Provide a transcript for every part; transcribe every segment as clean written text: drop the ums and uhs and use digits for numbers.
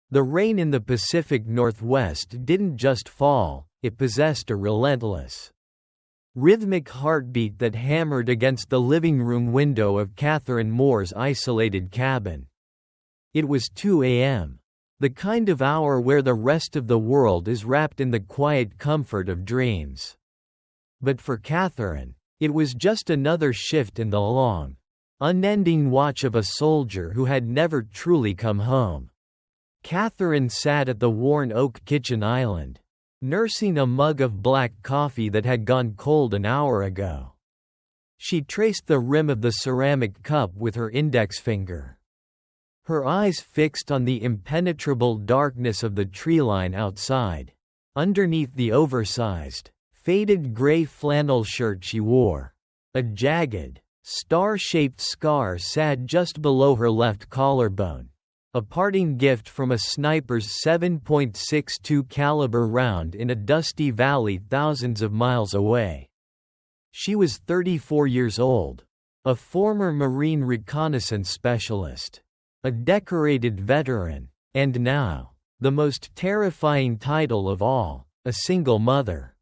The rain in the Pacific Northwest didn't just fall, it possessed a relentless, rhythmic heartbeat that hammered against the living room window of Catherine Moore's isolated cabin. It was 2 a.m. The kind of hour where the rest of the world is wrapped in the quiet comfort of dreams. But for Catherine, it was just another shift in the long, unending watch of a soldier who had never truly come home. Catherine sat at the worn oak kitchen island, nursing a mug of black coffee that had gone cold an hour ago. She traced the rim of the ceramic cup with her index finger, her eyes fixed on the impenetrable darkness of the treeline outside. Underneath the oversized, faded gray flannel shirt she wore, a jagged, star-shaped scar sat just below her left collarbone, a parting gift from a sniper's 7.62 caliber round in a dusty valley thousands of miles away. She was 34 years old, a former Marine reconnaissance specialist, a decorated veteran, and now, the most terrifying title of all, a single mother.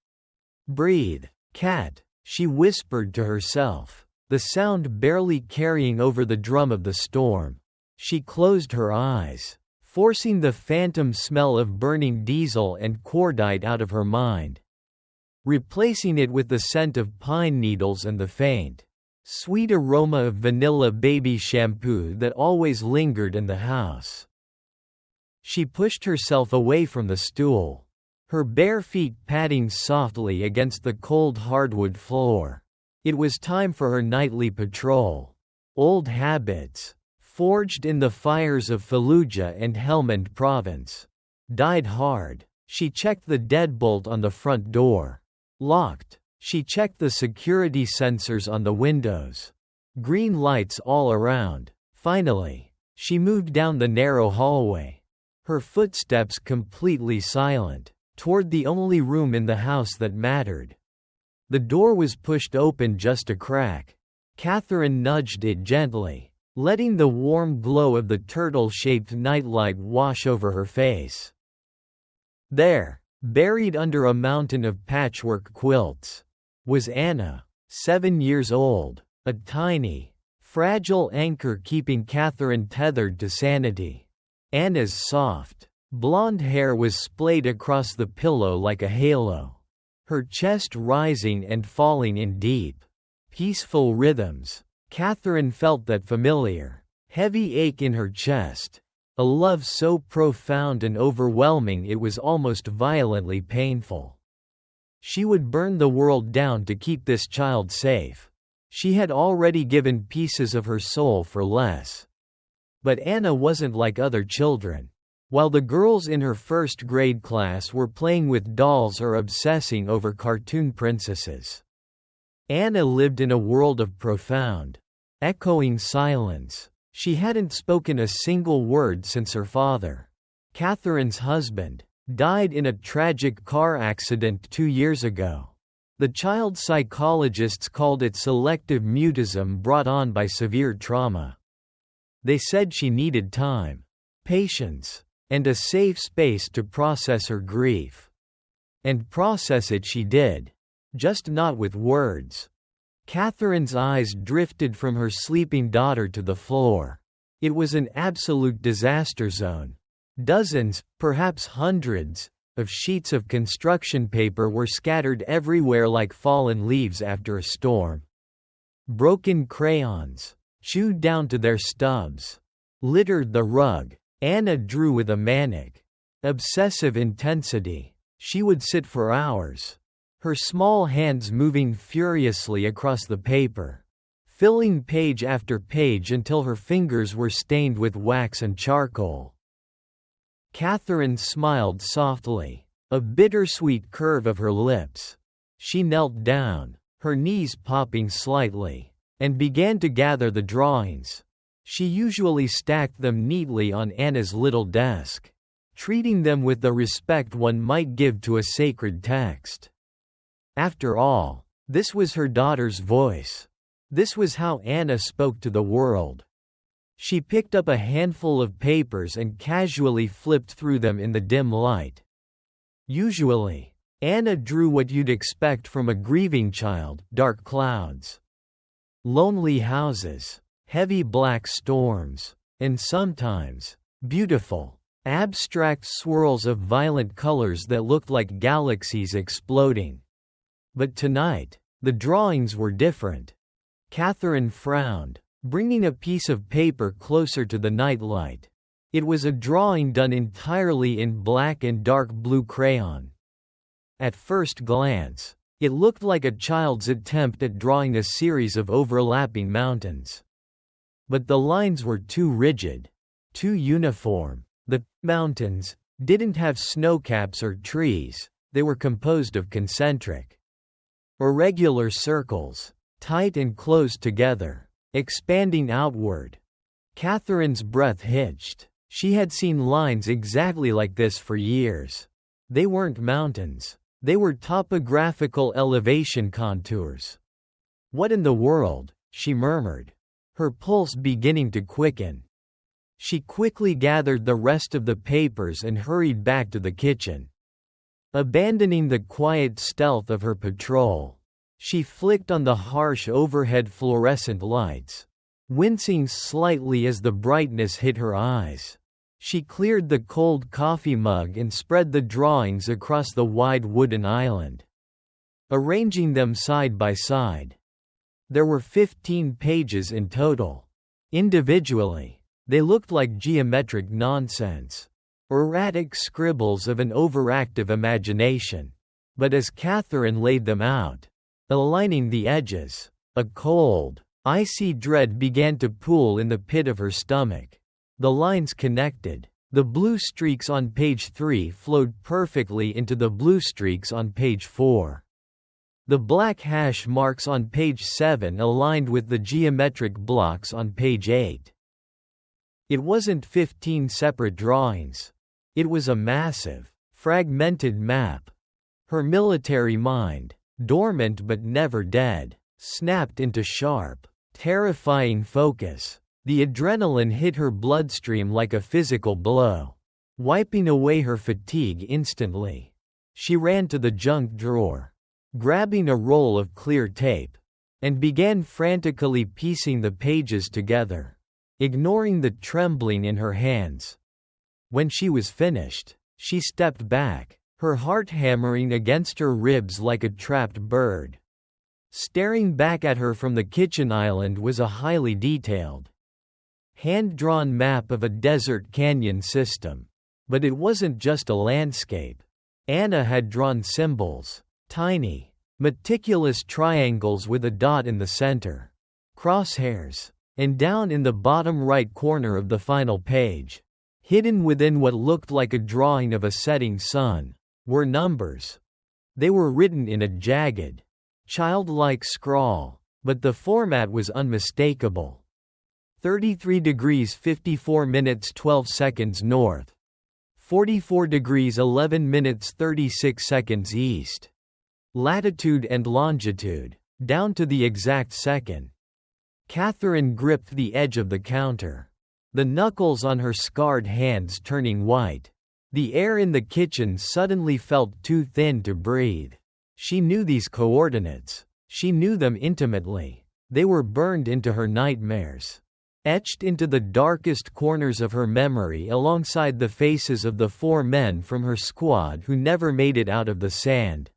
"Breathe, Cat," she whispered to herself, the sound barely carrying over the drum of the storm. She closed her eyes, forcing the phantom smell of burning diesel and cordite out of her mind, replacing it with the scent of pine needles and the faint, sweet aroma of vanilla baby shampoo that always lingered in the house. She pushed herself away from the stool, her bare feet padding softly against the cold hardwood floor. It was time for her nightly patrol. Old habits, forged in the fires of Fallujah and Helmand Province, died hard. She checked the deadbolt on the front door. Locked. She checked the security sensors on the windows. Green lights all around. Finally, she moved down the narrow hallway, her footsteps completely silent, toward the only room in the house that mattered. The door was pushed open just a crack. Catherine nudged it gently, letting the warm glow of the turtle-shaped nightlight wash over her face. There, buried under a mountain of patchwork quilts, was Anna, 7 years old, a tiny, fragile anchor keeping Catherine tethered to sanity. Anna's soft, blonde hair was splayed across the pillow like a halo, her chest rising and falling in deep, peaceful rhythms. Catherine felt that familiar, heavy ache in her chest, a love so profound and overwhelming it was almost violently painful. She would burn the world down to keep this child safe. She had already given pieces of her soul for less. But Anna wasn't like other children. While the girls in her first grade class were playing with dolls or obsessing over cartoon princesses, Anna lived in a world of profound, echoing silence. She hadn't spoken a single word since her father, Catherine's husband, died in a tragic car accident 2 years ago. The child psychologists called it selective mutism brought on by severe trauma. They said she needed time, patience, and a safe space to process her grief. And process it she did, just not with words. Catherine's eyes drifted from her sleeping daughter to the floor. It was an absolute disaster zone. Dozens, perhaps hundreds, of sheets of construction paper were scattered everywhere like fallen leaves after a storm. Broken crayons, chewed down to their stubs, littered the rug. Anna drew with a manic, obsessive intensity. She would sit for hours, her small hands moving furiously across the paper, filling page after page until her fingers were stained with wax and charcoal. Catherine smiled softly, a bittersweet curve of her lips. She knelt down, her knees popping slightly, and began to gather the drawings. She usually stacked them neatly on Anna's little desk, treating them with the respect one might give to a sacred text. After all, this was her daughter's voice. This was how Anna spoke to the world. She picked up a handful of papers and casually flipped through them in the dim light. Usually, Anna drew what you'd expect from a grieving child: dark clouds, lonely houses, heavy black storms, and sometimes beautiful, abstract swirls of violent colors that looked like galaxies exploding. But tonight, the drawings were different. Catherine frowned, bringing a piece of paper closer to the nightlight. It was a drawing done entirely in black and dark blue crayon. At first glance, it looked like a child's attempt at drawing a series of overlapping mountains. But the lines were too rigid, too uniform. The mountains didn't have snowcaps or trees, they were composed of concentric, irregular circles, tight and close together, expanding outward. Catherine's breath hitched. She had seen lines exactly like this for years. They weren't mountains. They were topographical elevation contours. "What in the world?" she murmured, her pulse beginning to quicken. She quickly gathered the rest of the papers and hurried back to the kitchen. Abandoning the quiet stealth of her patrol, she flicked on the harsh overhead fluorescent lights, wincing slightly as the brightness hit her eyes. She cleared the cold coffee mug and spread the drawings across the wide wooden island, arranging them side by side. There were 15 pages in total. Individually, they looked like geometric nonsense, erratic scribbles of an overactive imagination. But as Catherine laid them out, aligning the edges, a cold, icy dread began to pool in the pit of her stomach. The lines connected. The blue streaks on page 3 flowed perfectly into the blue streaks on page 4. The black hash marks on page 7 aligned with the geometric blocks on page 8. It wasn't 15 separate drawings. It was a massive, fragmented map. Her military mind, dormant but never dead, snapped into sharp, terrifying focus. The adrenaline hit her bloodstream like a physical blow, wiping away her fatigue instantly. She ran to the junk drawer, grabbing a roll of clear tape, and began frantically piecing the pages together, ignoring the trembling in her hands. When she was finished, she stepped back, her heart hammering against her ribs like a trapped bird. Staring back at her from the kitchen island was a highly detailed, hand-drawn map of a desert canyon system. But it wasn't just a landscape. Anna had drawn symbols, tiny, meticulous triangles with a dot in the center, crosshairs, and down in the bottom right corner of the final page, hidden within what looked like a drawing of a setting sun, were numbers. They were written in a jagged, childlike scrawl, but the format was unmistakable. 33 degrees 54 minutes 12 seconds north. 44 degrees 11 minutes 36 seconds east. Latitude and longitude, down to the exact second. Catherine gripped the edge of the counter, the knuckles on her scarred hands turning white. The air in the kitchen suddenly felt too thin to breathe. She knew these coordinates. She knew them intimately. They were burned into her nightmares, etched into the darkest corners of her memory alongside the faces of the 4 men from her squad who never made it out of the sand.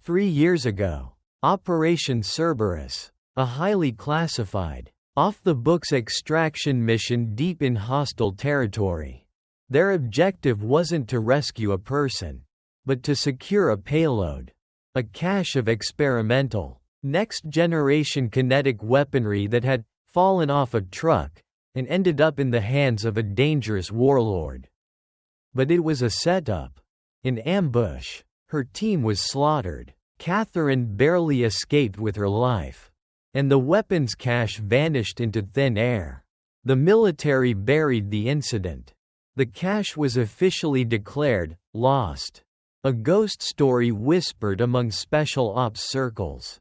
3 years ago, Operation Cerberus, a highly classified, off-the-books extraction mission deep in hostile territory. Their objective wasn't to rescue a person, but to secure a payload, a cache of experimental, next-generation kinetic weaponry that had fallen off a truck and ended up in the hands of a dangerous warlord. But it was a setup, an ambush. Her team was slaughtered. Catherine barely escaped with her life, and the weapons cache vanished into thin air. The military buried the incident. The cache was officially declared lost, a ghost story whispered among special ops circles.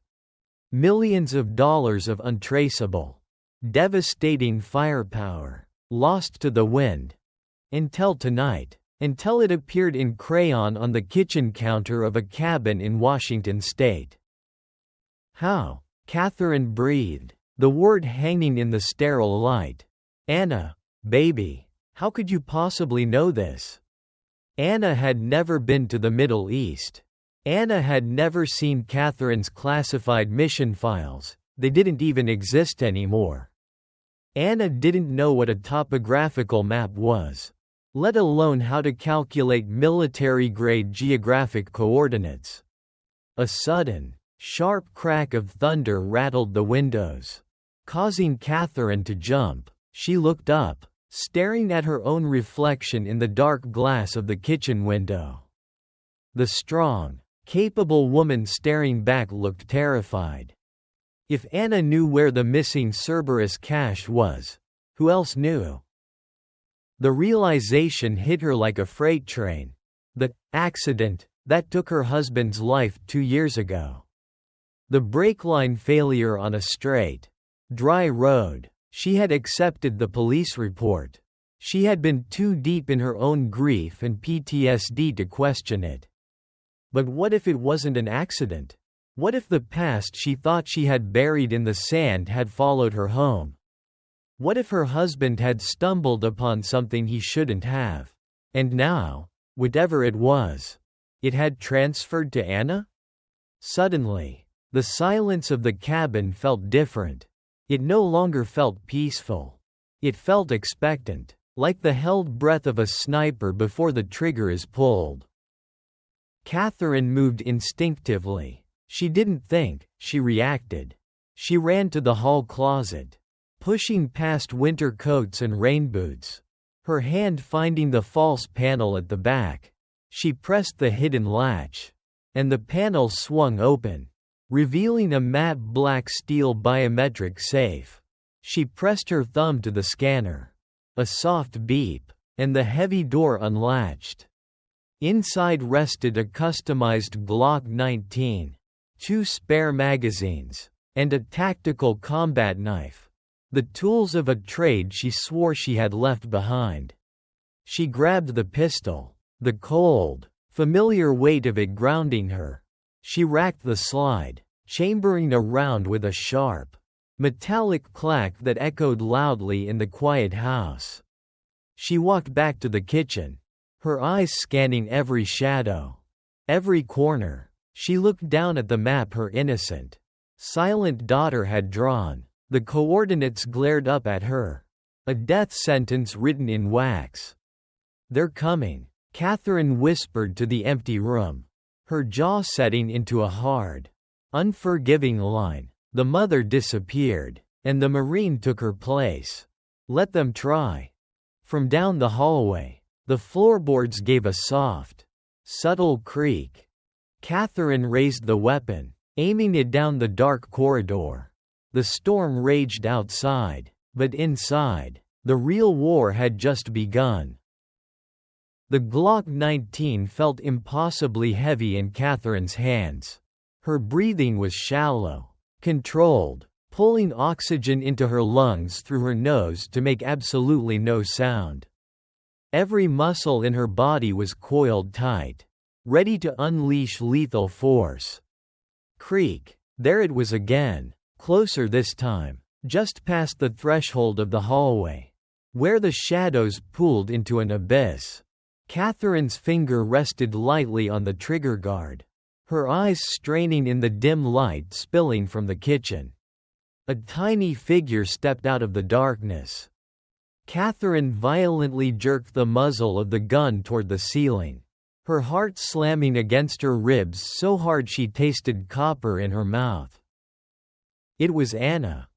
Millions of dollars of untraceable, Devastating firepower. Lost to the wind. Until tonight. Until it appeared in crayon on the kitchen counter of a cabin in Washington state. How? Catherine breathed, the word hanging in the sterile light. Anna, baby, how could you possibly know this? Anna had never been to the Middle East. Anna had never seen Catherine's classified mission files, they didn't even exist anymore. Anna didn't know what a topographical map was, let alone how to calculate military-grade geographic coordinates. A sudden, sharp crack of thunder rattled the windows, causing Catherine to jump. She looked up, staring at her own reflection in the dark glass of the kitchen window. The strong, capable woman staring back looked terrified. If Anna knew where the missing Cerberus cache was, who else knew? The realization hit her like a freight train. The accident that took her husband's life 2 years ago. The brake line failure on a straight, dry road. She had accepted the police report. She had been too deep in her own grief and PTSD to question it. But what if it wasn't an accident? What if the past she thought she had buried in the sand had followed her home? What if her husband had stumbled upon something he shouldn't have? And now, whatever it was, it had transferred to Anna? Suddenly, the silence of the cabin felt different. It no longer felt peaceful. It felt expectant, like the held breath of a sniper before the trigger is pulled. Catherine moved instinctively. She didn't think, she reacted. She ran to the hall closet, pushing past winter coats and rain boots, her hand finding the false panel at the back. She pressed the hidden latch, and the panel swung open, revealing a matte black steel biometric safe. She pressed her thumb to the scanner. A soft beep, and the heavy door unlatched. Inside rested a customized Glock 19, 2 spare magazines, and a tactical combat knife. The tools of a trade she swore she had left behind. She grabbed the pistol, the cold, familiar weight of it grounding her. She racked the slide, chambering a round with a sharp, metallic clack that echoed loudly in the quiet house. She walked back to the kitchen, her eyes scanning every shadow, every corner. She looked down at the map her innocent, silent daughter had drawn. The coordinates glared up at her. A death sentence written in wax. "They're coming," Catherine whispered to the empty room, her jaw setting into a hard, unforgiving line. The mother disappeared, and the Marine took her place. Let them try. From down the hallway, the floorboards gave a soft, subtle creak. Catherine raised the weapon, aiming it down the dark corridor. The storm raged outside, but inside, the real war had just begun. The Glock 19 felt impossibly heavy in Catherine's hands. Her breathing was shallow, controlled, pulling oxygen into her lungs through her nose to make absolutely no sound. Every muscle in her body was coiled tight, ready to unleash lethal force. Creak. There it was again, closer this time, just past the threshold of the hallway, where the shadows pooled into an abyss. Catherine's finger rested lightly on the trigger guard, her eyes straining in the dim light spilling from the kitchen. A tiny figure stepped out of the darkness. Catherine violently jerked the muzzle of the gun toward the ceiling, her heart slamming against her ribs so hard she tasted copper in her mouth. It was Anna.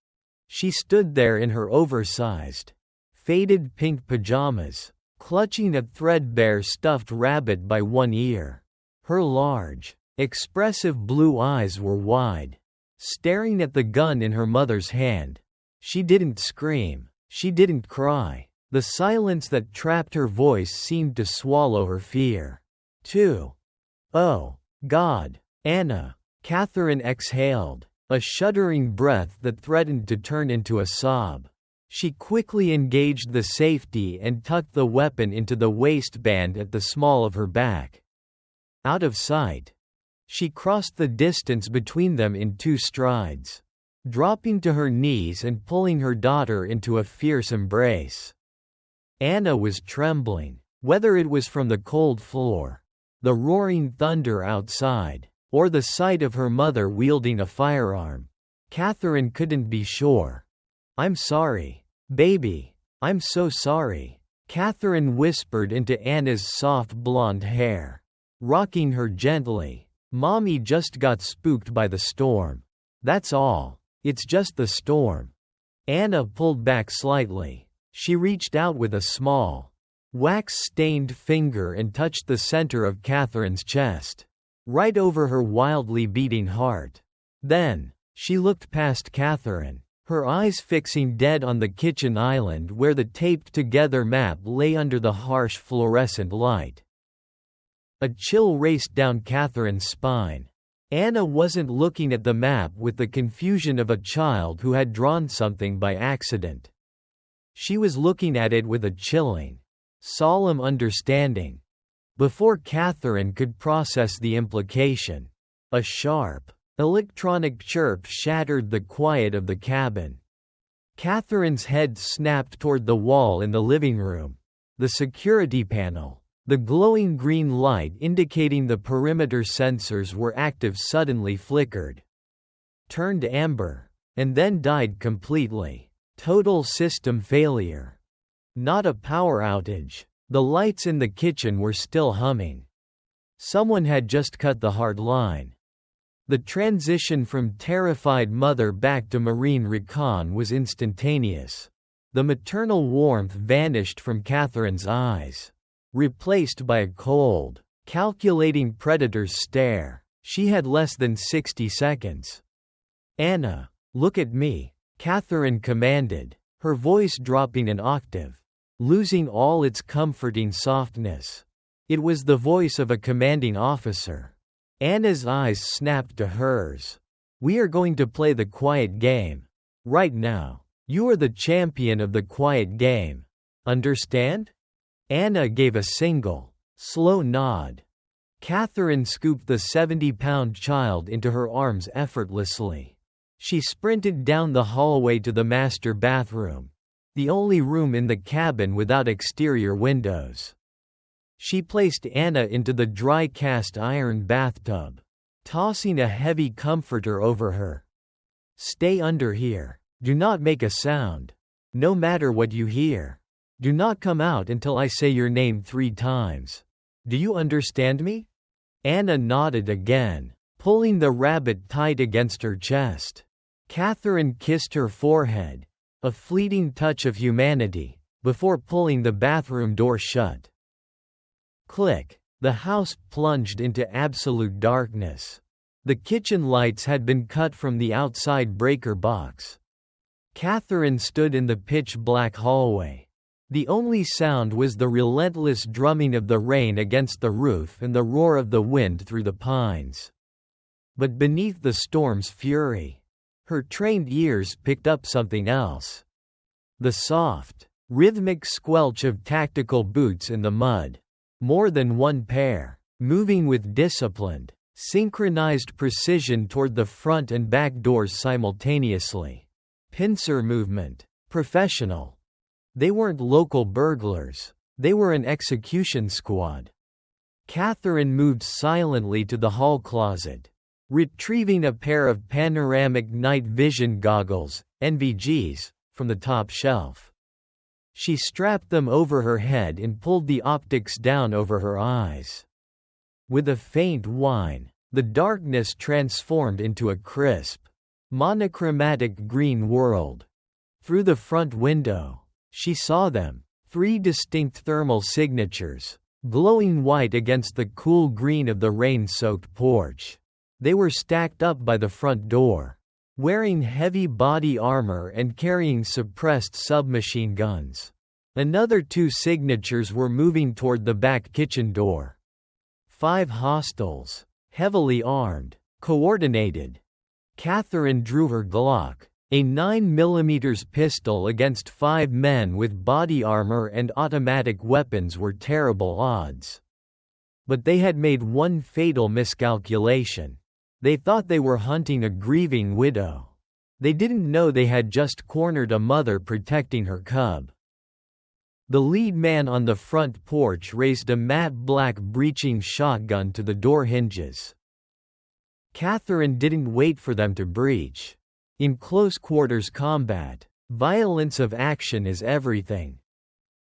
She stood there in her oversized, faded pink pajamas, clutching a threadbare stuffed rabbit by one ear. Her large, expressive blue eyes were wide, staring at the gun in her mother's hand. She didn't scream. She didn't cry. The silence that trapped her voice seemed to swallow her fear. "Oh, God, Anna," Catherine exhaled, a shuddering breath that threatened to turn into a sob. She quickly engaged the safety and tucked the weapon into the waistband at the small of her back. Out of sight. She crossed the distance between them in 2 strides, dropping to her knees and pulling her daughter into a fierce embrace. Anna was trembling, whether it was from the cold floor, the roaring thunder outside, or the sight of her mother wielding a firearm. Catherine couldn't be sure. "I'm sorry, baby. I'm so sorry," Catherine whispered into Anna's soft blonde hair, rocking her gently. "Mommy just got spooked by the storm. That's all. It's just the storm." Anna pulled back slightly. She reached out with a small, wax-stained finger and touched the center of Catherine's chest, right over her wildly beating heart. Then, she looked past Catherine, her eyes fixing dead on the kitchen island where the taped-together map lay under the harsh fluorescent light. A chill raced down Catherine's spine. Anna wasn't looking at the map with the confusion of a child who had drawn something by accident. She was looking at it with a chilling, solemn understanding. Before Catherine could process the implication, a sharp, electronic chirp shattered the quiet of the cabin. Catherine's head snapped toward the wall in the living room. The security panel, the glowing green light indicating the perimeter sensors were active, suddenly flickered, turned amber, and then died completely. Total system failure. Not a power outage. The lights in the kitchen were still humming. Someone had just cut the hard line. The transition from terrified mother back to marine recon was instantaneous. The maternal warmth vanished from Catherine's eyes, replaced by a cold, calculating predator's stare. She had less than 60 seconds. "Anna, look at me," Catherine commanded, her voice dropping an octave, losing all its comforting softness. It was the voice of a commanding officer. Anna's eyes snapped to hers. "We are going to play the quiet game. Right now. You are the champion of the quiet game. Understand?" Anna gave a single, slow nod. Catherine scooped the 70-pound child into her arms effortlessly. She sprinted down the hallway to the master bathroom, the only room in the cabin without exterior windows. She placed Anna into the dry cast iron bathtub, tossing a heavy comforter over her. "Stay under here. Do not make a sound. No matter what you hear. Do not come out until I say your name 3 times. Do you understand me?" Anna nodded again, pulling the rabbit tight against her chest. Catherine kissed her forehead, a fleeting touch of humanity, before pulling the bathroom door shut. Click. The house plunged into absolute darkness. The kitchen lights had been cut from the outside breaker box. Catherine stood in the pitch-black hallway. The only sound was the relentless drumming of the rain against the roof and the roar of the wind through the pines. But beneath the storm's fury, her trained ears picked up something else. The soft, rhythmic squelch of tactical boots in the mud. More than one pair, moving with disciplined, synchronized precision toward the front and back doors simultaneously. Pincer movement. Professional. They weren't local burglars. They were an execution squad. Catherine moved silently to the hall closet, retrieving a pair of panoramic night vision goggles, NVGs, from the top shelf. She strapped them over her head and pulled the optics down over her eyes. With a faint whine, the darkness transformed into a crisp, monochromatic green world. Through the front window, she saw them, 3 distinct thermal signatures, glowing white against the cool green of the rain-soaked porch. They were stacked up by the front door, wearing heavy body armor and carrying suppressed submachine guns. Another 2 signatures were moving toward the back kitchen door. 5 hostiles, heavily armed, coordinated. Catherine drew her Glock, a 9mm pistol, against 5 men with body armor and automatic weapons were terrible odds. But they had made one fatal miscalculation. They thought they were hunting a grieving widow. They didn't know they had just cornered a mother protecting her cub. The lead man on the front porch raised a matte black breeching shotgun to the door hinges. Catherine didn't wait for them to breach. In close-quarters combat, violence of action is everything.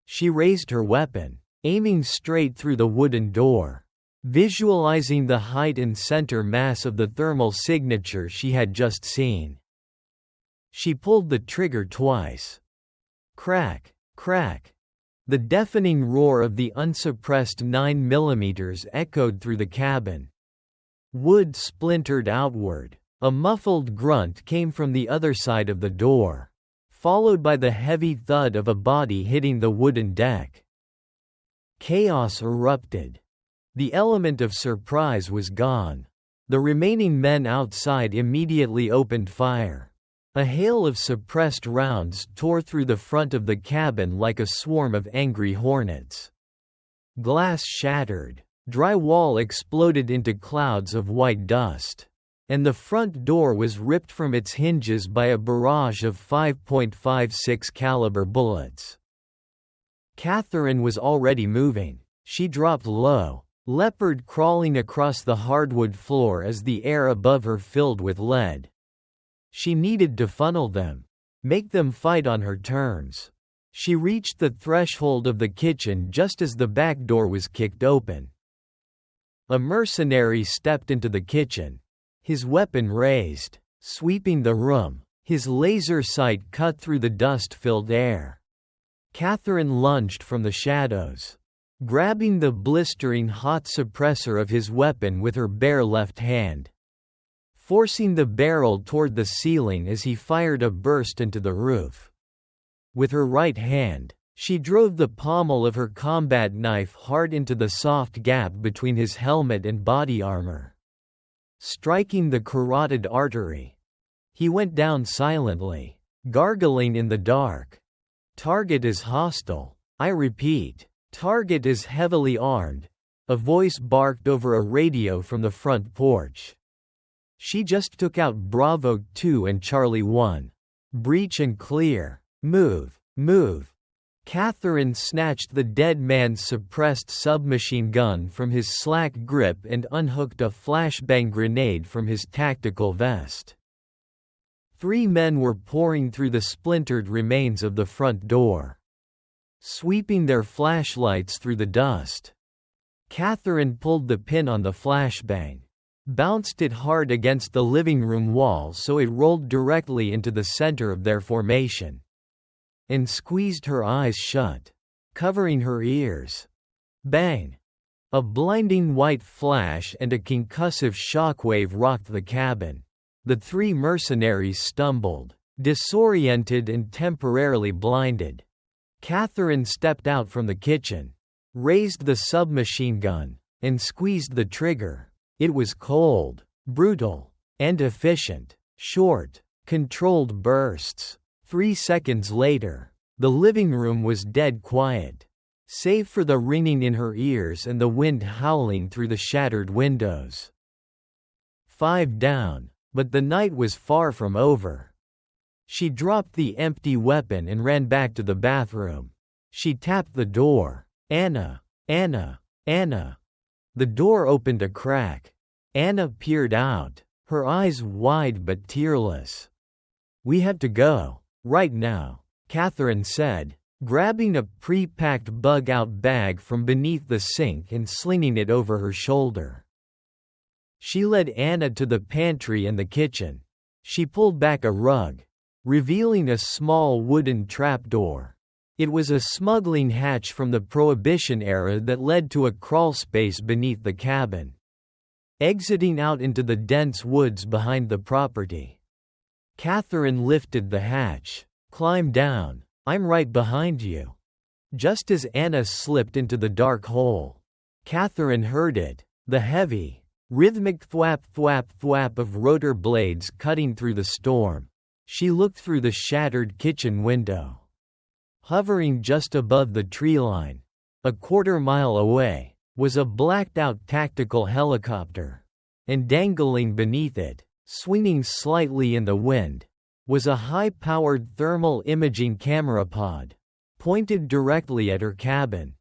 She raised her weapon, aiming straight through the wooden door, visualizing the height and center mass of the thermal signature she had just seen. She pulled the trigger twice. Crack, crack. The deafening roar of the unsuppressed 9mm echoed through the cabin. Wood splintered outward. A muffled grunt came from the other side of the door, followed by the heavy thud of a body hitting the wooden deck. Chaos erupted. The element of surprise was gone. The remaining men outside immediately opened fire. A hail of suppressed rounds tore through the front of the cabin like a swarm of angry hornets. Glass shattered. Drywall exploded into clouds of white dust. And the front door was ripped from its hinges by a barrage of 5.56 caliber bullets. Catherine was already moving. She dropped low, leopard crawling across the hardwood floor as the air above her filled with lead. She needed to funnel them, make them fight on her terms. She reached the threshold of the kitchen just as the back door was kicked open. A mercenary stepped into the kitchen, his weapon raised, sweeping the room, his laser sight cut through the dust-filled air. Catherine lunged from the shadows, grabbing the blistering hot suppressor of his weapon with her bare left hand, forcing the barrel toward the ceiling as he fired a burst into the roof. With her right hand, she drove the pommel of her combat knife hard into the soft gap between his helmet and body armor, striking the carotid artery. He went down silently, gargling in the dark. Target is hostile. I repeat, target is heavily armed. A voice barked over a radio from the front porch. She just took out Bravo 2 and Charlie 1. Breach and clear. Move, move. Catherine snatched the dead man's suppressed submachine gun from his slack grip and unhooked a flashbang grenade from his tactical vest. 3 men were pouring through the splintered remains of the front door, sweeping their flashlights through the dust. Catherine pulled the pin on the flashbang, bounced it hard against the living room wall so it rolled directly into the center of their formation, and squeezed her eyes shut, covering her ears. Bang! A blinding white flash and a concussive shockwave rocked the cabin. The 3 mercenaries stumbled, disoriented and temporarily blinded. Catherine stepped out from the kitchen, raised the submachine gun, and squeezed the trigger. It was cold, brutal, and efficient. Short, controlled bursts. 3 seconds later, the living room was dead quiet, save for the ringing in her ears and the wind howling through the shattered windows. 5 down, but the night was far from over. She dropped the empty weapon and ran back to the bathroom. She tapped the door. Anna, Anna, Anna. The door opened a crack. Anna peered out, her eyes wide but tearless. We have to go. Right now, Catherine said, grabbing a pre-packed bug-out bag from beneath the sink and slinging it over her shoulder. She led Anna to the pantry and the kitchen. She pulled back a rug, revealing a small wooden trapdoor. It was a smuggling hatch from the Prohibition era that led to a crawlspace beneath the cabin, exiting out into the dense woods behind the property. Catherine lifted the hatch. Climb down. I'm right behind you. Just as Anna slipped into the dark hole, Catherine heard it. The heavy, Rhythmic thwap thwap thwap of rotor blades cutting through the storm. She looked through the shattered kitchen window. Hovering just above the tree line, a quarter-mile away, was a blacked-out tactical helicopter. And dangling beneath it, swinging slightly in the wind, was a high-powered thermal imaging camera pod, pointed directly at her cabin.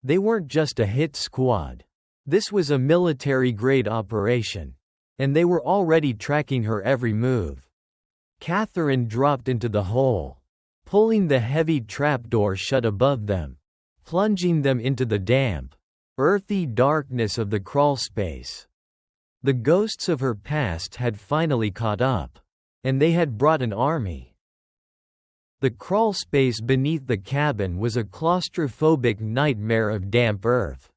They weren't just a hit squad. This was a military-grade operation. And they were already tracking her every move. Catherine dropped into the hole, pulling the heavy trapdoor shut above them, plunging them into the damp, earthy darkness of the crawlspace. The ghosts of her past had finally caught up, and they had brought an army. The crawlspace beneath the cabin was a claustrophobic nightmare of damp earth,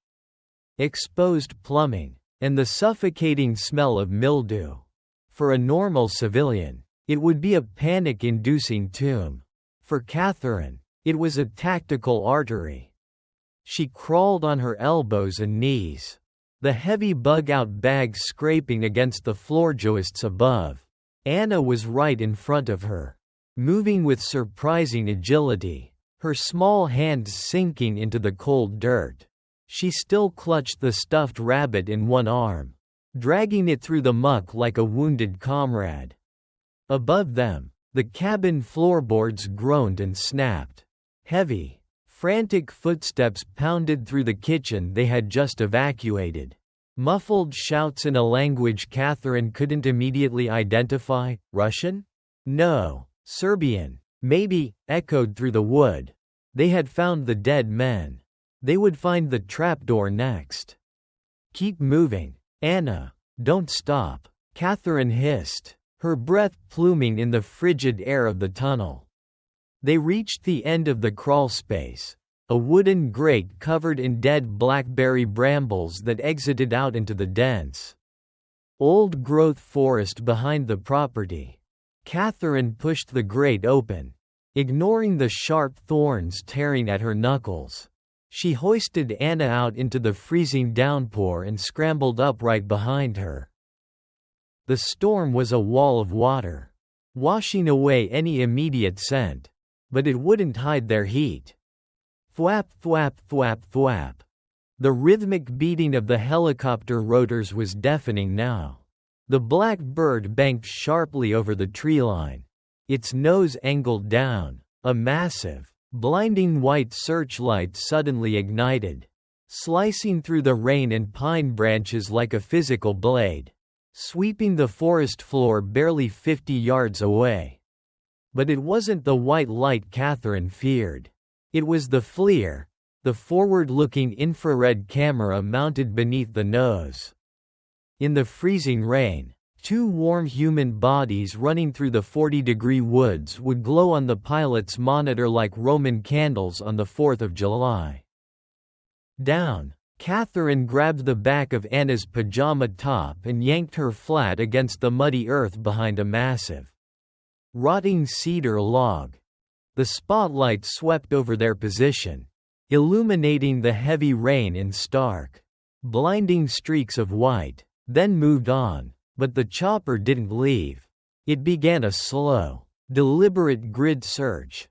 exposed plumbing, and the suffocating smell of mildew. For a normal civilian, it would be a panic-inducing tomb. For Catherine, it was a tactical artery. She crawled on her elbows and knees, the heavy bug-out bag scraping against the floor joists above. Anna was right in front of her, moving with surprising agility, her small hands sinking into the cold dirt. She still clutched the stuffed rabbit in one arm, dragging it through the muck like a wounded comrade. Above them, the cabin floorboards groaned and snapped. Heavy, frantic footsteps pounded through the kitchen they had just evacuated. Muffled shouts in a language Catherine couldn't immediately identify. Russian? No. Serbian. Maybe, echoed through the wood. They had found the dead men. They would find the trapdoor next. Keep moving, Anna. Don't stop, Catherine hissed, her breath pluming in the frigid air of the tunnel. They reached the end of the crawlspace, a wooden grate covered in dead blackberry brambles that exited out into the dense, old-growth forest behind the property. Catherine pushed the grate open, ignoring the sharp thorns tearing at her knuckles. She hoisted Anna out into the freezing downpour and scrambled upright behind her. The storm was a wall of water, washing away any immediate scent, but it wouldn't hide their heat. Thwap thwap thwap thwap. The rhythmic beating of the helicopter rotors was deafening now. The black bird banked sharply over the tree line, its nose angled down. A massive, blinding white searchlight suddenly ignited, slicing through the rain and pine branches like a physical blade, sweeping the forest floor barely 50 yards away. But it wasn't the white light Catherine feared. It was the FLIR, the forward-looking infrared camera mounted beneath the nose. In the freezing rain, two warm human bodies running through the 40-degree woods would glow on the pilot's monitor like Roman candles on the 4th of July. Down, Catherine grabbed the back of Anna's pajama top and yanked her flat against the muddy earth behind a massive, rotting cedar log. The spotlight swept over their position, illuminating the heavy rain in stark, blinding streaks of white, then moved on. But the chopper didn't leave. It began a slow, deliberate grid search.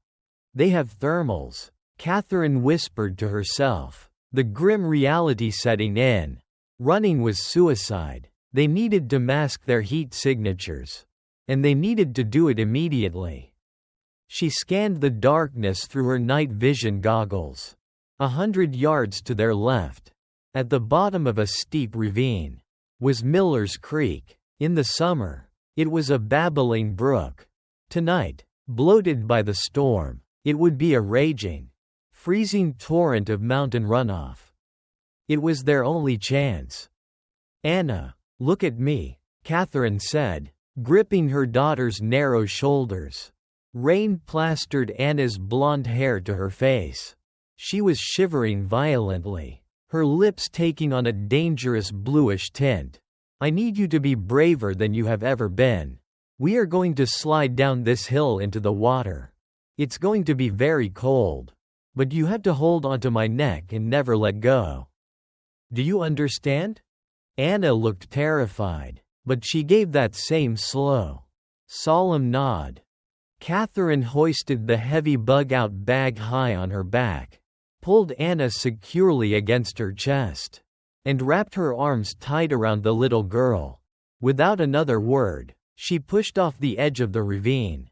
They have thermals, Catherine whispered to herself, the grim reality setting in. Running was suicide. They needed to mask their heat signatures. And they needed to do it immediately. She scanned the darkness through her night vision goggles. 100 yards to their left, at the bottom of a steep ravine, was Miller's Creek. In the summer, it was a babbling brook. Tonight, bloated by the storm, it would be a raging, freezing torrent of mountain runoff. It was their only chance. Anna, look at me, Catherine said, gripping her daughter's narrow shoulders. Rain plastered Anna's blonde hair to her face. She was shivering violently, her lips taking on a dangerous bluish tint. I need you to be braver than you have ever been. We are going to slide down this hill into the water. It's going to be very cold. But you have to hold onto my neck and never let go. Do you understand? Anna looked terrified, but she gave that same slow, solemn nod. Catherine hoisted the heavy bug-out bag high on her back, pulled Anna securely against her chest, and wrapped her arms tight around the little girl. Without another word, she pushed off the edge of the ravine.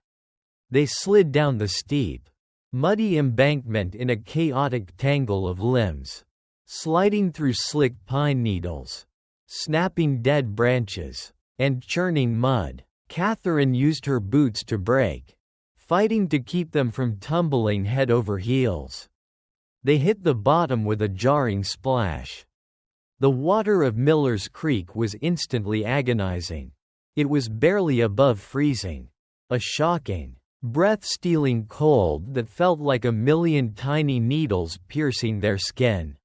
They slid down the steep, muddy embankment in a chaotic tangle of limbs, sliding through slick pine needles, snapping dead branches, and churning mud. Catherine used her boots to brake, fighting to keep them from tumbling head over heels. They hit the bottom with a jarring splash. The water of Miller's Creek was instantly agonizing. It was barely above freezing. A shocking, breath-stealing cold that felt like a million tiny needles piercing their skin.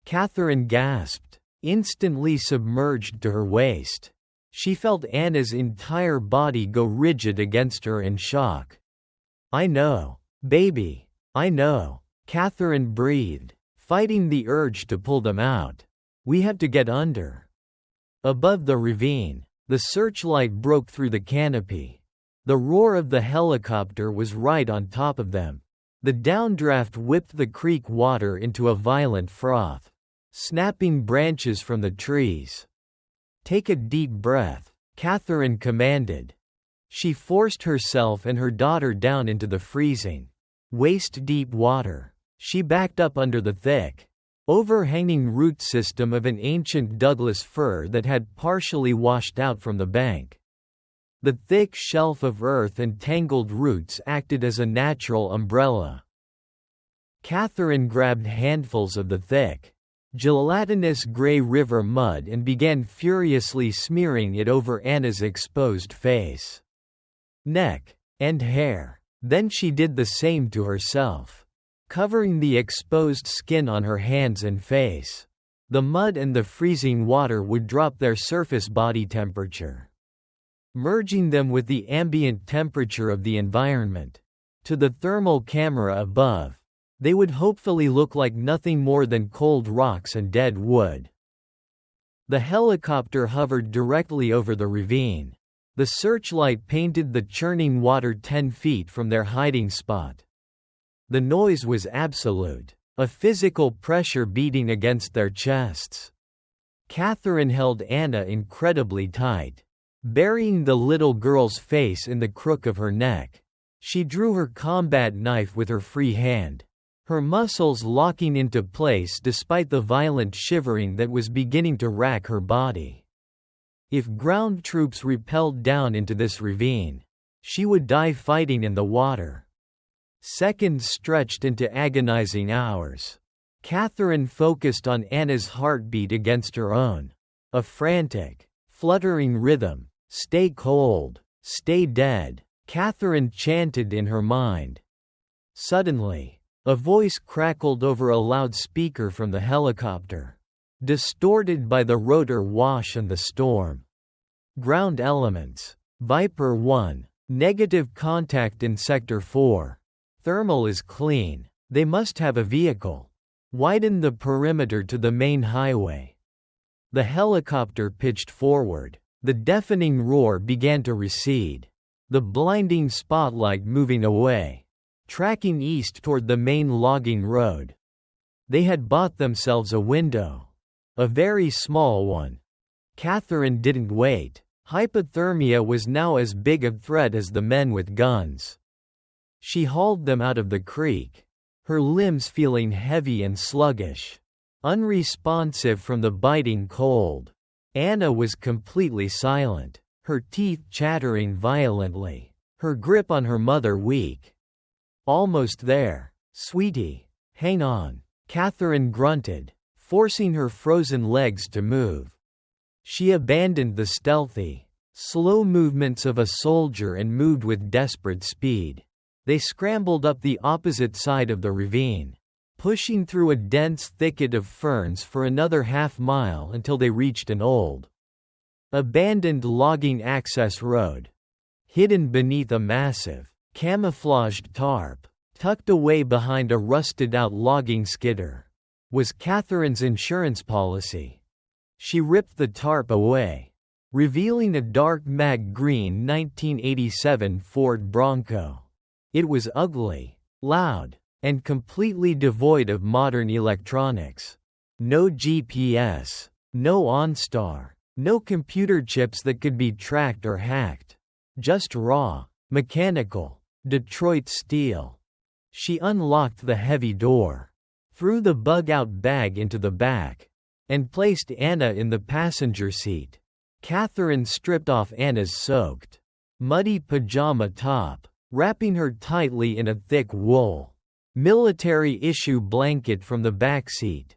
Catherine gasped, instantly submerged to her waist. She felt Anna's entire body go rigid against her in shock. "I know, baby, I know," Catherine breathed, fighting the urge to pull them out. "We have to get under." Above the ravine, the searchlight broke through the canopy. The roar of the helicopter was right on top of them. The downdraft whipped the creek water into a violent froth, snapping branches from the trees. "Take a deep breath," Catherine commanded. She forced herself and her daughter down into the freezing, waist-deep water. She backed up under the thick, overhanging root system of an ancient Douglas fir that had partially washed out from the bank. The thick shelf of earth and tangled roots acted as a natural umbrella. Catherine grabbed handfuls of the thick, gelatinous gray river mud and began furiously smearing it over Anna's exposed face, neck, and hair. Then she did the same to herself, covering the exposed skin on her hands and face. The mud and the freezing water would drop their surface body temperature, merging them with the ambient temperature of the environment. To the thermal camera above, they would hopefully look like nothing more than cold rocks and dead wood. The helicopter hovered directly over the ravine. The searchlight painted the churning water 10 feet from their hiding spot. The noise was absolute, a physical pressure beating against their chests. Catherine held Anna incredibly tight, burying the little girl's face in the crook of her neck. She drew her combat knife with her free hand, her muscles locking into place despite the violent shivering that was beginning to rack her body. If ground troops repelled down into this ravine, she would die fighting in the water. Seconds stretched into agonizing hours. Catherine focused on Anna's heartbeat against her own. A frantic, fluttering rhythm. "Stay cold, stay dead," Catherine chanted in her mind. Suddenly, a voice crackled over a loudspeaker from the helicopter, distorted by the rotor wash and the storm. "Ground elements. Viper 1, negative contact in Sector 4. Thermal is clean. They must have a vehicle. Widen the perimeter to the main highway." The helicopter pitched forward. The deafening roar began to recede, the blinding spotlight moving away, tracking east toward the main logging road. They had bought themselves a window. A very small one. Catherine didn't wait. Hypothermia was now as big a threat as the men with guns. She hauled them out of the creek, her limbs feeling heavy and sluggish, unresponsive from the biting cold. Anna was completely silent, her teeth chattering violently, her grip on her mother weak. "Almost there, sweetie. Hang on," Catherine grunted, forcing her frozen legs to move. She abandoned the stealthy, slow movements of a soldier and moved with desperate speed. They scrambled up the opposite side of the ravine, pushing through a dense thicket of ferns for another half-mile until they reached an old, abandoned logging access road. Hidden beneath a massive, camouflaged tarp, tucked away behind a rusted-out logging skidder, was Catherine's insurance policy. She ripped the tarp away, revealing a dark mag green 1987 Ford Bronco. It was ugly, loud, and completely devoid of modern electronics. No GPS, no OnStar, no computer chips that could be tracked or hacked. Just raw, mechanical, Detroit steel. She unlocked the heavy door, threw the bug-out bag into the back, and placed Anna in the passenger seat. Catherine stripped off Anna's soaked, muddy pajama top, wrapping her tightly in a thick wool, military-issue blanket from the back seat.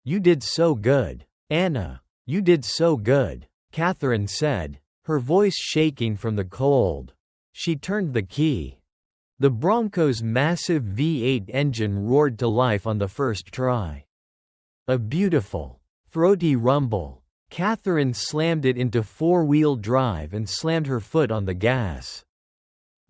"You did so good, Anna. You did so good," Catherine said, her voice shaking from the cold. She turned the key. The Bronco's massive V8 engine roared to life on the first try. A beautiful, throaty rumble. Catherine slammed it into four-wheel drive and slammed her foot on the gas.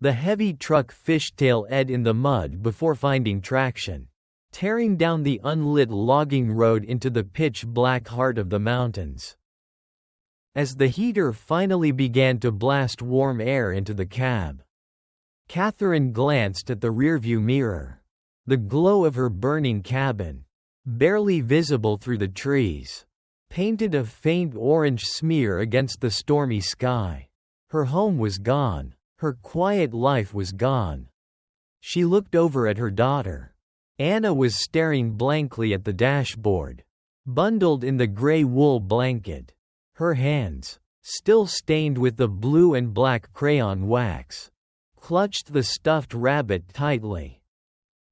The heavy truck fishtailed in the mud before finding traction, tearing down the unlit logging road into the pitch-black heart of the mountains. As the heater finally began to blast warm air into the cab, Catherine glanced at the rearview mirror. The glow of her burning cabin, barely visible through the trees, painted a faint orange smear against the stormy sky. Her home was gone. Her quiet life was gone. She looked over at her daughter. Anna was staring blankly at the dashboard, bundled in the gray wool blanket. Her hands, still stained with the blue and black crayon wax, clutched the stuffed rabbit tightly.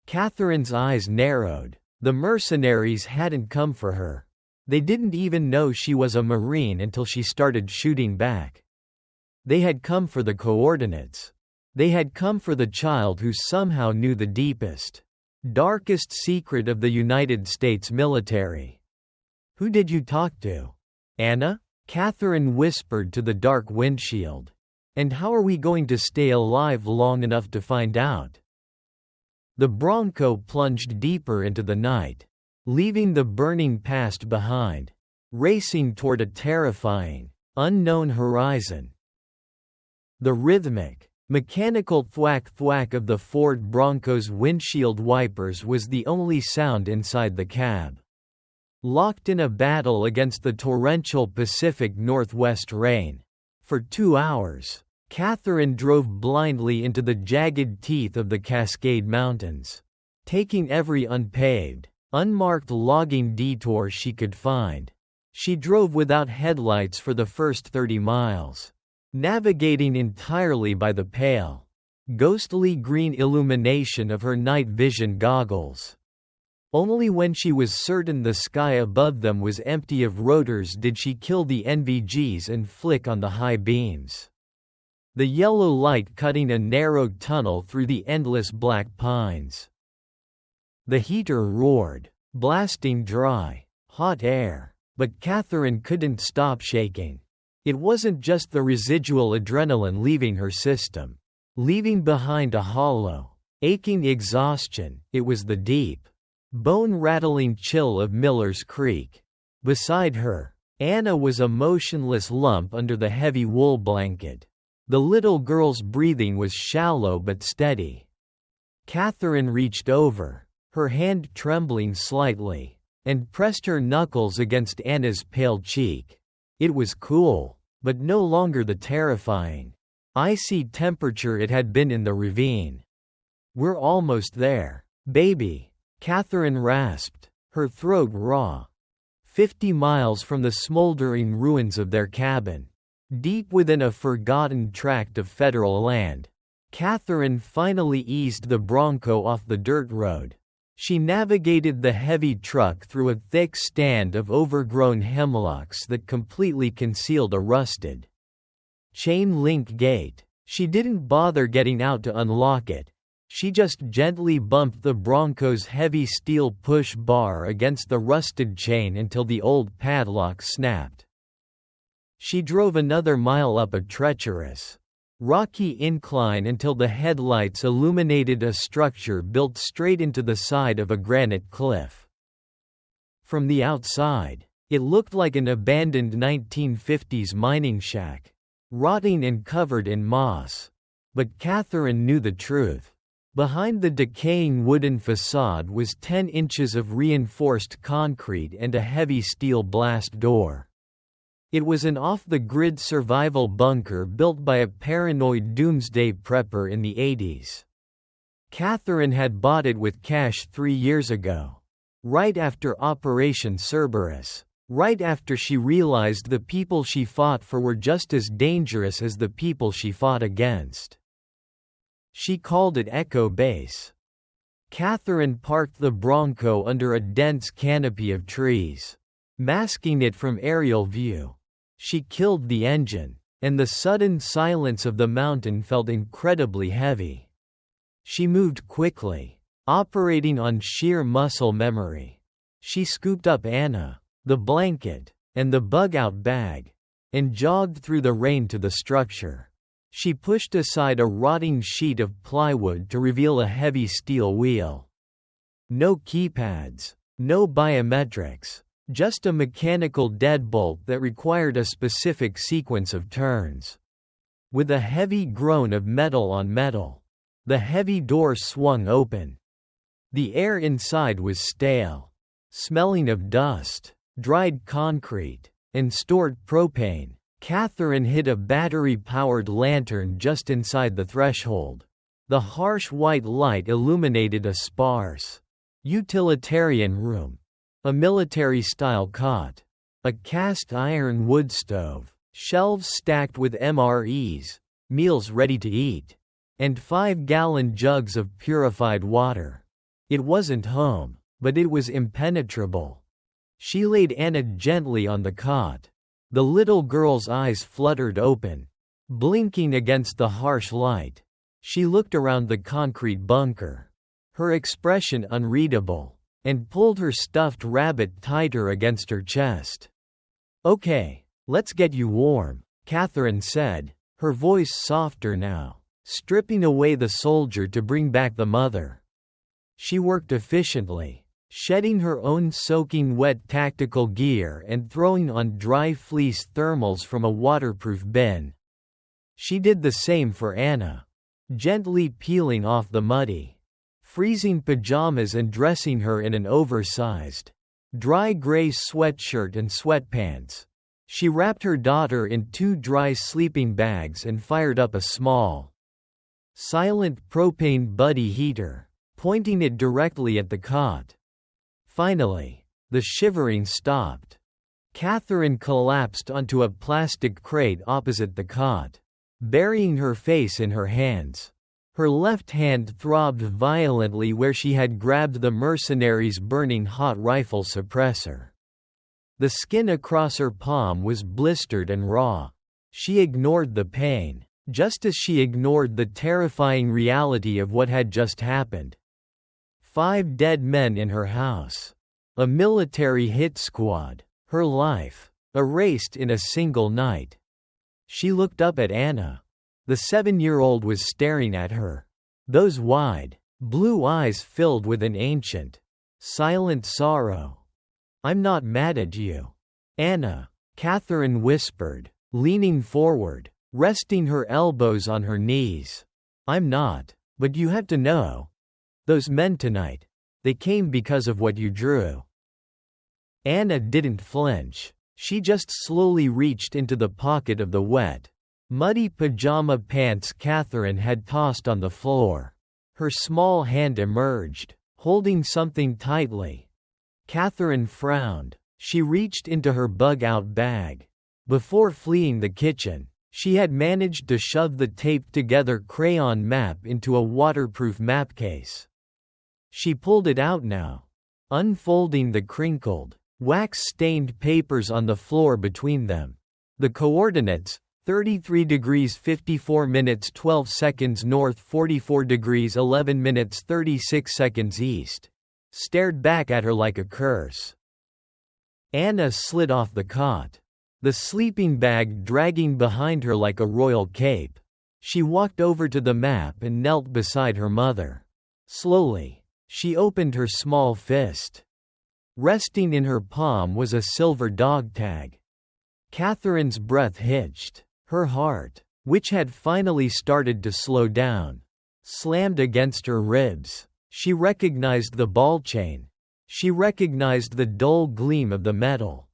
Catherine's eyes narrowed. The mercenaries hadn't come for her. They didn't even know she was a Marine until she started shooting back. They had come for the coordinates. They had come for the child who somehow knew the deepest, darkest secret of the United States military. "Who did you talk to? Anna?" Catherine whispered to the dark windshield. "And how are we going to stay alive long enough to find out?" The Bronco plunged deeper into the night, leaving the burning past behind, racing toward a terrifying, unknown horizon. The rhythmic, mechanical thwack-thwack of the Ford Bronco's windshield wipers was the only sound inside the cab. Locked in a battle against the torrential Pacific Northwest rain. For 2 hours, Catherine drove blindly into the jagged teeth of the Cascade Mountains, taking every unpaved, unmarked logging detour she could find. She drove without headlights for the first 30 miles. Navigating entirely by the pale, ghostly green illumination of her night vision goggles. Only when she was certain the sky above them was empty of rotors did she kill the NVGs and flick on the high beams. The yellow light cutting a narrow tunnel through the endless black pines. The heater roared, blasting dry, hot air, but Catherine couldn't stop shaking. It wasn't just the residual adrenaline leaving her system, leaving behind a hollow, aching exhaustion. It was the deep, bone-rattling chill of Miller's Creek. Beside her, Anna was a motionless lump under the heavy wool blanket. The little girl's breathing was shallow but steady. Catherine reached over, her hand trembling slightly, and pressed her knuckles against Anna's pale cheek. It was cool, but no longer the terrifying, icy temperature it had been in the ravine. "We're almost there, baby," Catherine rasped, her throat raw. 50 miles from the smoldering ruins of their cabin, deep within a forgotten tract of federal land, Catherine finally eased the Bronco off the dirt road. She navigated the heavy truck through a thick stand of overgrown hemlocks that completely concealed a rusted chain-link gate. She didn't bother getting out to unlock it. She just gently bumped the Bronco's heavy steel push bar against the rusted chain until the old padlock snapped. She drove another mile up a treacherous, rocky incline until the headlights illuminated a structure built straight into the side of a granite cliff. From the outside, It looked like an abandoned 1950s mining shack, rotting and covered in moss. But Catherine knew the truth. Behind the decaying wooden facade was 10 inches of reinforced concrete and a heavy steel blast door. It was an off-the-grid survival bunker built by a paranoid doomsday prepper in the 80s. Catherine had bought it with cash 3 years ago, right after Operation Cerberus, right after she realized the people she fought for were just as dangerous as the people she fought against. She called it Echo Base. Catherine parked the Bronco under a dense canopy of trees, masking it from aerial view. She killed the engine, and the sudden silence of the mountain felt incredibly heavy. She moved quickly, operating on sheer muscle memory. She scooped up Anna, the blanket, and the bug-out bag, and jogged through the rain to the structure. She pushed aside a rotting sheet of plywood to reveal a heavy steel wheel. No keypads, no biometrics, just a mechanical deadbolt that required a specific sequence of turns. With a heavy groan of metal on metal, the heavy door swung open. The air inside was stale, smelling of dust, dried concrete, and stored propane. Catherine hid a battery-powered lantern just inside the threshold. The harsh white light illuminated a sparse, utilitarian room. A military-style cot, a cast-iron wood stove, shelves stacked with MREs, meals ready to eat, and 5-gallon jugs of purified water. It wasn't home, but it was impenetrable. She laid Anna gently on the cot. The little girl's eyes fluttered open, blinking against the harsh light. She looked around the concrete bunker, her expression unreadable, and pulled her stuffed rabbit tighter against her chest. "Okay, let's get you warm," Catherine said, her voice softer now, stripping away the soldier to bring back the mother. She worked efficiently, shedding her own soaking wet tactical gear and throwing on dry fleece thermals from a waterproof bin. She did the same for Anna, gently peeling off the muddy, freezing pajamas and dressing her in an oversized, dry gray sweatshirt and sweatpants. She wrapped her daughter in 2 dry sleeping bags and fired up a small, silent propane buddy heater, pointing it directly at the cot. Finally, the shivering stopped. Catherine collapsed onto a plastic crate opposite the cot, burying her face in her hands. Her left hand throbbed violently where she had grabbed the mercenary's burning hot rifle suppressor. The skin across her palm was blistered and raw. She ignored the pain, just as she ignored the terrifying reality of what had just happened. 5 dead men in her house. A military hit squad. Her life, erased in a single night. She looked up at Anna. The 7-year-old was staring at her. Those wide, blue eyes filled with an ancient, silent sorrow. "I'm not mad at you, Anna," Catherine whispered, leaning forward, resting her elbows on her knees. "I'm not, but you have to know. Those men tonight, they came because of what you drew." Anna didn't flinch. She just slowly reached into the pocket of the wet, muddy pajama pants Catherine had tossed on the floor. Her small hand emerged, holding something tightly. Catherine frowned. She reached into her bug-out bag. Before fleeing the kitchen, she had managed to shove the taped-together crayon map into a waterproof map case. She pulled it out now, unfolding the crinkled, wax-stained papers on the floor between them. The coordinates, 33 degrees 54 minutes 12 seconds north, 44 degrees 11 minutes 36 seconds east, stared back at her like a curse. Anna slid off the cot, the sleeping bag dragging behind her like a royal cape. She walked over to the map and knelt beside her mother. Slowly, she opened her small fist. Resting in her palm was a silver dog tag. Catherine's breath hitched. Her heart, which had finally started to slow down, slammed against her ribs. She recognized the ball chain. She recognized the dull gleam of the metal.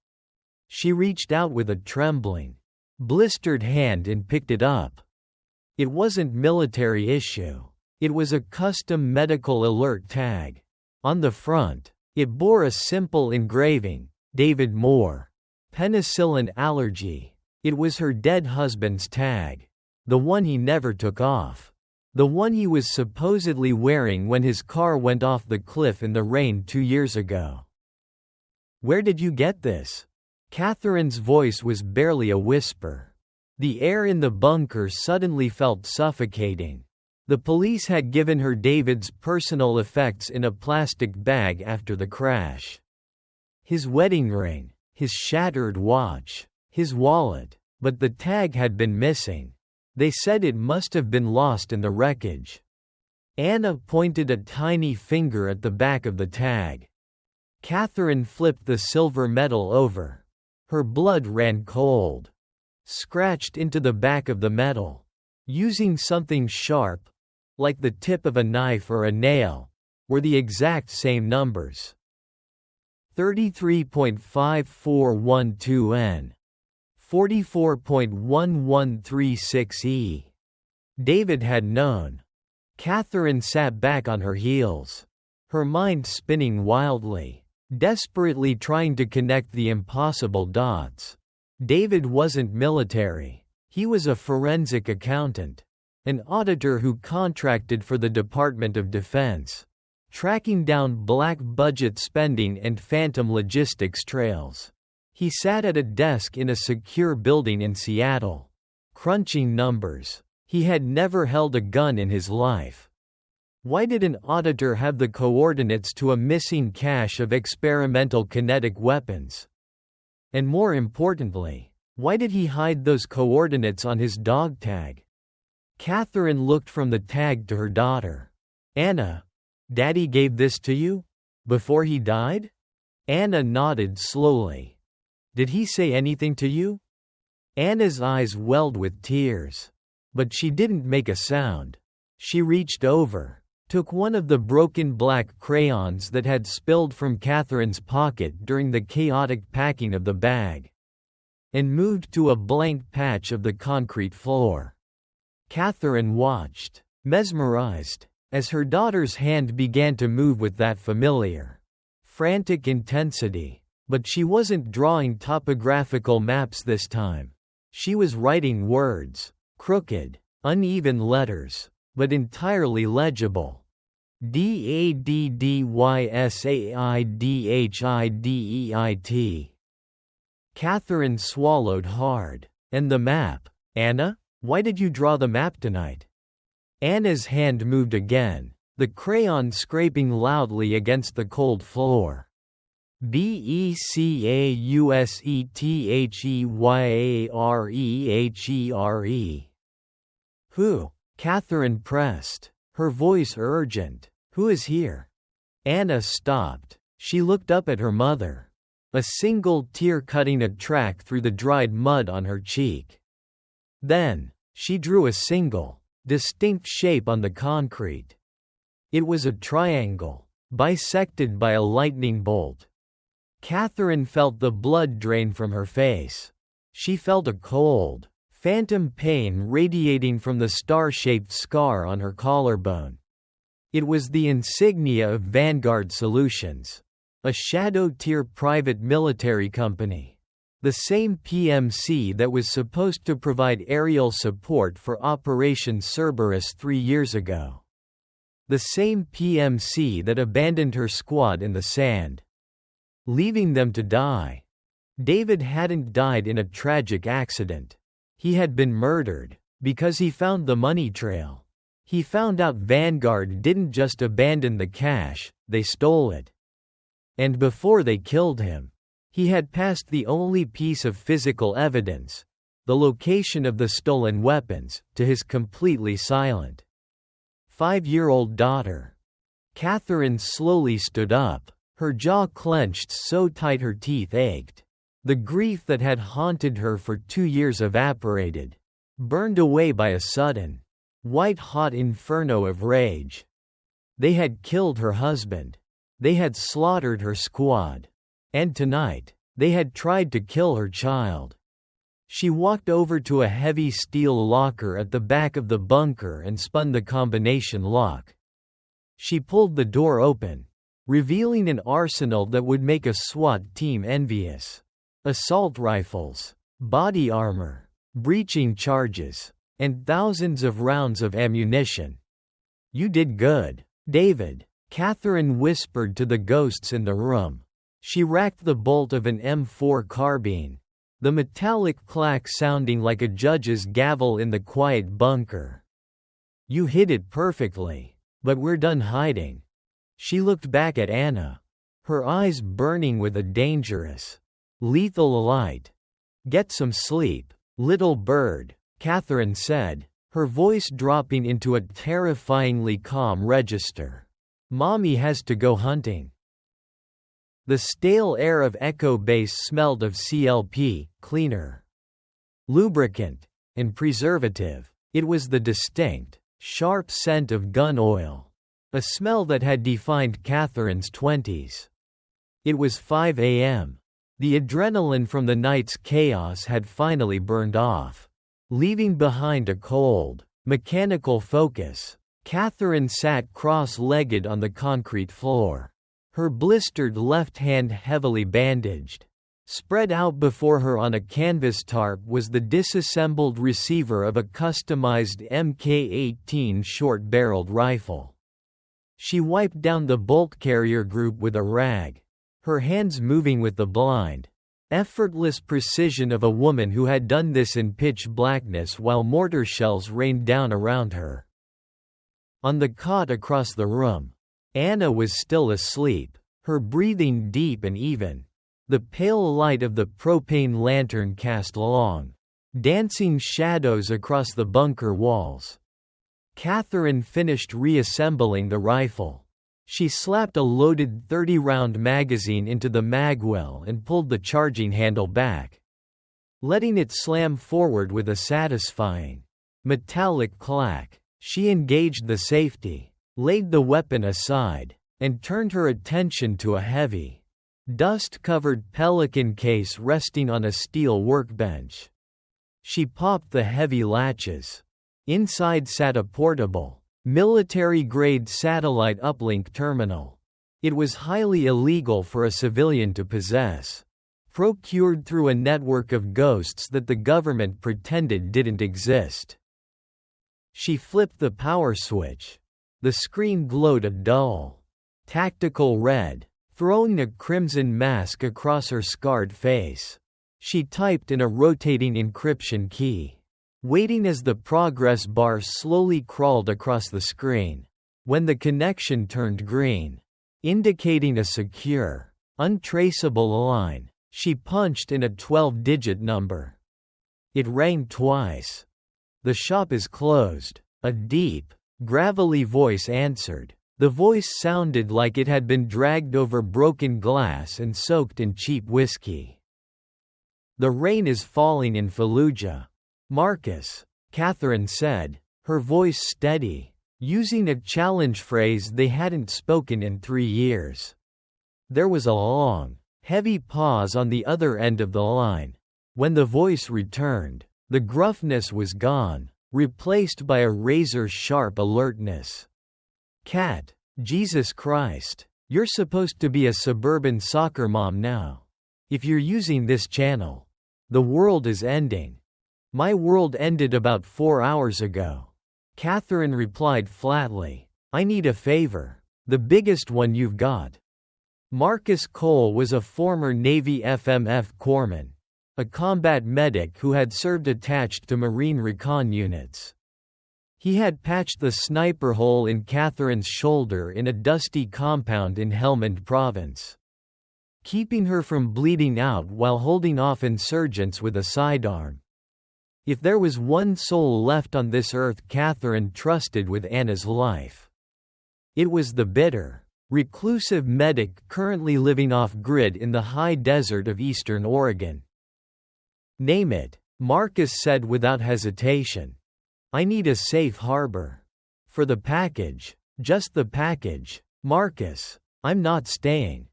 She reached out with a trembling, blistered hand and picked it up. It wasn't military issue. It was a custom medical alert tag. On the front, it bore a simple engraving, David Moore. Penicillin allergy. It was her dead husband's tag. The one he never took off. The one he was supposedly wearing when his car went off the cliff in the rain 2 years ago. "Where did you get this?" Catherine's voice was barely a whisper. The air in the bunker suddenly felt suffocating. The police had given her David's personal effects in a plastic bag after the crash. His wedding ring, his shattered watch, his wallet, but the tag had been missing. They said it must have been lost in the wreckage. Anna pointed a tiny finger at the back of the tag. Catherine flipped the silver metal over. Her blood ran cold. Scratched into the back of the metal. Using something sharp, like the tip of a knife or a nail, were the exact same numbers. 33.5412N. 44.1136E. David had known. Catherine sat back on her heels. Her mind spinning wildly, desperately trying to connect the impossible dots. David wasn't military. He was a forensic accountant. An auditor who contracted for the Department of Defense, tracking down black budget spending and phantom logistics trails. He sat at a desk in a secure building in Seattle, crunching numbers. He had never held a gun in his life. Why did an auditor have the coordinates to a missing cache of experimental kinetic weapons? And more importantly, why did he hide those coordinates on his dog tag? Catherine looked from the tag to her daughter. "Anna, Daddy gave this to you? Before he died?" Anna nodded slowly. "Did he say anything to you?" Anna's eyes welled with tears. But she didn't make a sound. She reached over, took one of the broken black crayons that had spilled from Catherine's pocket during the chaotic packing of the bag, and moved to a blank patch of the concrete floor. Catherine watched, mesmerized, as her daughter's hand began to move with that familiar, frantic intensity. But she wasn't drawing topographical maps this time. She was writing words, crooked, uneven letters, but entirely legible. DADDYSAIDHIDEIT. Catherine swallowed hard. "And the map, Anna? Why did you draw the map tonight?" Anna's hand moved again, the crayon scraping loudly against the cold floor. BECAUSETHEYAREHERE. "Who?" Catherine pressed, her voice urgent. "Who is here?" Anna stopped. She looked up at her mother. A single tear cutting a track through the dried mud on her cheek. Then, she drew a single, distinct shape on the concrete. It was a triangle, bisected by a lightning bolt. Catherine felt the blood drain from her face. She felt a cold, phantom pain radiating from the star-shaped scar on her collarbone. It was the insignia of Vanguard Solutions, a shadow-tier private military company. The same PMC that was supposed to provide aerial support for Operation Cerberus 3 years ago. The same PMC that abandoned her squad in the sand, leaving them to die. David hadn't died in a tragic accident. He had been murdered, because he found the money trail. He found out Vanguard didn't just abandon the cash, they stole it. And before they killed him, he had passed the only piece of physical evidence, the location of the stolen weapons, to his completely silent 5-year-old daughter. Catherine slowly stood up, Her jaw clenched so tight her teeth ached. The grief that had haunted her for 2 years evaporated, burned away by a sudden, white-hot inferno of rage. They had killed her husband. They had slaughtered her squad. And tonight, they had tried to kill her child. She walked over to a heavy steel locker at the back of the bunker and spun the combination lock. She pulled the door open, revealing an arsenal that would make a SWAT team envious. Assault rifles, body armor, breaching charges, and thousands of rounds of ammunition. "You did good, David," Catherine whispered to the ghosts in the room. She racked the bolt of an M4 carbine, the metallic clack sounding like a judge's gavel in the quiet bunker. "You hid it perfectly, but we're done hiding." She looked back at Anna, her eyes burning with a dangerous, lethal light. "Get some sleep, little bird," Catherine said, her voice dropping into a terrifyingly calm register. "Mommy has to go hunting." The stale air of Echo Base smelled of CLP, cleaner, lubricant, and preservative. It was the distinct, sharp scent of gun oil, a smell that had defined Catherine's 20s. It was 5 a.m. The adrenaline from the night's chaos had finally burned off, leaving behind a cold, mechanical focus. Catherine sat cross-legged on the concrete floor, her blistered left hand heavily bandaged. Spread out before her on a canvas tarp was the disassembled receiver of a customized Mk18 short-barreled rifle. She wiped down the bolt carrier group with a rag, her hands moving with the blind, effortless precision of a woman who had done this in pitch blackness while mortar shells rained down around her. On the cot across the room, Anna was still asleep, her breathing deep and even. The pale light of the propane lantern cast long, dancing shadows across the bunker walls. Catherine finished reassembling the rifle. She slapped a loaded 30-round magazine into the magwell and pulled the charging handle back, letting it slam forward with a satisfying, metallic clack. She engaged the safety, laid the weapon aside, and turned her attention to a heavy, dust-covered Pelican case resting on a steel workbench. She popped the heavy latches. Inside sat a portable, military-grade satellite uplink terminal. It was highly illegal for a civilian to possess, procured through a network of ghosts that the government pretended didn't exist. She flipped the power switch. The screen glowed a dull, tactical red, throwing a crimson mask across her scarred face. She typed in a rotating encryption key, waiting as the progress bar slowly crawled across the screen. When the connection turned green, indicating a secure, untraceable line, she punched in a 12-digit number. It rang twice. "The shop is closed," a deep, gravelly voice answered. The voice sounded like it had been dragged over broken glass and soaked in cheap whiskey. "The rain is falling in Fallujah, Marcus," Catherine said, her voice steady, using a challenge phrase they hadn't spoken in 3 years. There was a long, heavy pause on the other end of the line. When the voice returned, the gruffness was gone, replaced by a razor-sharp alertness. "Cat, Jesus Christ, you're supposed to be a suburban soccer mom now. If you're using this channel, the world is ending." "My world ended about 4 hours ago," Catherine replied flatly. "I need a favor. The biggest one you've got." Marcus Cole was a former Navy FMF corpsman, a combat medic who had served attached to Marine recon units. He had patched the sniper hole in Catherine's shoulder in a dusty compound in Helmand Province, keeping her from bleeding out while holding off insurgents with a sidearm. If there was one soul left on this earth Catherine trusted with Anna's life, it was the bitter, Reclusive medic currently living off-grid in the high desert of eastern Oregon. Name it, Marcus said without hesitation. I need a safe harbor. For the package. Just the package. Marcus, I'm not staying.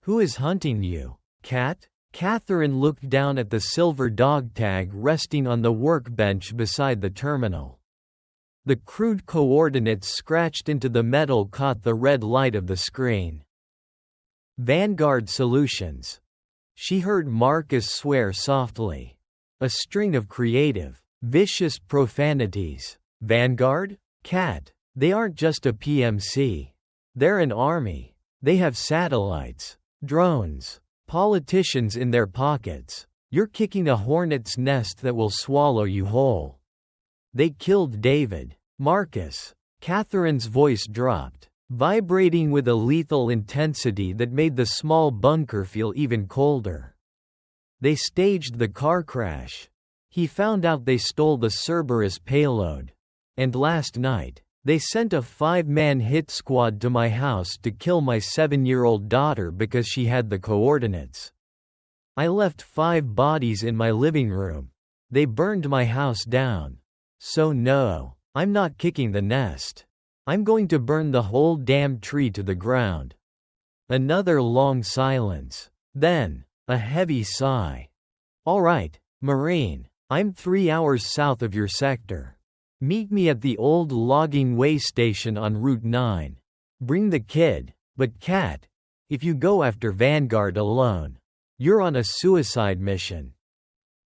Who is hunting you? Cat? Catherine looked down at the silver dog tag resting on the workbench beside the terminal. The crude coordinates scratched into the metal caught the red light of the screen. Vanguard Solutions. She heard Marcus swear softly. A string of creative, vicious profanities. Vanguard? Cat. They aren't just a PMC. They're an army. They have satellites, drones, politicians in their pockets. You're kicking a hornet's nest that will swallow you whole. They killed David. Marcus. Catherine's voice dropped, vibrating with a lethal intensity that made the small bunker feel even colder. They staged the car crash. He found out they stole the Cerberus payload. And last night, they sent a 5-man hit squad to my house to kill my 7-year-old daughter because she had the coordinates. I left 5 bodies in my living room. They burned my house down. So no, I'm not kicking the nest. I'm going to burn the whole damn tree to the ground. Another long silence. Then, a heavy sigh. All right, Marine, I'm 3 hours south of your sector. Meet me at the old logging way station on Route 9. Bring the kid, but Cat, if you go after Vanguard alone, you're on a suicide mission.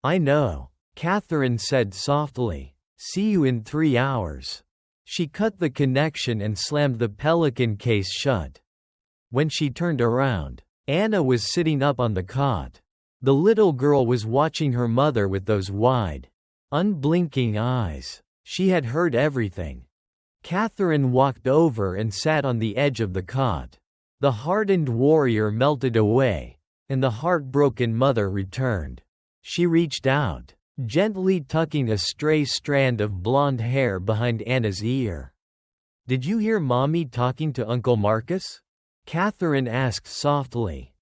I know, Catherine said softly. See you in 3 hours. She cut the connection and slammed the Pelican case shut. When she turned around, Anna was sitting up on the cot. The little girl was watching her mother with those wide, unblinking eyes. She had heard everything. Catherine walked over and sat on the edge of the cot. The hardened warrior melted away, and the heartbroken mother returned. She reached out, gently tucking a stray strand of blonde hair behind Anna's ear. Did you hear Mommy talking to Uncle Marcus? Catherine asked softly.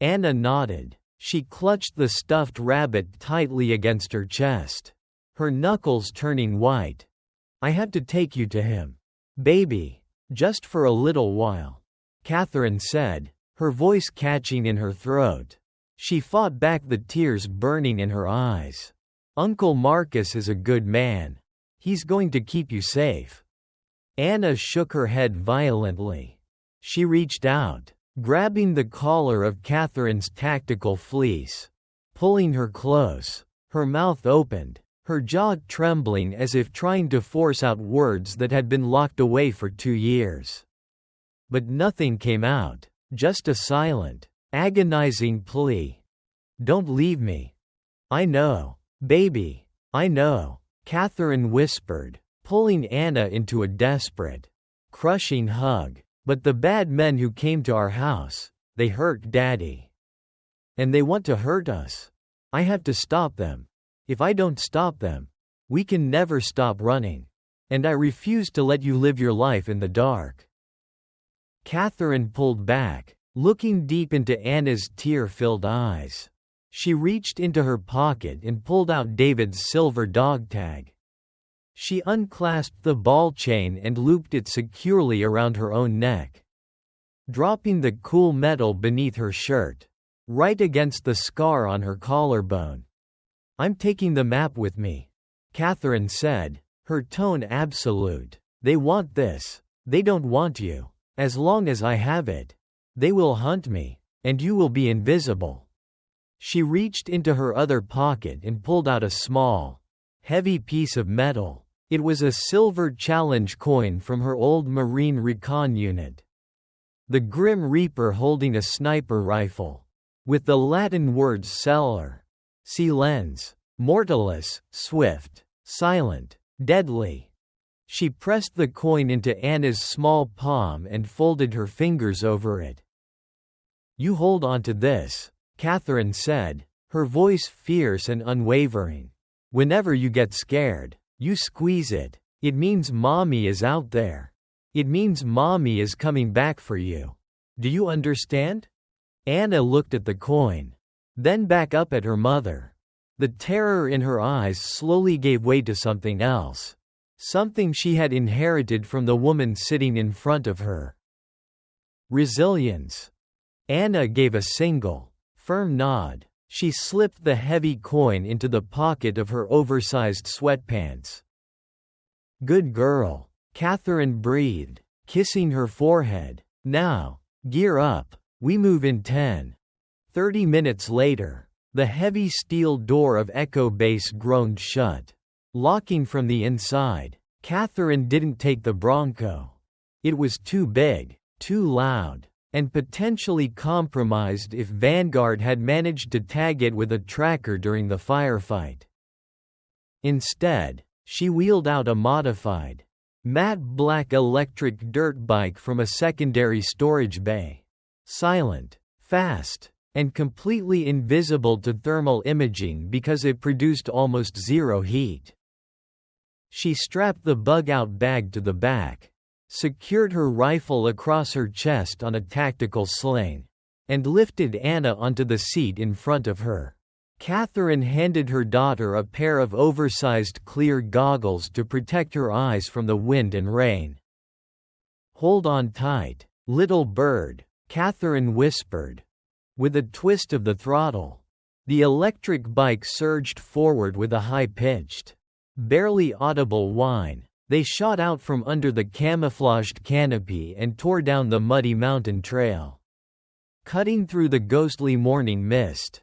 Anna nodded. She clutched the stuffed rabbit tightly against her chest, her knuckles turning white. I have to take you to him. Baby. Just for a little while. Catherine said, her voice catching in her throat. She fought back the tears burning in her eyes. Uncle Marcus is a good man. He's going to keep you safe. Anna shook her head violently. She reached out, grabbing the collar of Catherine's tactical fleece, pulling her close. Her mouth opened, her jaw trembling as if trying to force out words that had been locked away for 2 years. But nothing came out, just a silent, agonizing plea. Don't leave me. I know. Baby, I know, Catherine whispered, pulling Anna into a desperate, crushing hug. But the bad men who came to our house, they hurt Daddy. And they want to hurt us. I have to stop them. If I don't stop them, we can never stop running. And I refuse to let you live your life in the dark. Catherine pulled back, looking deep into Anna's tear-filled eyes. She reached into her pocket and pulled out David's silver dog tag. She unclasped the ball chain and looped it securely around her own neck, dropping the cool metal beneath her shirt, right against the scar on her collarbone. I'm taking the map with me, Catherine said, her tone absolute. They want this. They don't want you. As long as I have it, they will hunt me, and you will be invisible. She reached into her other pocket and pulled out a small, heavy piece of metal. It was a silver challenge coin from her old Marine recon unit. The Grim Reaper holding a sniper rifle, with the Latin words Celer, Silens, Mortalis, swift, silent, deadly. She pressed the coin into Anna's small palm and folded her fingers over it. You hold on to this, Catherine said, her voice fierce and unwavering. Whenever you get scared, you squeeze it. It means Mommy is out there. It means Mommy is coming back for you. Do you understand? Anna looked at the coin. Then back up at her mother. The terror in her eyes slowly gave way to something else. Something she had inherited from the woman sitting in front of her. Resilience. Anna gave a single, firm nod. She slipped the heavy coin into the pocket of her oversized sweatpants. Good girl, Catherine breathed, kissing her forehead. Now, gear up. We move in 10. 30 minutes later, the heavy steel door of Echo Base groaned shut. Locking from the inside, Catherine didn't take the Bronco. It was too big, too loud, and potentially compromised if Vanguard had managed to tag it with a tracker during the firefight. Instead, she wheeled out a modified, matte black electric dirt bike from a secondary storage bay. Silent, fast, and completely invisible to thermal imaging because it produced almost zero heat. She strapped the bug-out bag to the back, secured her rifle across her chest on a tactical sling, and lifted Anna onto the seat in front of her. Catherine handed her daughter a pair of oversized clear goggles to protect her eyes from the wind and rain. "Hold on tight, little bird," Catherine whispered. With a twist of the throttle, the electric bike surged forward with a high-pitched, barely audible whine. They shot out from under the camouflaged canopy and tore down the muddy mountain trail, cutting through the ghostly morning mist.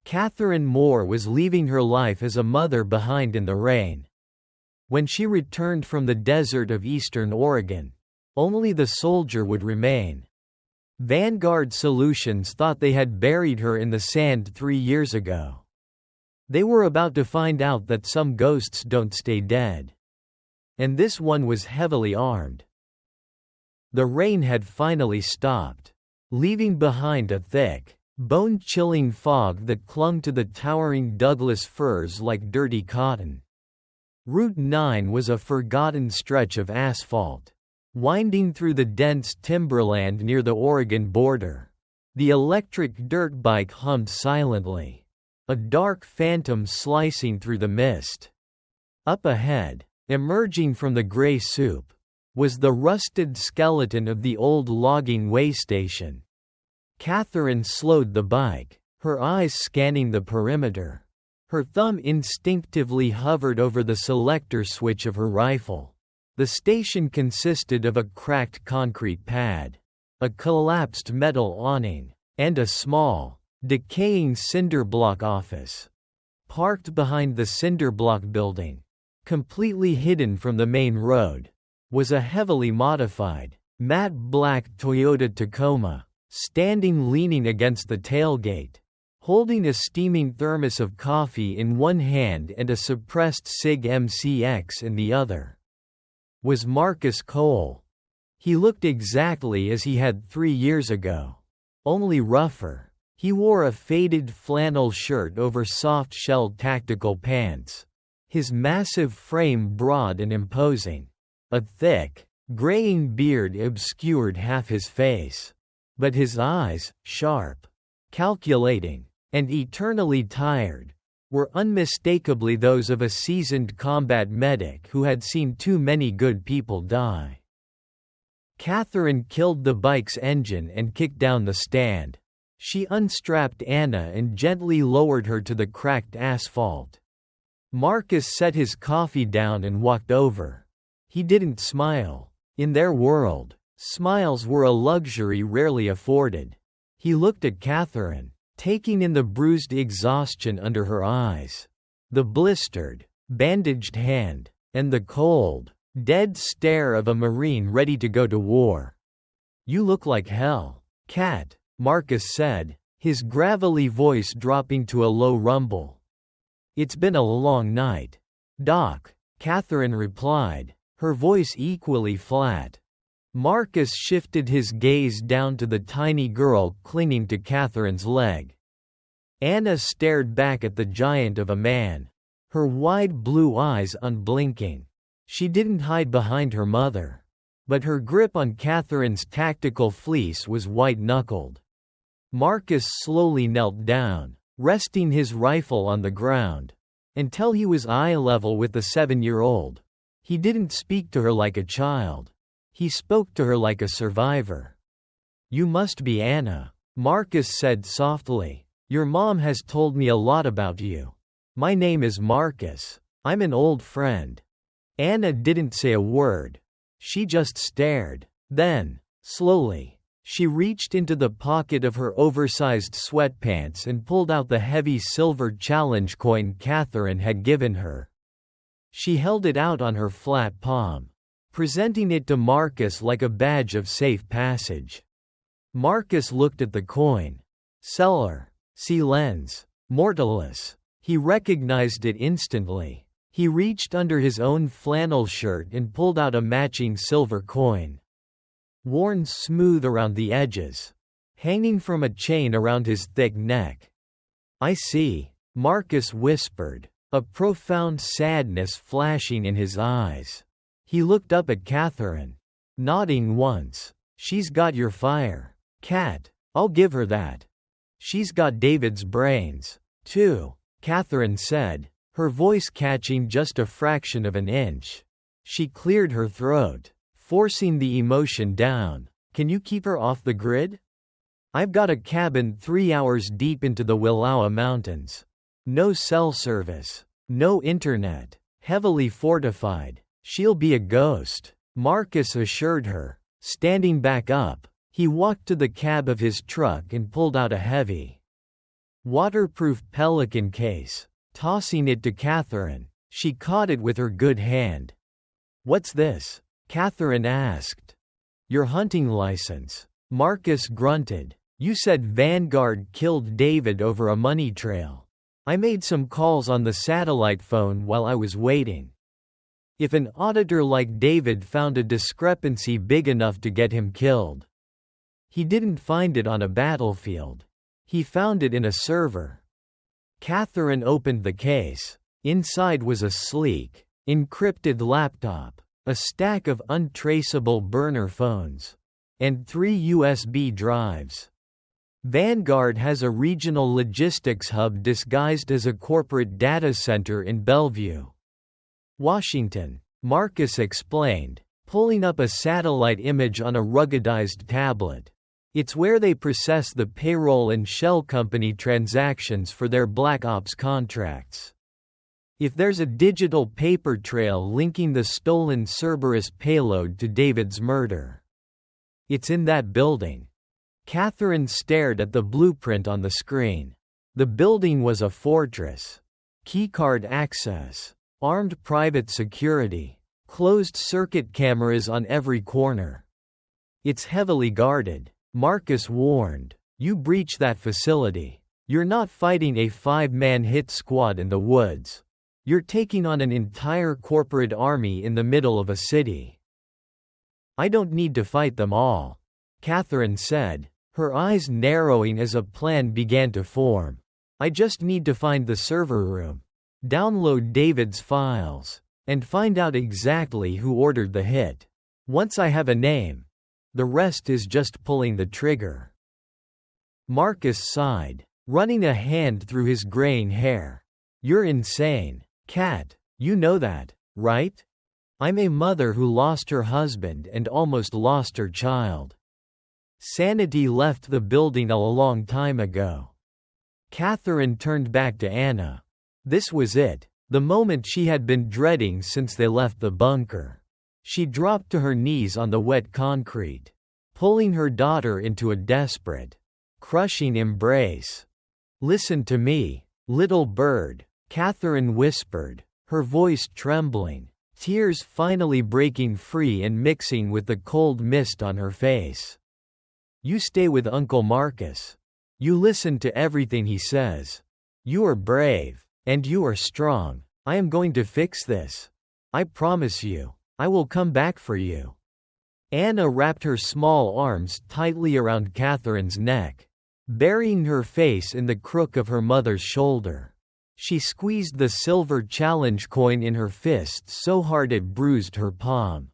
Catherine Moore was leaving her life as a mother behind in the rain. When she returned from the desert of eastern Oregon, only the soldier would remain. Vanguard Solutions thought they had buried her in the sand 3 years ago. They were about to find out that some ghosts don't stay dead. And this one was heavily armed. The rain had finally stopped, leaving behind a thick, bone-chilling fog that clung to the towering Douglas firs like dirty cotton. Route 9 was a forgotten stretch of asphalt, winding through the dense timberland near the Oregon border. The electric dirt bike hummed silently, a dark phantom slicing through the mist. Up ahead, emerging from the gray soup, was the rusted skeleton of the old logging way station. Catherine slowed the bike, her eyes scanning the perimeter. Her thumb instinctively hovered over the selector switch of her rifle. The station consisted of a cracked concrete pad, a collapsed metal awning, and a small, decaying cinderblock office. Parked behind the cinderblock building, completely hidden from the main road, was a heavily modified, matte black Toyota Tacoma, standing leaning against the tailgate, holding a steaming thermos of coffee in one hand and a suppressed Sig MCX in the other. Was Marcus Cole. He looked exactly as he had 3 years ago, only rougher. He wore a faded flannel shirt over soft-shelled tactical pants, his massive frame broad and imposing. A thick, graying beard obscured half his face, but his eyes, sharp, calculating, and eternally tired, were unmistakably those of a seasoned combat medic who had seen too many good people die. Catherine killed the bike's engine and kicked down the stand. She unstrapped Anna and gently lowered her to the cracked asphalt. Marcus set his coffee down and walked over. He didn't smile. In their world, smiles were a luxury rarely afforded. He looked at Catherine, taking in the bruised exhaustion under her eyes, the blistered, bandaged hand, and the cold, dead stare of a Marine ready to go to war. "You look like hell, Cat," Marcus said, his gravelly voice dropping to a low rumble. "It's been a long night, Doc," Catherine replied, her voice equally flat. Marcus shifted his gaze down to the tiny girl clinging to Catherine's leg. Anna stared back at the giant of a man, her wide blue eyes unblinking. She didn't hide behind her mother. but her grip on Catherine's tactical fleece was white-knuckled. Marcus slowly knelt down, resting his rifle on the ground, until he was eye level with the 7-year-old. He didn't speak to her like a child. He spoke to her like a survivor. "You must be Anna," Marcus said softly. "Your mom has told me a lot about you." "My name is Marcus. I'm an old friend." Anna didn't say a word. She just stared. Then, slowly, she reached into the pocket of her oversized sweatpants and pulled out the heavy silver challenge coin Catherine had given her. She held it out on her flat palm, presenting it to Marcus like a badge of safe passage. Marcus looked at the coin. Seller. See lens. Mortalus. He recognized it instantly. He reached under his own flannel shirt and pulled out a matching silver coin, worn smooth around the edges, hanging from a chain around his thick neck. "I see," Marcus whispered, a profound sadness flashing in his eyes. He looked up at Catherine, nodding once. "She's got your fire, Cat. I'll give her that. She's got David's brains, too," Catherine said, her voice catching just a fraction of an inch. She cleared her throat, forcing the emotion down. "Can you keep her off the grid? I've got a cabin 3 hours deep into the Willowa Mountains. No cell service, no internet, heavily fortified. She'll be a ghost," Marcus assured her. Standing back up, he walked to the cab of his truck and pulled out a heavy, waterproof Pelican case. Tossing it to Catherine, she caught it with her good hand. "What's this?" Catherine asked. "Your hunting license," Marcus grunted. "You said Vanguard killed David over a money trail. I made some calls on the satellite phone while I was waiting. If an auditor like David found a discrepancy big enough to get him killed, he didn't find it on a battlefield. He found it in a server." Catherine opened the case. Inside was a sleek, encrypted laptop, a stack of untraceable burner phones, and 3 USB drives. Vanguard has a regional logistics hub disguised as a corporate data center in Bellevue, Washington, Marcus explained, pulling up a satellite image on a ruggedized tablet. "It's where they process the payroll and shell company transactions for their Black Ops contracts. If there's a digital paper trail linking the stolen Cerberus payload to David's murder, it's in that building." Catherine stared at the blueprint on the screen. The building was a fortress. Keycard access, armed private security, closed-circuit cameras on every corner. "It's heavily guarded," Marcus warned. "You breach that facility, you're not fighting a 5-man hit squad in the woods. You're taking on an entire corporate army in the middle of a city." "I don't need to fight them all," Catherine said, her eyes narrowing as a plan began to form. "I just need to find the server room, download David's files, and find out exactly who ordered the hit. Once I have a name, the rest is just pulling the trigger." Marcus sighed, running a hand through his graying hair. "You're insane, Cat. You know that, right? I'm a mother who lost her husband and almost lost her child. Sanity left the building a long time ago." Catherine turned back to Anna. This was it, the moment she had been dreading since they left the bunker. She dropped to her knees on the wet concrete, pulling her daughter into a desperate, crushing embrace. "Listen to me, little bird," Catherine whispered, her voice trembling, tears finally breaking free and mixing with the cold mist on her face. "You stay with Uncle Marcus. You listen to everything he says. You are brave, and you are strong. I am going to fix this. I promise you. I will come back for you." Anna wrapped her small arms tightly around Catherine's neck, burying her face in the crook of her mother's shoulder. She squeezed the silver challenge coin in her fist so hard it bruised her palm.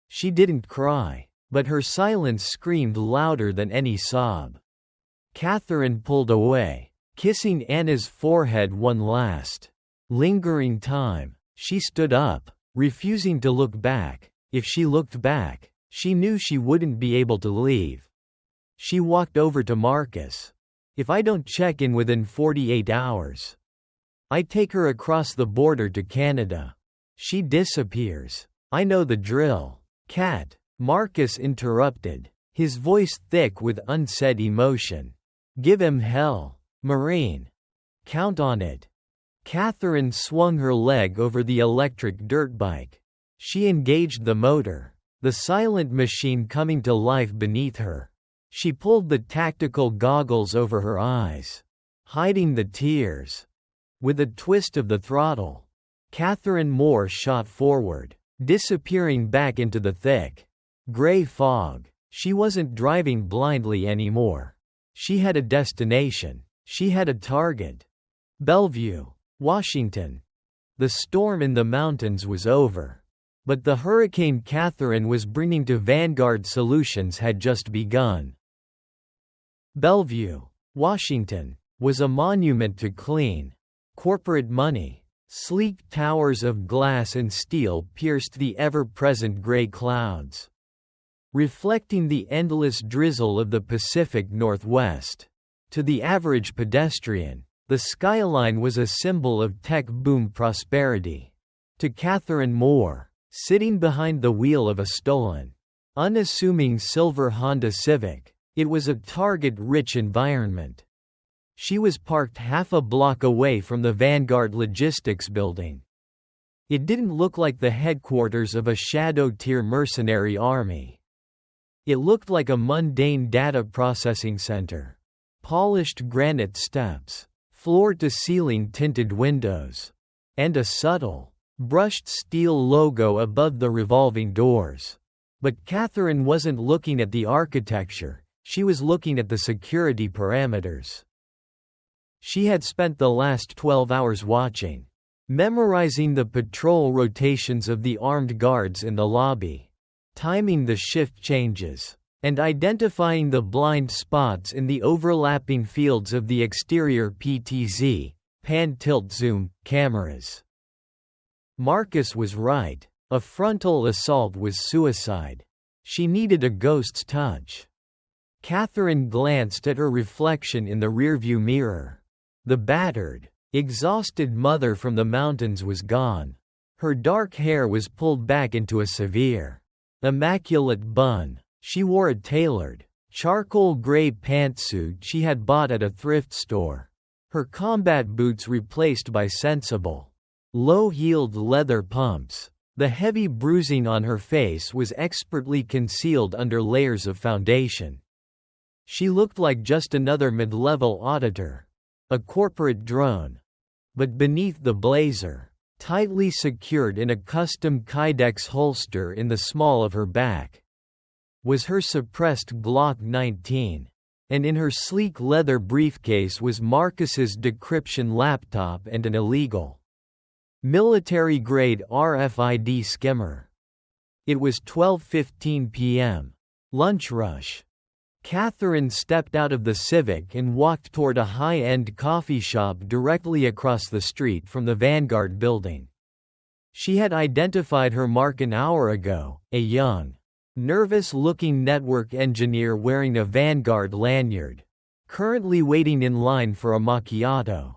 She didn't cry, but her silence screamed louder than any sob. Catherine pulled away, kissing Anna's forehead one last, lingering time. She stood up, refusing to look back. If she looked back, she knew she wouldn't be able to leave. She walked over to Marcus. If I don't check in within 48 hours, I take her across the border to Canada. She disappears. I know the drill. Cat. Marcus interrupted, his voice thick with unsaid emotion. Give him hell, Marine. Count on it. Catherine swung her leg over the electric dirt bike. She engaged the motor, the silent machine coming to life beneath her. She pulled the tactical goggles over her eyes, hiding the tears. With a twist of the throttle, Catherine Moore shot forward, disappearing back into the thick, gray fog. She wasn't driving blindly anymore. She had a destination. She had a target. Bellevue, Washington. The storm in the mountains was over. But the hurricane Catherine was bringing to Vanguard Solutions had just begun. Bellevue, Washington, was a monument to clean, corporate money. Sleek towers of glass and steel pierced the ever-present gray clouds, reflecting the endless drizzle of the Pacific Northwest. To the average pedestrian, the skyline was a symbol of tech boom prosperity. To Catherine Moore, sitting behind the wheel of a stolen, unassuming silver Honda Civic, it was a target-rich environment. She was parked half a block away from the Vanguard Logistics building. It didn't look like the headquarters of a shadow-tier mercenary army. It looked like a mundane data processing center. Polished granite steps, floor-to-ceiling tinted windows, and a subtle, brushed steel logo above the revolving doors. But Catherine wasn't looking at the architecture, she was looking at the security parameters. She had spent the last 12 hours watching, memorizing the patrol rotations of the armed guards in the lobby, timing the shift changes, and identifying the blind spots in the overlapping fields of the exterior PTZ, pan-tilt-zoom, cameras. Marcus was right. A frontal assault was suicide. She needed a ghost's touch. Catherine glanced at her reflection in the rearview mirror. The battered, exhausted mother from the mountains was gone. Her dark hair was pulled back into a severe, immaculate bun. She wore a tailored, charcoal gray pantsuit she had bought at a thrift store. Her combat boots replaced by sensible, low-heeled leather pumps. The heavy bruising on her face was expertly concealed under layers of foundation. She looked like just another mid-level auditor. A corporate drone. But beneath the blazer, tightly secured in a custom Kydex holster in the small of her back, was her suppressed Glock 19. And in her sleek leather briefcase was Marcus's decryption laptop and an illegal, military-grade RFID skimmer. It was 12:15 p.m. Lunch rush. Catherine stepped out of the Civic and walked toward a high-end coffee shop directly across the street from the Vanguard building. She had identified her mark an hour ago, a young, nervous-looking network engineer wearing a Vanguard lanyard, currently waiting in line for a macchiato.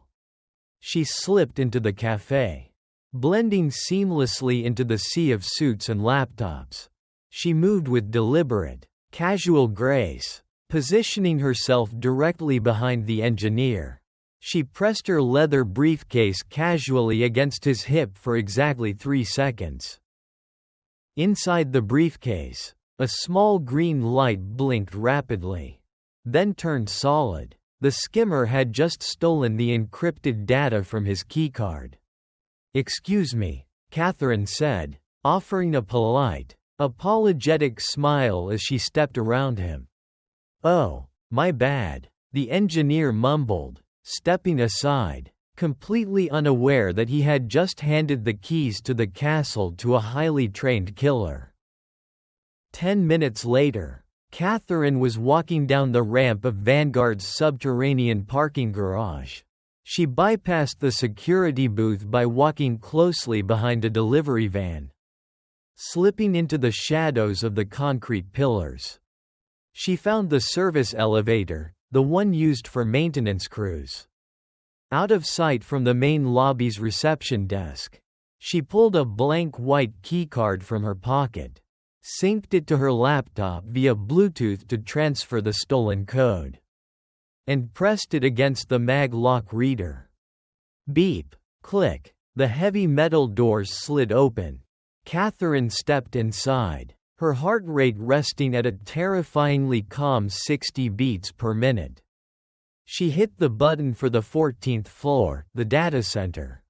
She slipped into the cafe, blending seamlessly into the sea of suits and laptops. She moved with deliberate, casual grace, positioning herself directly behind the engineer. She pressed her leather briefcase casually against his hip for exactly 3 seconds. Inside the briefcase, a small green light blinked rapidly, then turned solid. The skimmer had just stolen the encrypted data from his keycard. "Excuse me," Catherine said, offering a polite, apologetic smile as she stepped around him. "Oh, my bad," the engineer mumbled, stepping aside, completely unaware that he had just handed the keys to the castle to a highly trained killer. 10 minutes later, Catherine was walking down the ramp of Vanguard's subterranean parking garage. She bypassed the security booth by walking closely behind a delivery van, slipping into the shadows of the concrete pillars. She found the service elevator, the one used for maintenance crews. Out of sight from the main lobby's reception desk, she pulled a blank white keycard from her pocket, synced it to her laptop via Bluetooth to transfer the stolen code, and pressed it against the mag lock reader. Beep. Click. The heavy metal doors slid open. Catherine stepped inside, her heart rate resting at a terrifyingly calm 60 beats per minute. She hit the button for the 14th floor, the data center.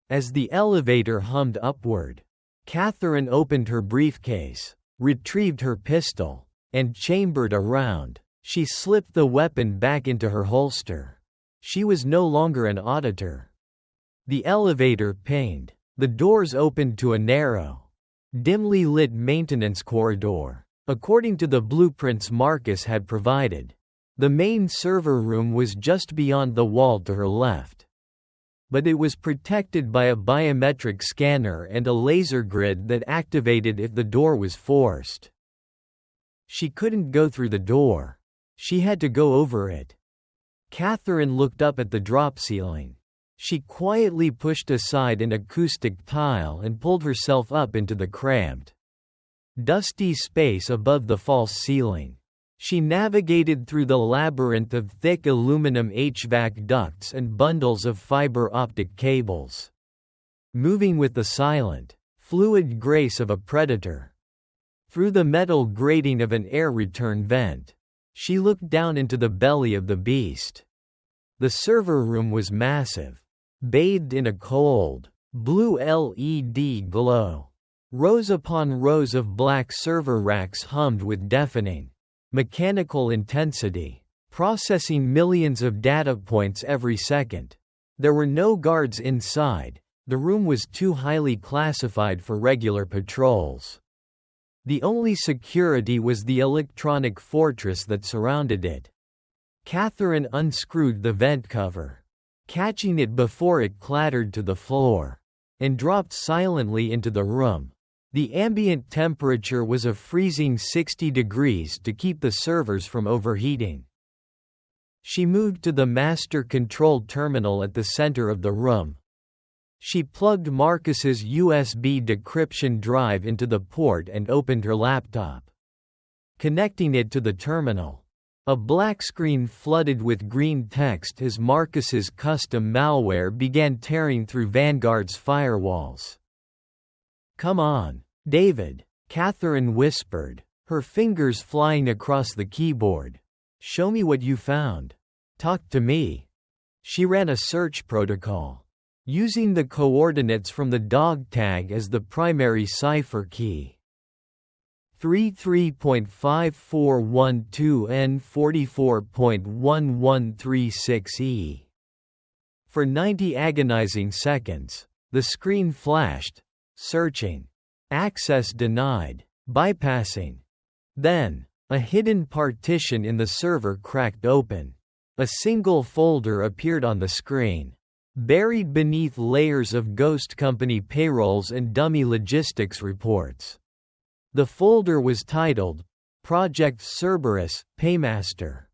As the elevator hummed upward, Catherine opened her briefcase, retrieved her pistol, and chambered a round. She slipped the weapon back into her holster. She was no longer an auditor. The elevator pinged. The doors opened to a narrow, dimly lit maintenance corridor. According to the blueprints Marcus had provided, the main server room was just beyond the wall to her left. But it was protected by a biometric scanner and a laser grid that activated if the door was forced. She couldn't go through the door. She had to go over it. Catherine looked up at the drop ceiling. She quietly pushed aside an acoustic tile and pulled herself up into the cramped, dusty space above the false ceiling. She navigated through the labyrinth of thick aluminum HVAC ducts and bundles of fiber optic cables, moving with the silent, fluid grace of a predator. Through the metal grating of an air return vent, she looked down into the belly of the beast. The server room was massive, bathed in a cold, blue LED glow. Rows upon rows of black server racks hummed with deafening, mechanical intensity, processing millions of data points every second. There were no guards inside. The room was too highly classified for regular patrols. The only security was the electronic fortress that surrounded it. Catherine unscrewed the vent cover, catching it before it clattered to the floor, and dropped silently into the room. The ambient temperature was a freezing 60 degrees to keep the servers from overheating. She moved to the master control terminal at the center of the room. She plugged Marcus's USB decryption drive into the port and opened her laptop, connecting it to the terminal. A black screen flooded with green text as Marcus's custom malware began tearing through Vanguard's firewalls. "Come on, David," Catherine whispered, her fingers flying across the keyboard. "Show me what you found. Talk to me." She ran a search protocol, using the coordinates from the dog tag as the primary cipher key. 33.5412N44.1136E. For 90 agonizing seconds, the screen flashed, searching. Access denied. Bypassing. Then, a hidden partition in the server cracked open. A single folder appeared on the screen, buried beneath layers of ghost company payrolls and dummy logistics reports. The folder was titled, Project Cerberus, Paymaster.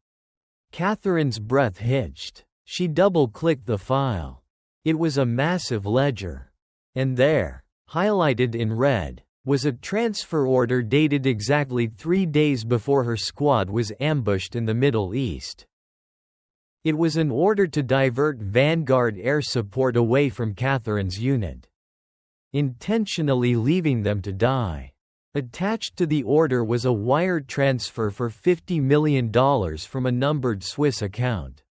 Catherine's breath hitched. She double-clicked the file. It was a massive ledger. And there, highlighted in red, was a transfer order dated exactly 3 days before her squad was ambushed in the Middle East. It was an order to divert Vanguard air support away from Catherine's unit, intentionally leaving them to die. Attached to the order was a wire transfer for $50 million from a numbered Swiss account,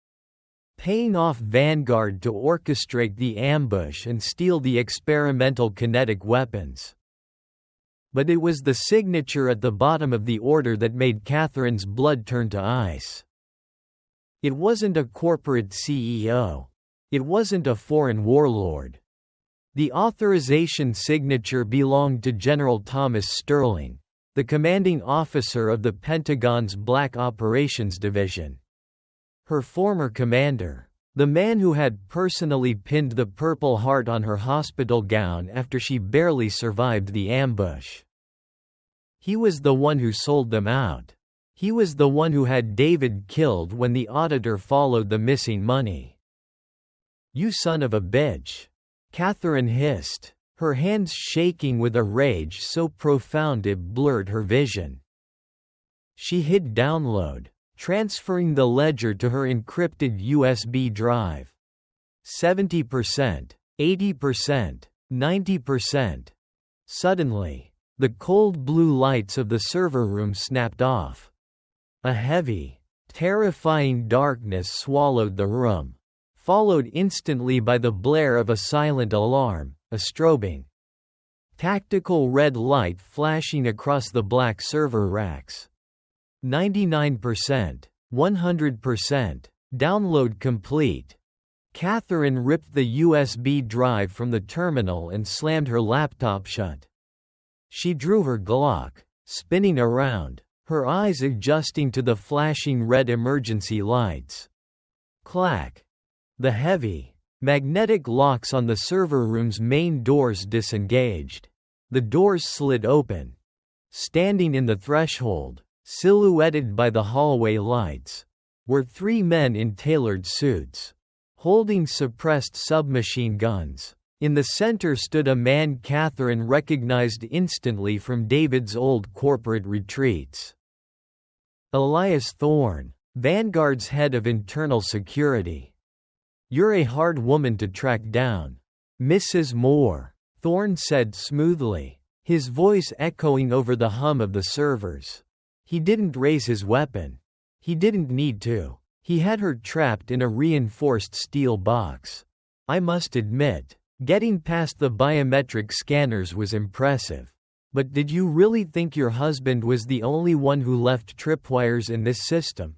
paying off Vanguard to orchestrate the ambush and steal the experimental kinetic weapons. But it was the signature at the bottom of the order that made Catherine's blood turn to ice. It wasn't a corporate CEO. It wasn't a foreign warlord. The authorization signature belonged to General Thomas Sterling, the commanding officer of the Pentagon's Black Operations Division. Her former commander, the man who had personally pinned the Purple Heart on her hospital gown after she barely survived the ambush. He was the one who sold them out. He was the one who had David killed when the auditor followed the missing money. "You son of a bitch," Catherine hissed, her hands shaking with a rage so profound it blurred her vision. She hit download, transferring the ledger to her encrypted USB drive. 70%, 80%, 90%. Suddenly, the cold blue lights of the server room snapped off. A heavy, terrifying darkness swallowed the room, followed instantly by the blare of a silent alarm, a strobing, tactical red light flashing across the black server racks. 99%, 100%, download complete. Catherine ripped the USB drive from the terminal and slammed her laptop shut. She drew her Glock, spinning around, her eyes adjusting to the flashing red emergency lights. Clack. The heavy, magnetic locks on the server room's main doors disengaged. The doors slid open. Standing in the threshold, silhouetted by the hallway lights, were three men in tailored suits, holding suppressed submachine guns. In the center stood a man Catherine recognized instantly from David's old corporate retreats. Elias Thorne, Vanguard's head of internal security. "You're a hard woman to track down, Mrs. Moore," Thorne said smoothly, his voice echoing over the hum of the servers. He didn't raise his weapon. He didn't need to. He had her trapped in a reinforced steel box. "I must admit, getting past the biometric scanners was impressive. But did you really think your husband was the only one who left tripwires in this system?"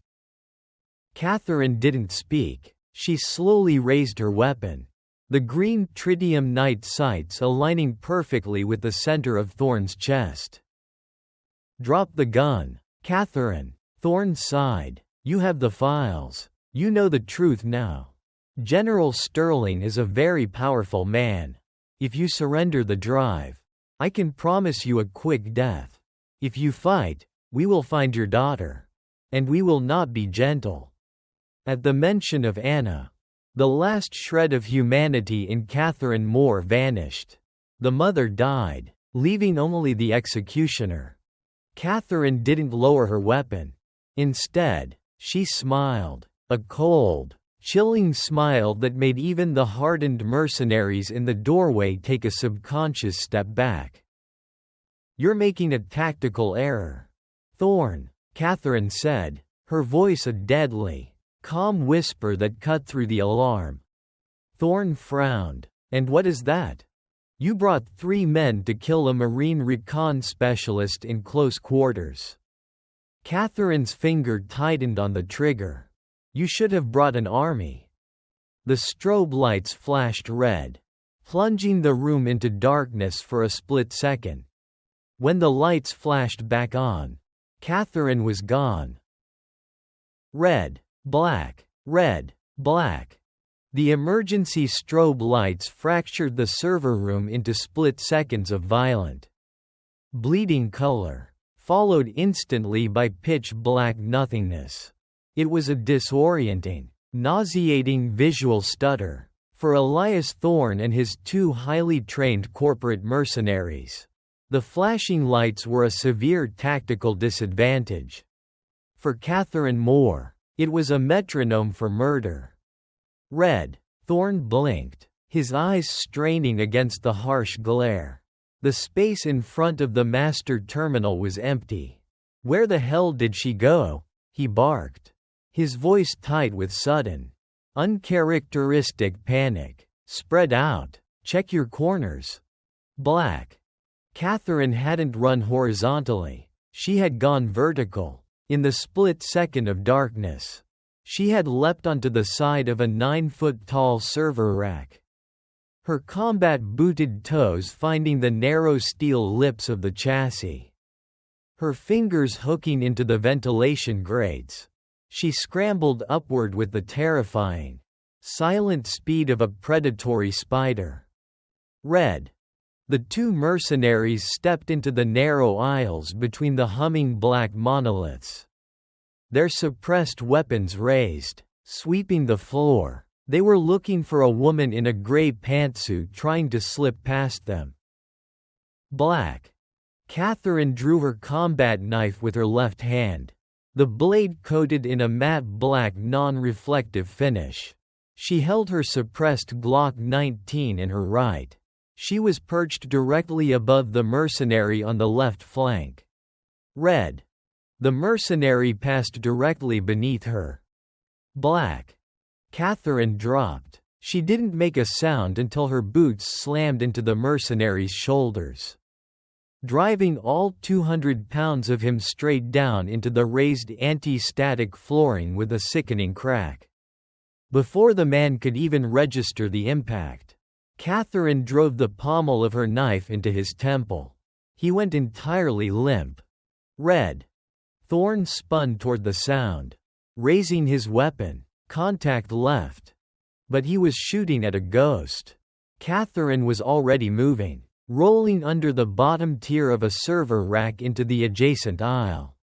Catherine didn't speak. She slowly raised her weapon, the green tritium night sights aligning perfectly with the center of Thorne's chest. "Drop the gun, Catherine," Thorne sighed. "You have the files. You know the truth now. General Sterling is a very powerful man. If you surrender the drive, I can promise you a quick death. If you fight, we will find your daughter. And we will not be gentle." At the mention of Anna, the last shred of humanity in Catherine Moore vanished. The mother died, leaving only the executioner. Catherine didn't lower her weapon. Instead, she smiled, a cold, chilling smile that made even the hardened mercenaries in the doorway take a subconscious step back. "You're making a tactical error, Thorne," Catherine said, her voice a deadly, calm whisper that cut through the alarm. Thorne frowned. "And what is that? You brought 3 men to kill a Marine recon specialist in close quarters." Catherine's finger tightened on the trigger. "You should have brought an army." The strobe lights flashed red, plunging the room into darkness for a split second. When the lights flashed back on, Catherine was gone. Red, black, red, black. The emergency strobe lights fractured the server room into split seconds of violent, bleeding color, followed instantly by pitch black nothingness. It was a disorienting, nauseating visual stutter for Elias Thorne and his 2 highly trained corporate mercenaries. The flashing lights were a severe tactical disadvantage. For Catherine Moore, it was a metronome for murder. Red, Thorne blinked, his eyes straining against the harsh glare. The space in front of the master terminal was empty. "Where the hell did she go?" he barked, his voice tight with sudden, uncharacteristic panic. "Spread out. Check your corners." Black. Catherine hadn't run horizontally. She had gone vertical. In the split second of darkness, she had leapt onto the side of a 9-foot-tall server rack, her combat-booted toes finding the narrow steel lips of the chassis. her fingers hooking into the ventilation grates. She scrambled upward with the terrifying, silent speed of a predatory spider. Red. The two mercenaries stepped into the narrow aisles between the humming black monoliths. Their suppressed weapons raised, sweeping the floor. They were looking for a woman in a gray pantsuit trying to slip past them. Black. Catherine drew her combat knife with her left hand, the blade coated in a matte black non-reflective finish. She held her suppressed Glock 19 in her right. She was perched directly above the mercenary on the left flank. Red. The mercenary passed directly beneath her. Black. Catherine dropped. She didn't make a sound until her boots slammed into the mercenary's shoulders, driving all 200 pounds of him straight down into the raised anti-static flooring with a sickening crack. Before the man could even register the impact, Catherine drove the pommel of her knife into his temple. He went entirely limp. Red. Thorne spun toward the sound, raising his weapon. Contact left. But he was shooting at a ghost. Catherine was already moving, rolling under the bottom tier of a server rack into the adjacent aisle.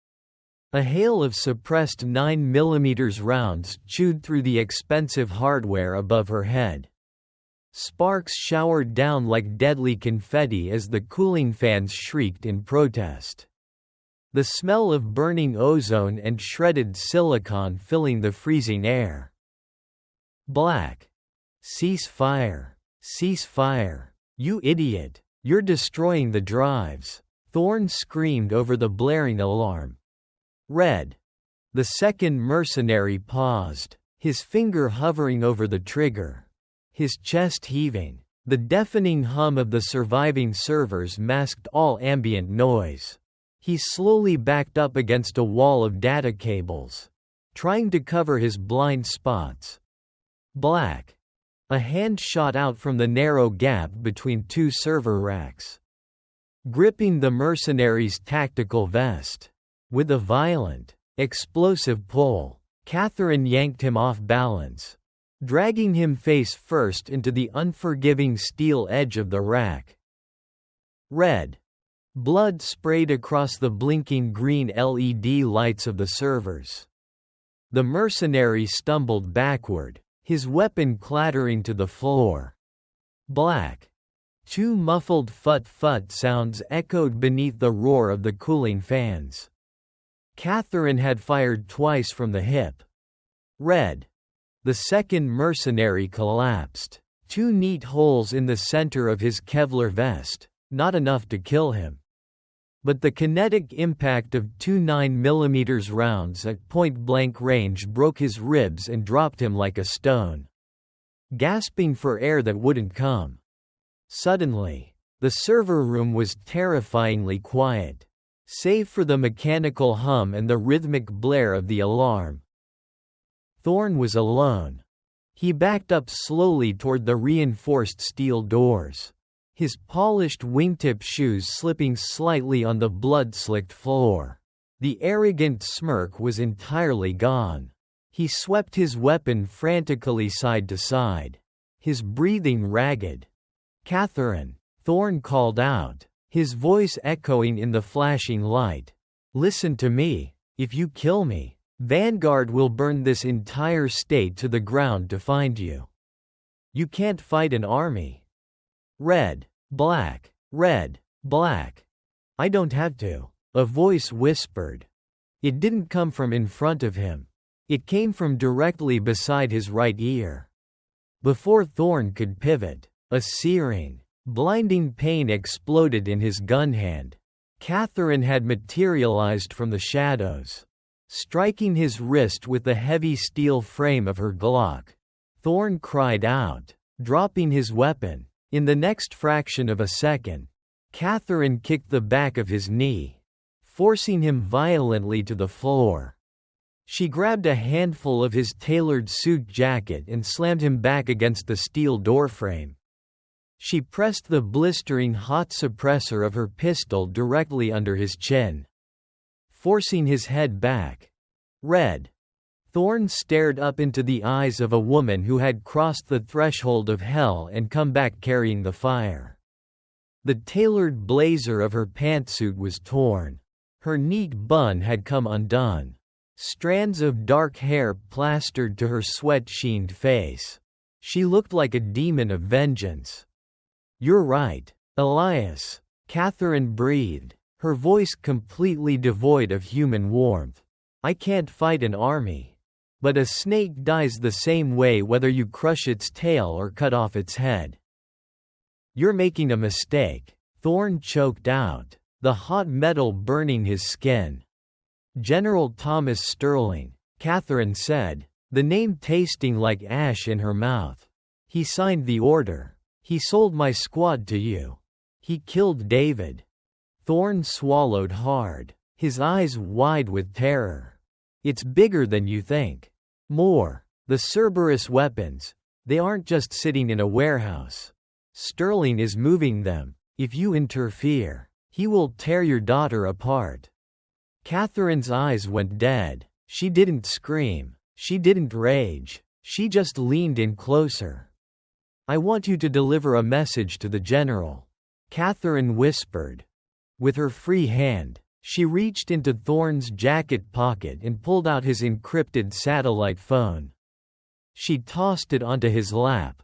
A hail of suppressed 9mm rounds chewed through the expensive hardware above her head. Sparks showered down like deadly confetti as the cooling fans shrieked in protest. The smell of burning ozone and shredded silicon filling the freezing air. Black. Cease fire. Cease fire. You idiot. You're destroying the drives. Thorne screamed over the blaring alarm. Red. The second mercenary paused, his finger hovering over the trigger, his chest heaving. The deafening hum of the surviving servers masked all ambient noise. He slowly backed up against a wall of data cables, trying to cover his blind spots. Black. A hand shot out from the narrow gap between two server racks, gripping the mercenary's tactical vest. With a violent, explosive pull, Catherine yanked him off balance, dragging him face first into the unforgiving steel edge of the rack. Red. Blood sprayed across the blinking green LED lights of the servers. The mercenary stumbled backward, his weapon clattering to the floor. Black. Two muffled fut-fut sounds echoed beneath the roar of the cooling fans. Catherine had fired twice from the hip. Red. The second mercenary collapsed. Two neat holes in the center of his Kevlar vest, not enough to kill him. But the kinetic impact of two 9mm rounds at point-blank range broke his ribs and dropped him like a stone, gasping for air that wouldn't come. Suddenly, the server room was terrifyingly quiet, save for the mechanical hum and the rhythmic blare of the alarm. Thorne was alone. He backed up slowly toward the reinforced steel doors, his polished wingtip shoes slipping slightly on the blood-slicked floor. The arrogant smirk was entirely gone. He swept his weapon frantically side to side, his breathing ragged. "Catherine," Thorne called out, his voice echoing in the flashing light. "Listen to me. If you kill me, Vanguard will burn this entire state to the ground to find you. You can't fight an army. Red, black, red, black. I don't have to," a voice whispered. It didn't come from in front of him. It came from directly beside his right ear. Before Thorne could pivot, a searing, blinding pain exploded in his gun hand. Catherine had materialized from the shadows, striking his wrist with the heavy steel frame of her Glock. Thorne cried out, dropping his weapon. In the next fraction of a second, Catherine kicked the back of his knee, forcing him violently to the floor. She grabbed a handful of his tailored suit jacket and slammed him back against the steel doorframe. She pressed the blistering hot suppressor of her pistol directly under his chin. forcing his head back. Red. Thorne stared up into the eyes of a woman who had crossed the threshold of hell and come back carrying the fire. The tailored blazer of her pantsuit was torn. Her neat bun had come undone. Strands of dark hair plastered to her sweat-sheened face. She looked like a demon of vengeance. "You're right, Elias," Catherine breathed, her voice completely devoid of human warmth. "I can't fight an army. But a snake dies the same way whether you crush its tail or cut off its head." "You're making a mistake," Thorne choked out, the hot metal burning his skin. "General Thomas Sterling," Catherine said, the name tasting like ash in her mouth. "He signed the order. He sold my squad to you. He killed David." Thorne swallowed hard, his eyes wide with terror. "It's bigger than you think. More. The Cerberus weapons. They aren't just sitting in a warehouse. Sterling is moving them. If you interfere, he will tear your daughter apart." Catherine's eyes went dead. She didn't scream. She didn't rage. She just leaned in closer. "I want you to deliver a message to the general," Catherine whispered. With her free hand, she reached into Thorne's jacket pocket and pulled out his encrypted satellite phone. She tossed it onto his lap.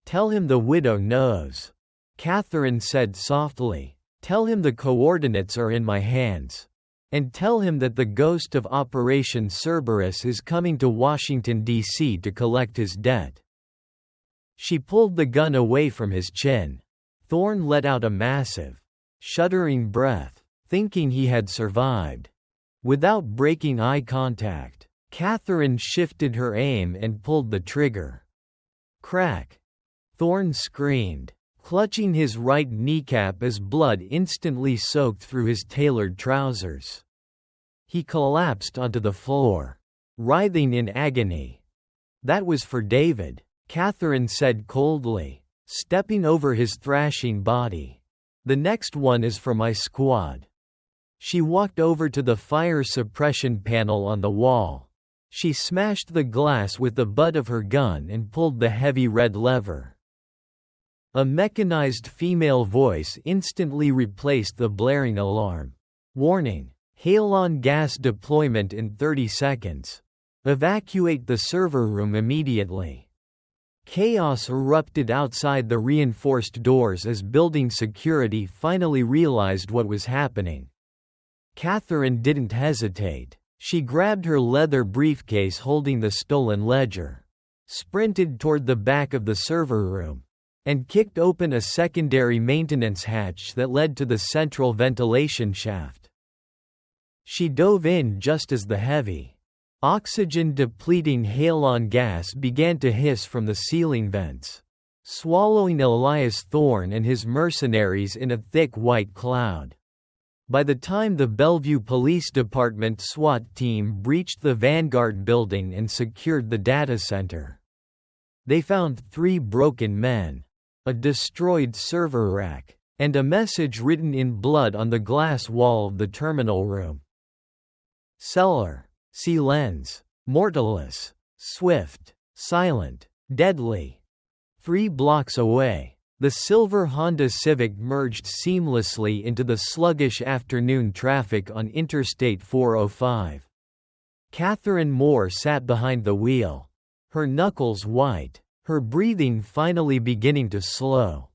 "Tell him the widow knows," Catherine said softly. "Tell him the coordinates are in my hands. And tell him that the ghost of Operation Cerberus is coming to Washington, D.C. to collect his debt." She pulled the gun away from his chin. Thorne let out a massive, shuddering breath, thinking he had survived. Without breaking eye contact, Catherine shifted her aim and pulled the trigger. Crack! Thorne screamed, clutching his right kneecap as blood instantly soaked through his tailored trousers. He collapsed onto the floor, writhing in agony. "That was for David," Catherine said coldly, stepping over his thrashing body. "The next one is for my squad." She walked over to the fire suppression panel on the wall. She smashed the glass with the butt of her gun and pulled the heavy red lever. A mechanized female voice instantly replaced the blaring alarm. "Warning. Halon gas deployment in 30 seconds. Evacuate the server room immediately." Chaos erupted outside the reinforced doors as building security finally realized what was happening. Catherine didn't hesitate. She grabbed her leather briefcase holding the stolen ledger, sprinted toward the back of the server room, and kicked open a secondary maintenance hatch that led to the central ventilation shaft. She dove in just as the heavy, oxygen-depleting halon gas began to hiss from the ceiling vents, swallowing Elias Thorne and his mercenaries in a thick white cloud. By the time the Bellevue Police Department SWAT team breached the Vanguard building and secured the data center, they found 3 broken men, a destroyed server rack, and a message written in blood on the glass wall of the terminal room. "Cellar. See lens. Mortalus. Swift. Silent. Deadly." 3 blocks away, the silver Honda Civic merged seamlessly into the sluggish afternoon traffic on Interstate 405. Catherine Moore sat behind the wheel, her knuckles white, her breathing finally beginning to slow.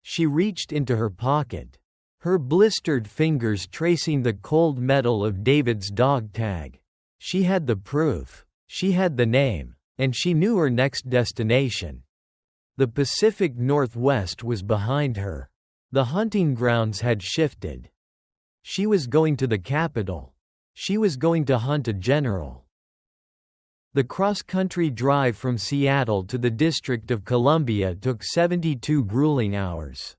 She reached into her pocket, her blistered fingers tracing the cold metal of David's dog tag. She had the proof, she had the name, and she knew her next destination. The Pacific Northwest was behind her. The hunting grounds had shifted. She was going to the capital. She was going to hunt a general. The cross-country drive from Seattle to the District of Columbia took 72 grueling hours.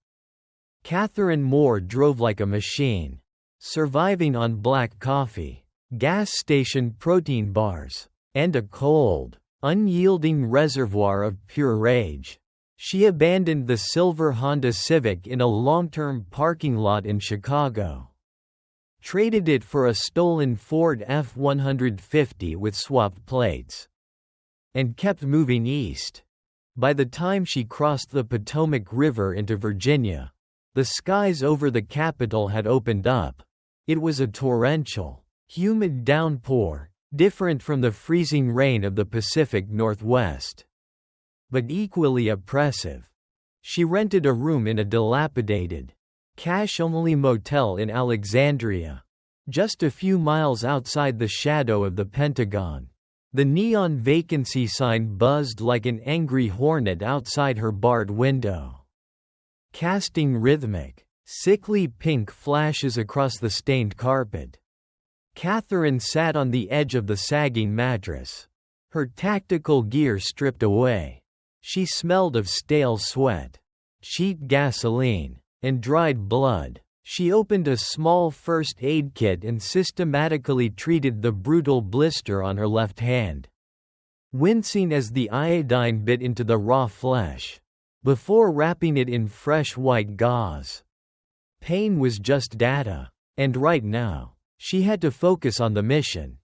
Catherine Moore drove like a machine, surviving on black coffee, gas station protein bars, and a cold, unyielding reservoir of pure rage. She abandoned the silver Honda Civic in a long-term parking lot in Chicago. traded it for a stolen Ford F-150 with swapped plates, and kept moving east. By the time she crossed the Potomac River into Virginia, the skies over the capital had opened up. It was a torrential, humid downpour, different from the freezing rain of the Pacific Northwest, but equally oppressive. She rented a room in a dilapidated, cash-only motel in Alexandria, just a few miles outside the shadow of the Pentagon. The neon vacancy sign buzzed like an angry hornet outside her barred window, casting rhythmic, sickly pink flashes across the stained carpet. Catherine sat on the edge of the sagging mattress, her tactical gear stripped away. She smelled of stale sweat, cheap gasoline, and dried blood. She opened a small first aid kit and systematically treated the brutal blister on her left hand, wincing as the iodine bit into the raw flesh, before wrapping it in fresh white gauze. Pain was just data, and right now, she had to focus on the mission.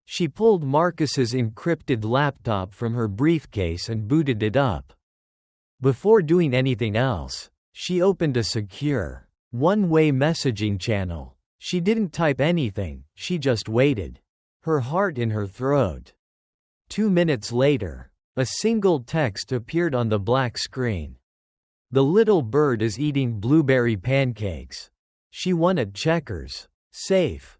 She pulled Marcus's encrypted laptop from her briefcase and booted it up. Before doing anything else, she opened a secure, one-way messaging channel. She didn't type anything, she just waited, her heart in her throat. 2 minutes later, a single text appeared on the black screen. The little bird is eating blueberry pancakes. She won at checkers. Safe.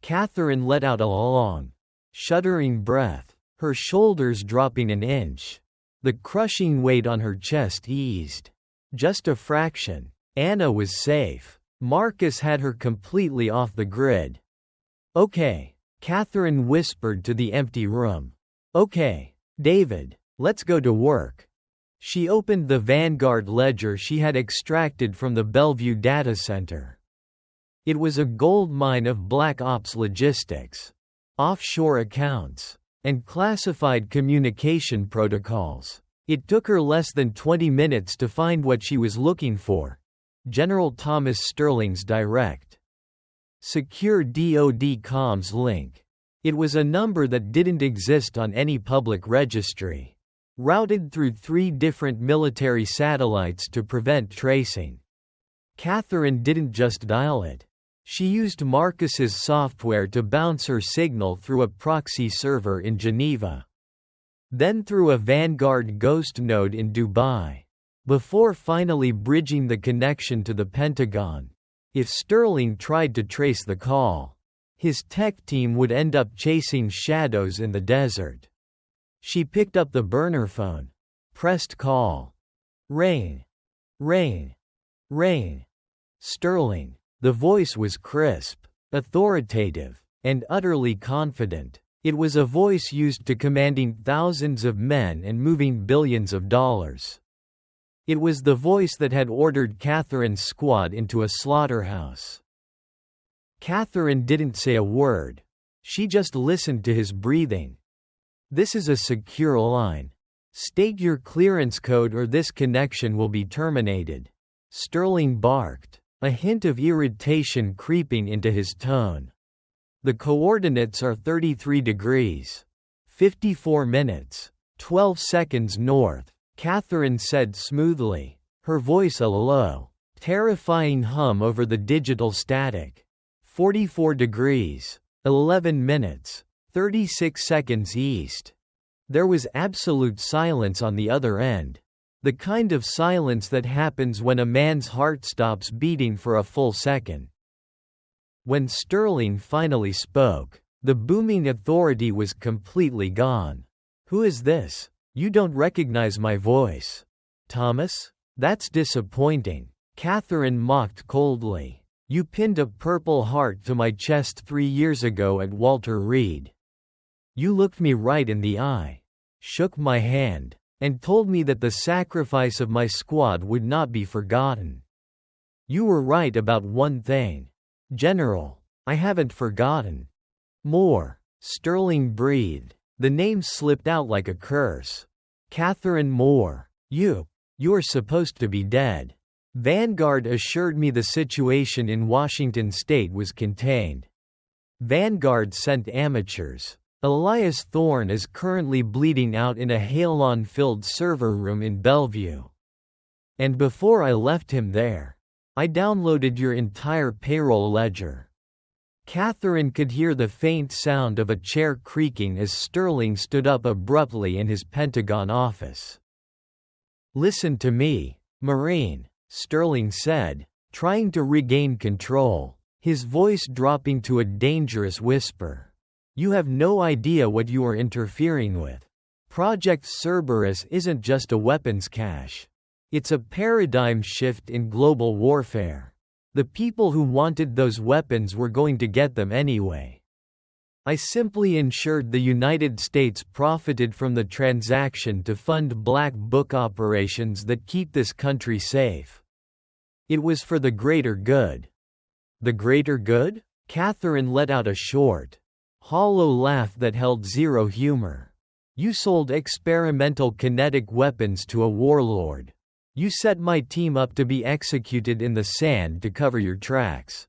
Catherine let out a long, shuddering breath, her shoulders dropping an inch. The crushing weight on her chest eased. Just a fraction. Anna was safe. Marcus had her completely off the grid. Okay, Catherine whispered to the empty room. Okay, David, let's go to work. She opened the Vanguard ledger she had extracted from the Bellevue data center. It was a gold mine of black ops logistics, offshore accounts, and classified communication protocols. It took her less than 20 minutes to find what she was looking for. General Thomas Sterling's direct, secure DoD comms link. It was a number that didn't exist on any public registry, routed through 3 different military satellites to prevent tracing. Catherine didn't just dial it. She used Marcus's software to bounce her signal through a proxy server in Geneva, then through a Vanguard ghost node in Dubai, before finally bridging the connection to the Pentagon. If Sterling tried to trace the call, his tech team would end up chasing shadows in the desert. She picked up the burner phone, pressed call. Rain. Rain. Rain. Sterling. The voice was crisp, authoritative, and utterly confident. It was a voice used to commanding thousands of men and moving billions of dollars. It was the voice that had ordered Catherine's squad into a slaughterhouse. Catherine didn't say a word. She just listened to his breathing. This is a secure line. State your clearance code or this connection will be terminated. Sterling barked, a hint of irritation creeping into his tone. The coordinates are 33 degrees, 54 minutes, 12 seconds north, Catherine said smoothly, her voice a low, terrifying hum over the digital static. 44 degrees, 11 minutes, 36 seconds east. There was absolute silence on the other end. The kind of silence that happens when a man's heart stops beating for a full second. When Sterling finally spoke, the booming authority was completely gone. Who is this? You don't recognize my voice. Thomas? That's disappointing. Catherine mocked coldly. You pinned a purple heart to my chest 3 years ago at Walter Reed. You looked me right in the eye, shook my hand, and told me that the sacrifice of my squad would not be forgotten. You were right about one thing. General, I haven't forgotten. Moore. Sterling breathed. The name slipped out like a curse. Catherine Moore. You're supposed to be dead. Vanguard assured me the situation in Washington state was contained. Vanguard sent amateurs. Elias Thorne is currently bleeding out in a halon-filled server room in Bellevue. And before I left him there, I downloaded your entire payroll ledger. Catherine could hear the faint sound of a chair creaking as Sterling stood up abruptly in his Pentagon office. "Listen to me, Marine," Sterling said, trying to regain control, his voice dropping to a dangerous whisper. "You have no idea what you are interfering with. Project Cerberus isn't just a weapons cache. It's a paradigm shift in global warfare. The people who wanted those weapons were going to get them anyway. I simply ensured the United States profited from the transaction to fund black book operations that keep this country safe. It was for the greater good." "The greater good?" Catherine let out a short, hollow laugh that held zero humor. "You sold experimental kinetic weapons to a warlord. You set my team up to be executed in the sand to cover your tracks.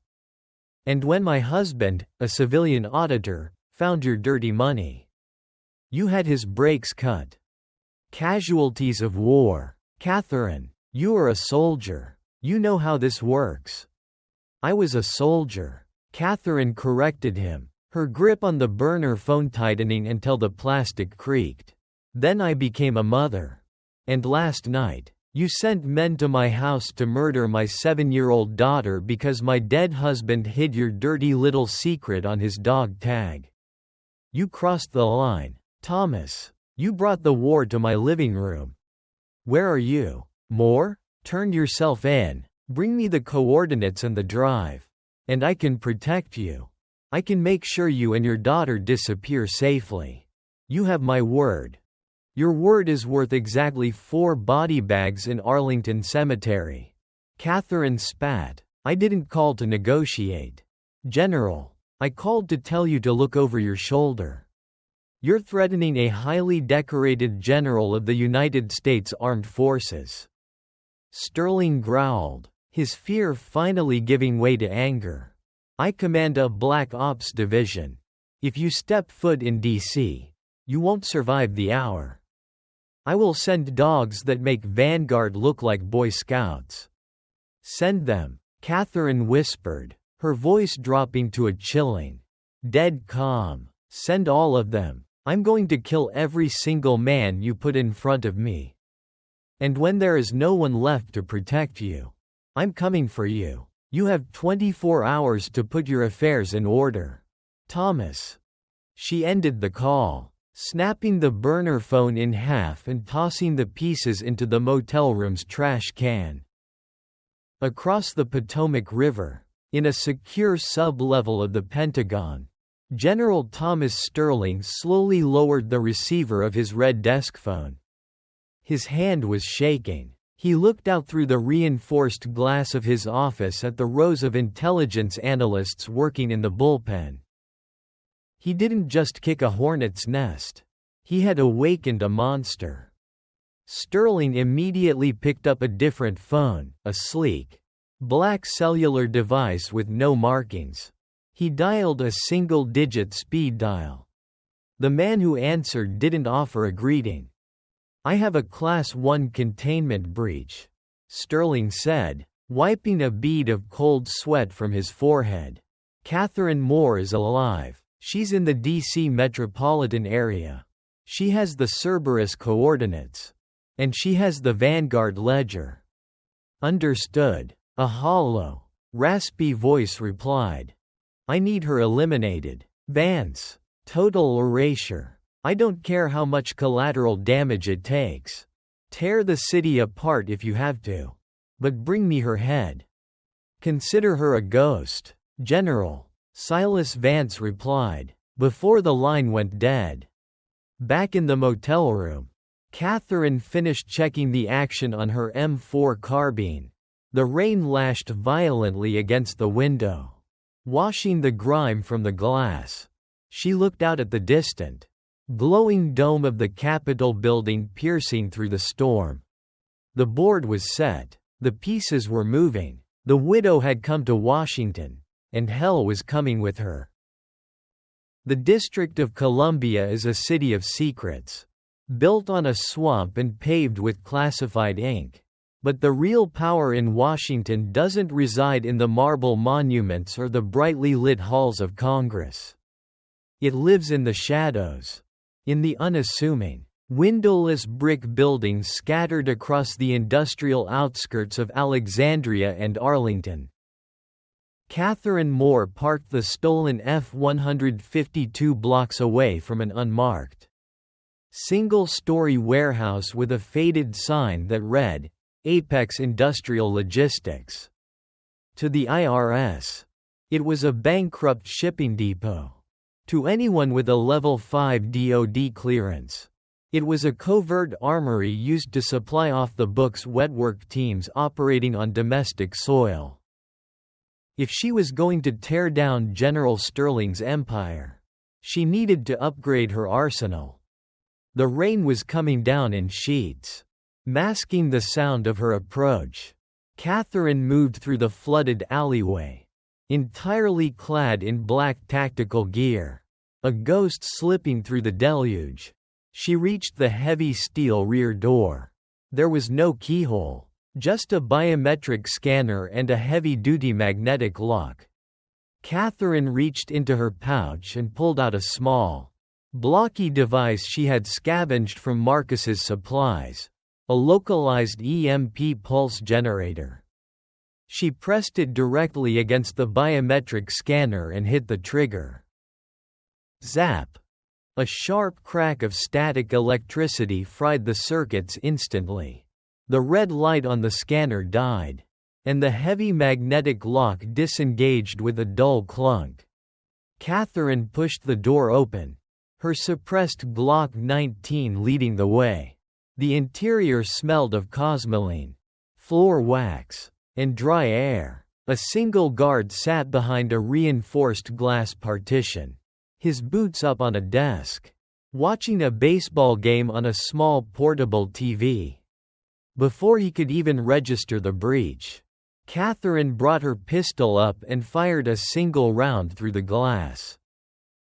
And when my husband, a civilian auditor, found your dirty money, you had his brakes cut. Casualties of war. Catherine, you are a soldier. You know how this works." "I was a soldier," Catherine corrected him, her grip on the burner phone tightening until the plastic creaked. "Then I became a mother. And last night, you sent men to my house to murder my 7-year-old daughter because my dead husband hid your dirty little secret on his dog tag. You crossed the line, Thomas. You brought the war to my living room. Where are you? More? Turn yourself in. Bring me the coordinates and the drive. And I can protect you. I can make sure you and your daughter disappear safely. You have my word. Your word is worth exactly 4 body bags in Arlington Cemetery." Catherine spat. "I didn't call to negotiate. General, I called to tell you to look over your shoulder. You're threatening a highly decorated general of the United States Armed Forces." Sterling growled, his fear finally giving way to anger. "I command a Black Ops division. If you step foot in D.C., you won't survive the hour. I will send dogs that make Vanguard look like Boy Scouts." "Send them," Catherine whispered, her voice dropping to a chilling, dead calm. "Send all of them. I'm going to kill every single man you put in front of me. And when there is no one left to protect you, I'm coming for you. You have 24 hours to put your affairs in order. Thomas." She ended the call, snapping the burner phone in half and tossing the pieces into the motel room's trash can. Across the Potomac River, in a secure sub-level of the Pentagon, General Thomas Sterling slowly lowered the receiver of his red desk phone. His hand was shaking. He looked out through the reinforced glass of his office at the rows of intelligence analysts working in the bullpen. He didn't just kick a hornet's nest. He had awakened a monster. Sterling immediately picked up a different phone, a sleek, black cellular device with no markings. He dialed a single-digit speed dial. The man who answered didn't offer a greeting. "I have a Class 1 containment breach," Sterling said, wiping a bead of cold sweat from his forehead. "Catherine Moore is alive. She's in the D.C. metropolitan area. She has the Cerberus coordinates. And she has the Vanguard ledger." "Understood," a hollow, raspy voice replied. "I need her eliminated. Vance. Total erasure. I don't care how much collateral damage it takes. Tear the city apart if you have to. But bring me her head. Consider her a ghost, General," Silas Vance replied, before the line went dead. Back in the motel room, Catherine finished checking the action on her M4 carbine. The rain lashed violently against the window, washing the grime from the glass. She looked out at the distant, glowing dome of the Capitol building piercing through the storm. The board was set. The pieces were moving. The widow had come to Washington, and hell was coming with her. The District of Columbia is a city of secrets, built on a swamp and paved with classified ink. But the real power in Washington doesn't reside in the marble monuments or the brightly lit halls of Congress. It lives in the shadows, in the unassuming, windowless brick buildings scattered across the industrial outskirts of Alexandria and Arlington. Catherine Moore parked the stolen F-152 blocks away from an unmarked, single-story warehouse with a faded sign that read, Apex Industrial Logistics. To the IRS, it was a bankrupt shipping depot. To anyone with a Level 5 DoD clearance, it was a covert armory used to supply off-the-books wetwork teams operating on domestic soil. If she was going to tear down General Sterling's empire, she needed to upgrade her arsenal. The rain was coming down in sheets, masking the sound of her approach. Catherine moved through the flooded alleyway, entirely clad in black tactical gear, a ghost slipping through the deluge. She reached the heavy steel rear door. There was no keyhole, just a biometric scanner and a heavy-duty magnetic lock. Catherine reached into her pouch and pulled out a small, blocky device she had scavenged from Marcus's supplies, a localized EMP pulse generator. She pressed it directly against the biometric scanner and hit the trigger. Zap! A sharp crack of static electricity fried the circuits instantly. The red light on the scanner died, and the heavy magnetic lock disengaged with a dull clunk. Catherine pushed the door open, her suppressed Glock 19 leading the way. The interior smelled of cosmoline, floor wax, and dry air. A single guard sat behind a reinforced glass partition, his boots up on a desk, watching a baseball game on a small portable TV. Before he could even register the breach, Catherine brought her pistol up and fired a single round through the glass.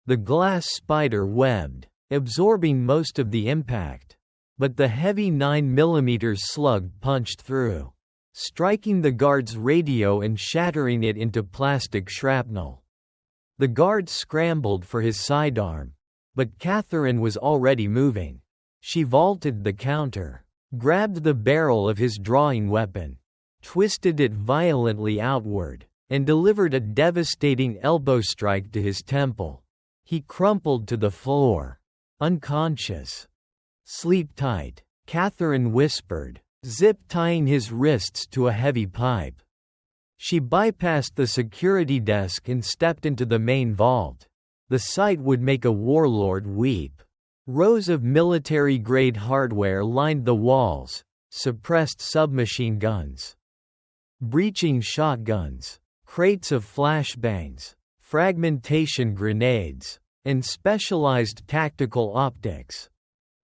The glass spider webbed, absorbing most of the impact, but the heavy 9mm slug punched through, striking the guard's radio and shattering it into plastic shrapnel. The guard scrambled for his sidearm, but Catherine was already moving. She vaulted the counter, grabbed the barrel of his drawing weapon, twisted it violently outward, and delivered a devastating elbow strike to his temple. He crumpled to the floor, unconscious. "Sleep tight," Catherine whispered, zip-tying his wrists to a heavy pipe. She bypassed the security desk and stepped into the main vault. The sight would make a warlord weep. Rows of military-grade hardware lined the walls, suppressed submachine guns, breaching shotguns, crates of flashbangs, fragmentation grenades, and specialized tactical optics.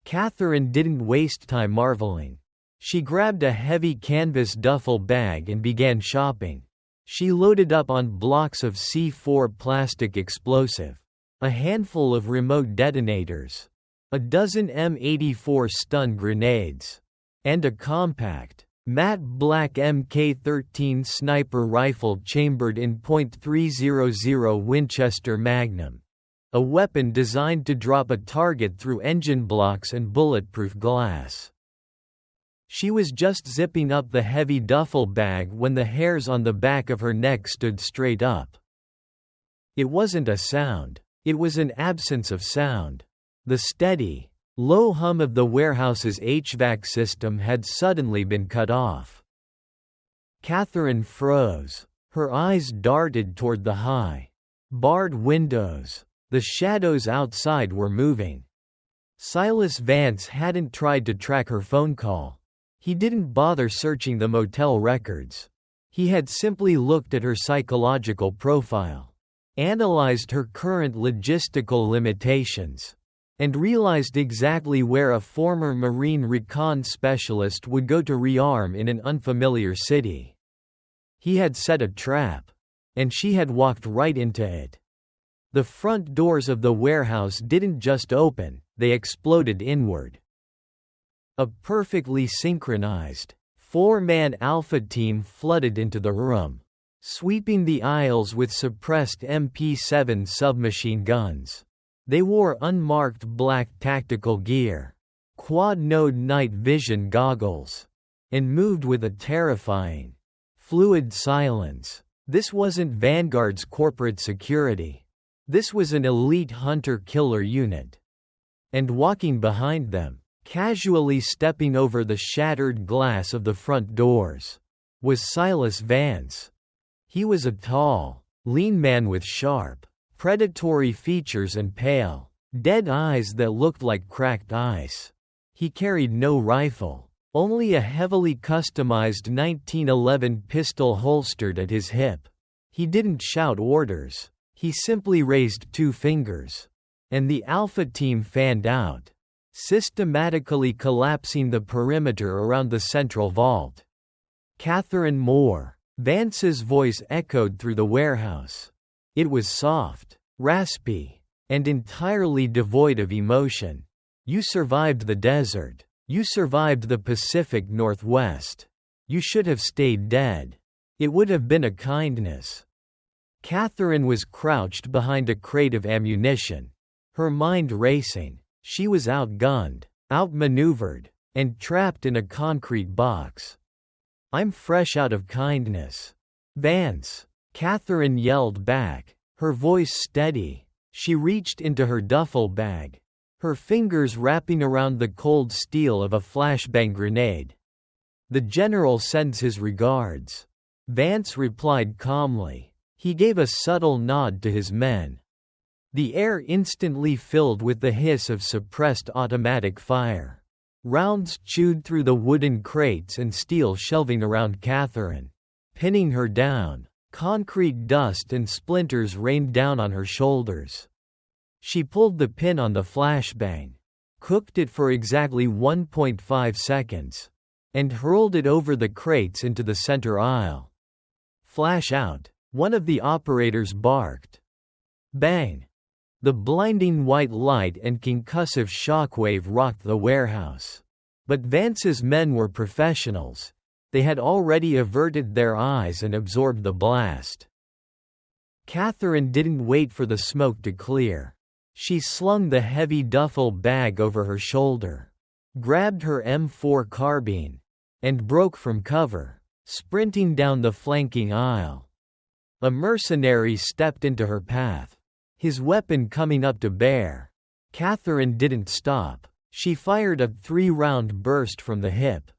Catherine didn't waste time marveling. She grabbed a heavy canvas duffel bag and began shopping. She loaded up on blocks of C4 plastic explosive, a handful of remote detonators, a dozen M84 stun grenades, and a compact, matte black Mk13 sniper rifle chambered in .300 Winchester Magnum, a weapon designed to drop a target through engine blocks and bulletproof glass. She was just zipping up the heavy duffel bag when the hairs on the back of her neck stood straight up. It wasn't a sound, it was an absence of sound. The steady, low hum of the warehouse's HVAC system had suddenly been cut off. Catherine froze. Her eyes darted toward the high, barred windows. The shadows outside were moving. Silas Vance hadn't tried to track her phone call. He didn't bother searching the motel records. He had simply looked at her psychological profile, analyzed her current logistical limitations, and realized exactly where a former Marine recon specialist would go to rearm in an unfamiliar city. He had set a trap, and she had walked right into it. The front doors of the warehouse didn't just open, they exploded inward. A perfectly synchronized, four-man Alpha team flooded into the room, sweeping the aisles with suppressed MP7 submachine guns. They wore unmarked black tactical gear, quad-node night vision goggles, and moved with a terrifying, fluid silence. This wasn't Vanguard's corporate security. This was an elite hunter-killer unit. And walking behind them, casually stepping over the shattered glass of the front doors, was Silas Vance. He was a tall, lean man with sharp, predatory features and pale, dead eyes that looked like cracked ice. He carried no rifle, only a heavily customized 1911 pistol holstered at his hip. He didn't shout orders, he simply raised two fingers. And the Alpha team fanned out, systematically collapsing the perimeter around the central vault. Catherine Moore. Vance's voice echoed through the warehouse. It was soft, raspy, and entirely devoid of emotion. You survived the desert. You survived the Pacific Northwest. You should have stayed dead. It would have been a kindness. Catherine was crouched behind a crate of ammunition, her mind racing. She was outgunned, outmaneuvered, and trapped in a concrete box. I'm fresh out of kindness. Vance. Catherine yelled back, her voice steady. She reached into her duffel bag, her fingers wrapping around the cold steel of a flashbang grenade. The general sends his regards. Vance replied calmly. He gave a subtle nod to his men. The air instantly filled with the hiss of suppressed automatic fire. Rounds chewed through the wooden crates and steel shelving around Catherine, pinning her down. Concrete dust and splinters rained down on her shoulders. She pulled the pin on the flashbang, cooked it for exactly 1.5 seconds, and hurled it over the crates into the center aisle. Flash out, one of the operators barked. Bang! The blinding white light and concussive shockwave rocked the warehouse. But Vance's men were professionals. They had already averted their eyes and absorbed the blast. Catherine didn't wait for the smoke to clear. She slung the heavy duffel bag over her shoulder, grabbed her M4 carbine, and broke from cover, sprinting down the flanking aisle. A mercenary stepped into her path, his weapon coming up to bear. Catherine didn't stop. She fired a 3-round burst from the hip,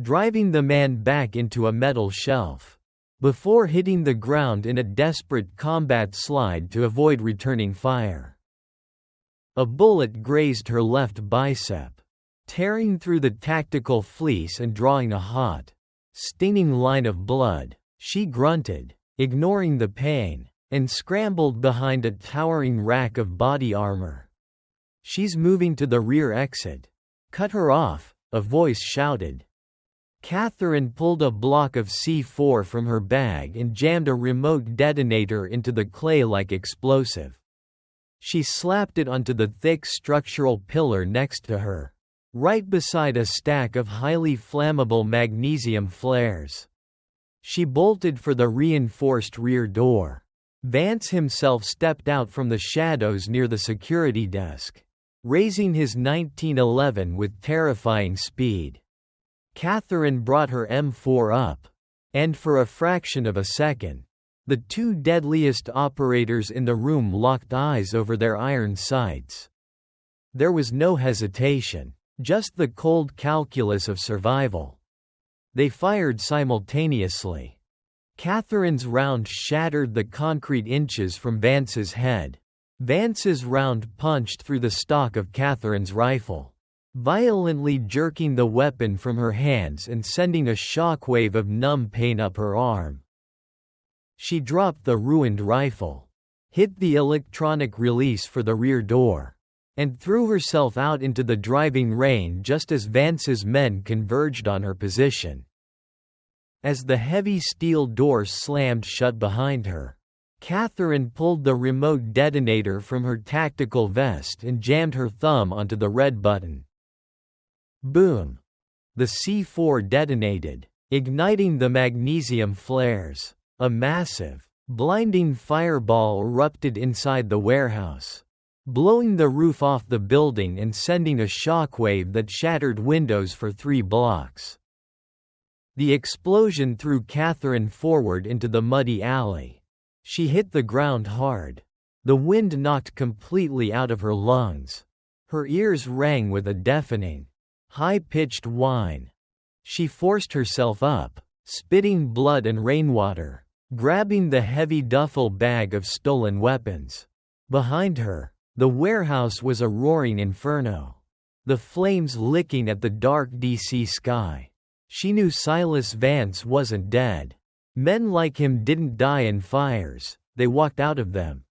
driving the man back into a metal shelf, before hitting the ground in a desperate combat slide to avoid returning fire. A bullet grazed her left bicep, tearing through the tactical fleece and drawing a hot, stinging line of blood. She grunted, ignoring the pain, and scrambled behind a towering rack of body armor. She's moving to the rear exit. Cut her off, a voice shouted. Catherine pulled a block of C4 from her bag and jammed a remote detonator into the clay-like explosive. She slapped it onto the thick structural pillar next to her, right beside a stack of highly flammable magnesium flares. She bolted for the reinforced rear door. Vance himself stepped out from the shadows near the security desk, raising his 1911 with terrifying speed. Catherine brought her M4 up, and for a fraction of a second, the two deadliest operators in the room locked eyes over their iron sights. There was no hesitation, just the cold calculus of survival. They fired simultaneously. Catherine's round shattered the concrete inches from Vance's head. Vance's round punched through the stock of Catherine's rifle, violently jerking the weapon from her hands and sending a shockwave of numb pain up her arm. She dropped the ruined rifle, hit the electronic release for the rear door, and threw herself out into the driving rain just as Vance's men converged on her position. As the heavy steel door slammed shut behind her, Catherine pulled the remote detonator from her tactical vest and jammed her thumb onto the red button. Boom! The C4 detonated, igniting the magnesium flares. A massive, blinding fireball erupted inside the warehouse, blowing the roof off the building and sending a shockwave that shattered windows for 3 blocks. The explosion threw Catherine forward into the muddy alley. She hit the ground hard. The wind knocked completely out of her lungs. Her ears rang with a deafening, high-pitched whine. She forced herself up, spitting blood and rainwater, grabbing the heavy duffel bag of stolen weapons. Behind her, the warehouse was a roaring inferno, the flames licking at the dark DC sky. She knew Silas Vance wasn't dead. Men like him didn't die in fires, they walked out of them.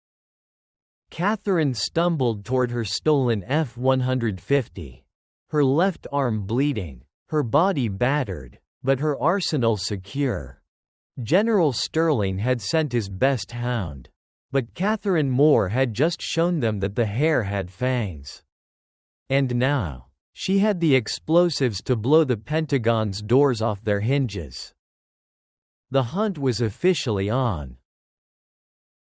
Catherine stumbled toward her stolen F-150, her left arm bleeding, her body battered, but her arsenal secure. General Sterling had sent his best hound, but Catherine Moore had just shown them that the hare had fangs. And now, she had the explosives to blow the Pentagon's doors off their hinges. The hunt was officially on.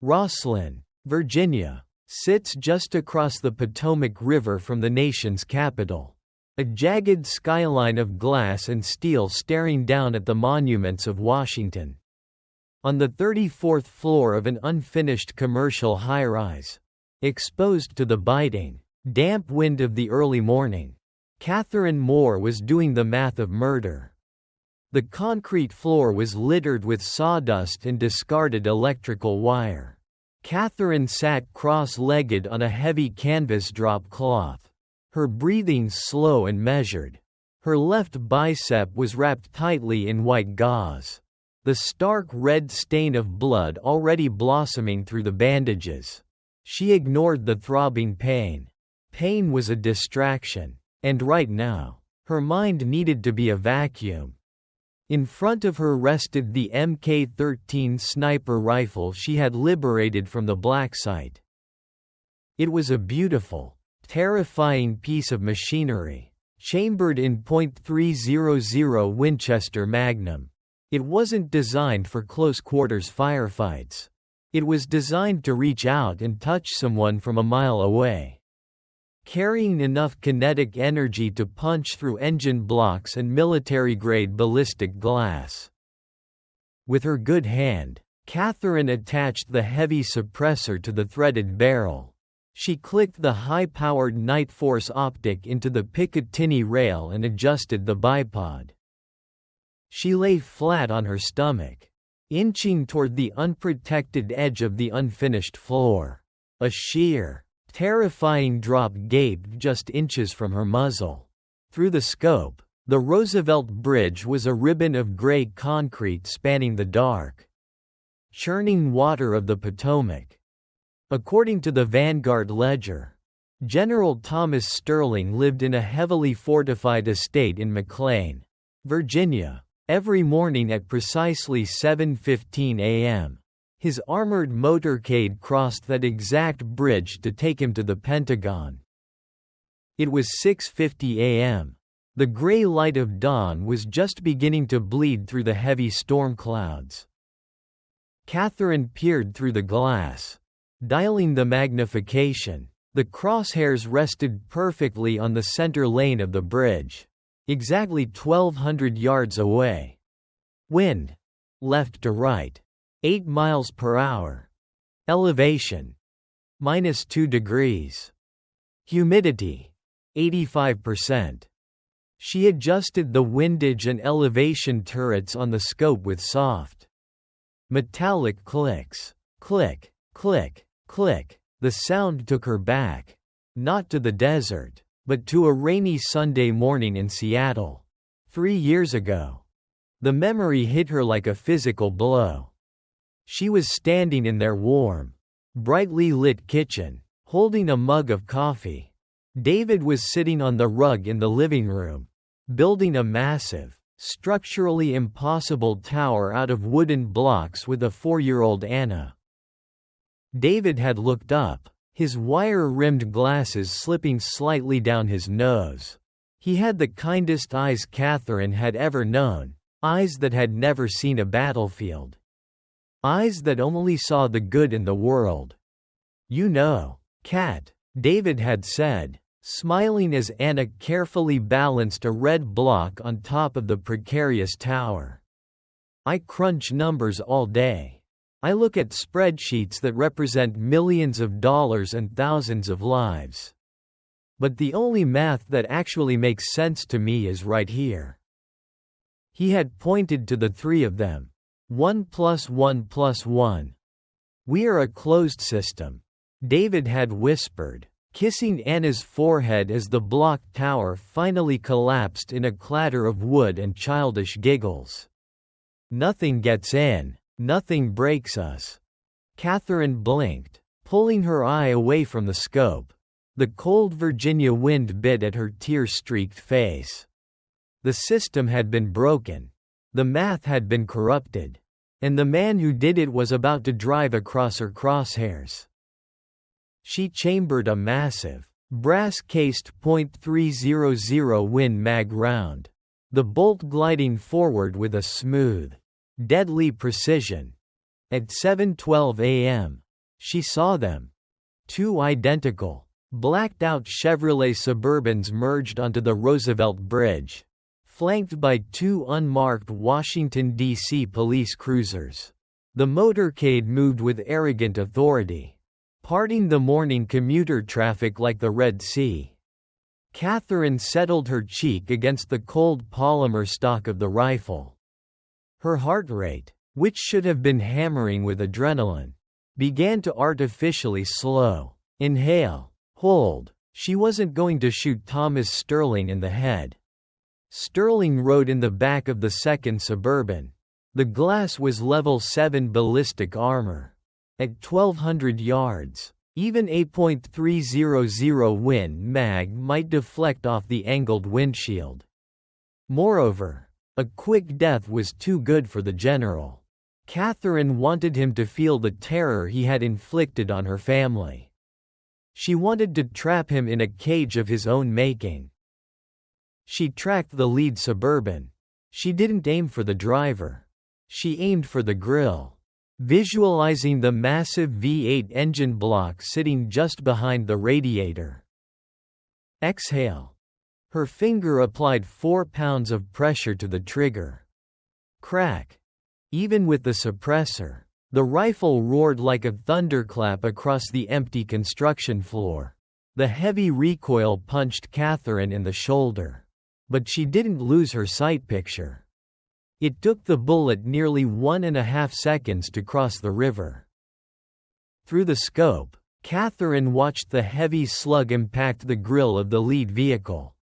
Rosslyn, Virginia, sits just across the Potomac River from the nation's capital. A jagged skyline of glass and steel staring down at the monuments of Washington. On the 34th floor of an unfinished commercial high-rise, exposed to the biting, damp wind of the early morning, Catherine Moore was doing the math of murder. The concrete floor was littered with sawdust and discarded electrical wire. Catherine sat cross-legged on a heavy canvas drop cloth, her breathing slow and measured. Her left bicep was wrapped tightly in white gauze, the stark red stain of blood already blossoming through the bandages. She ignored the throbbing pain. Pain was a distraction, and right now, her mind needed to be a vacuum. In front of her rested the Mk-13 sniper rifle she had liberated from the black site. It was a beautiful, terrifying piece of machinery, chambered in .300 Winchester Magnum. It wasn't designed for close-quarters firefights. It was designed to reach out and touch someone from a mile away, carrying enough kinetic energy to punch through engine blocks and military-grade ballistic glass. With her good hand, Catherine attached the heavy suppressor to the threaded barrel. She clicked the high-powered Night Force optic into the Picatinny rail and adjusted the bipod. She lay flat on her stomach, inching toward the unprotected edge of the unfinished floor. A sheer, terrifying drop gaped just inches from her muzzle. Through the scope, the Roosevelt Bridge was a ribbon of gray concrete spanning the dark, churning water of the Potomac. According to the Vanguard Ledger, General Thomas Sterling lived in a heavily fortified estate in McLean, Virginia, every morning at precisely 7:15 a.m. His armored motorcade crossed that exact bridge to take him to the Pentagon. It was 6:50 a.m. The gray light of dawn was just beginning to bleed through the heavy storm clouds. Catherine peered through the glass, dialing the magnification. The crosshairs rested perfectly on the center lane of the bridge, exactly 1,200 yards away. Wind, left to right, 8 miles per hour. Elevation, -2 degrees. Humidity, 85%. She adjusted the windage and elevation turrets on the scope with soft, metallic clicks. Click, click, click. The sound took her back, not to the desert, but to a rainy Sunday morning in Seattle, 3 years ago. The memory hit her like a physical blow. She was standing in their warm, brightly lit kitchen, holding a mug of coffee, David was sitting on the rug in the living room, building a massive, structurally impossible tower out of wooden blocks with a 4-year-old Anna. David had looked up, his wire-rimmed glasses slipping slightly down his nose. He had the kindest eyes Catherine had ever known, eyes that had never seen a battlefield. Eyes that only saw the good in the world. "You know, Cat," David had said, smiling as Anna carefully balanced a red block on top of the precarious tower. "I crunch numbers all day. I look at spreadsheets that represent millions of dollars and thousands of lives. But the only math that actually makes sense to me is right here." He had pointed to the three of them. 1 + 1 + 1. "We are a closed system," David had whispered, kissing Anna's forehead as the block tower finally collapsed in a clatter of wood and childish giggles. "Nothing gets in, nothing breaks us." Catherine blinked, pulling her eye away from the scope. The cold Virginia wind bit at her tear-streaked face. The system had been broken. The math had been corrupted. And the man who did it was about to drive across her crosshairs. She chambered a massive, brass-cased .300 Win Mag round, the bolt gliding forward with a smooth, deadly precision. At 7:12 a.m., she saw them. Two identical, blacked-out Chevrolet Suburbans merged onto the Roosevelt Bridge, flanked by two unmarked Washington, D.C. police cruisers. The motorcade moved with arrogant authority, parting the morning commuter traffic like the Red Sea. Catherine settled her cheek against the cold polymer stock of the rifle. Her heart rate, which should have been hammering with adrenaline, began to artificially slow. Inhale, hold. She wasn't going to shoot Thomas Sterling in the head. Sterling rode in the back of the second Suburban. The glass was level 7 ballistic armor. At 1,200 yards, even a .300 Win Mag might deflect off the angled windshield. Moreover, a quick death was too good for the general. Catherine wanted him to feel the terror he had inflicted on her family. She wanted to trap him in a cage of his own making. She tracked the lead Suburban. She didn't aim for the driver. She aimed for the grille, visualizing the massive V8 engine block sitting just behind the radiator. Exhale. Her finger applied 4 pounds of pressure to the trigger. Crack. Even with the suppressor, the rifle roared like a thunderclap across the empty construction floor. The heavy recoil punched Catherine in the shoulder. But she didn't lose her sight picture. It took the bullet nearly 1.5 seconds to cross the river. Through the scope, Catherine watched the heavy slug impact the grille of the lead vehicle.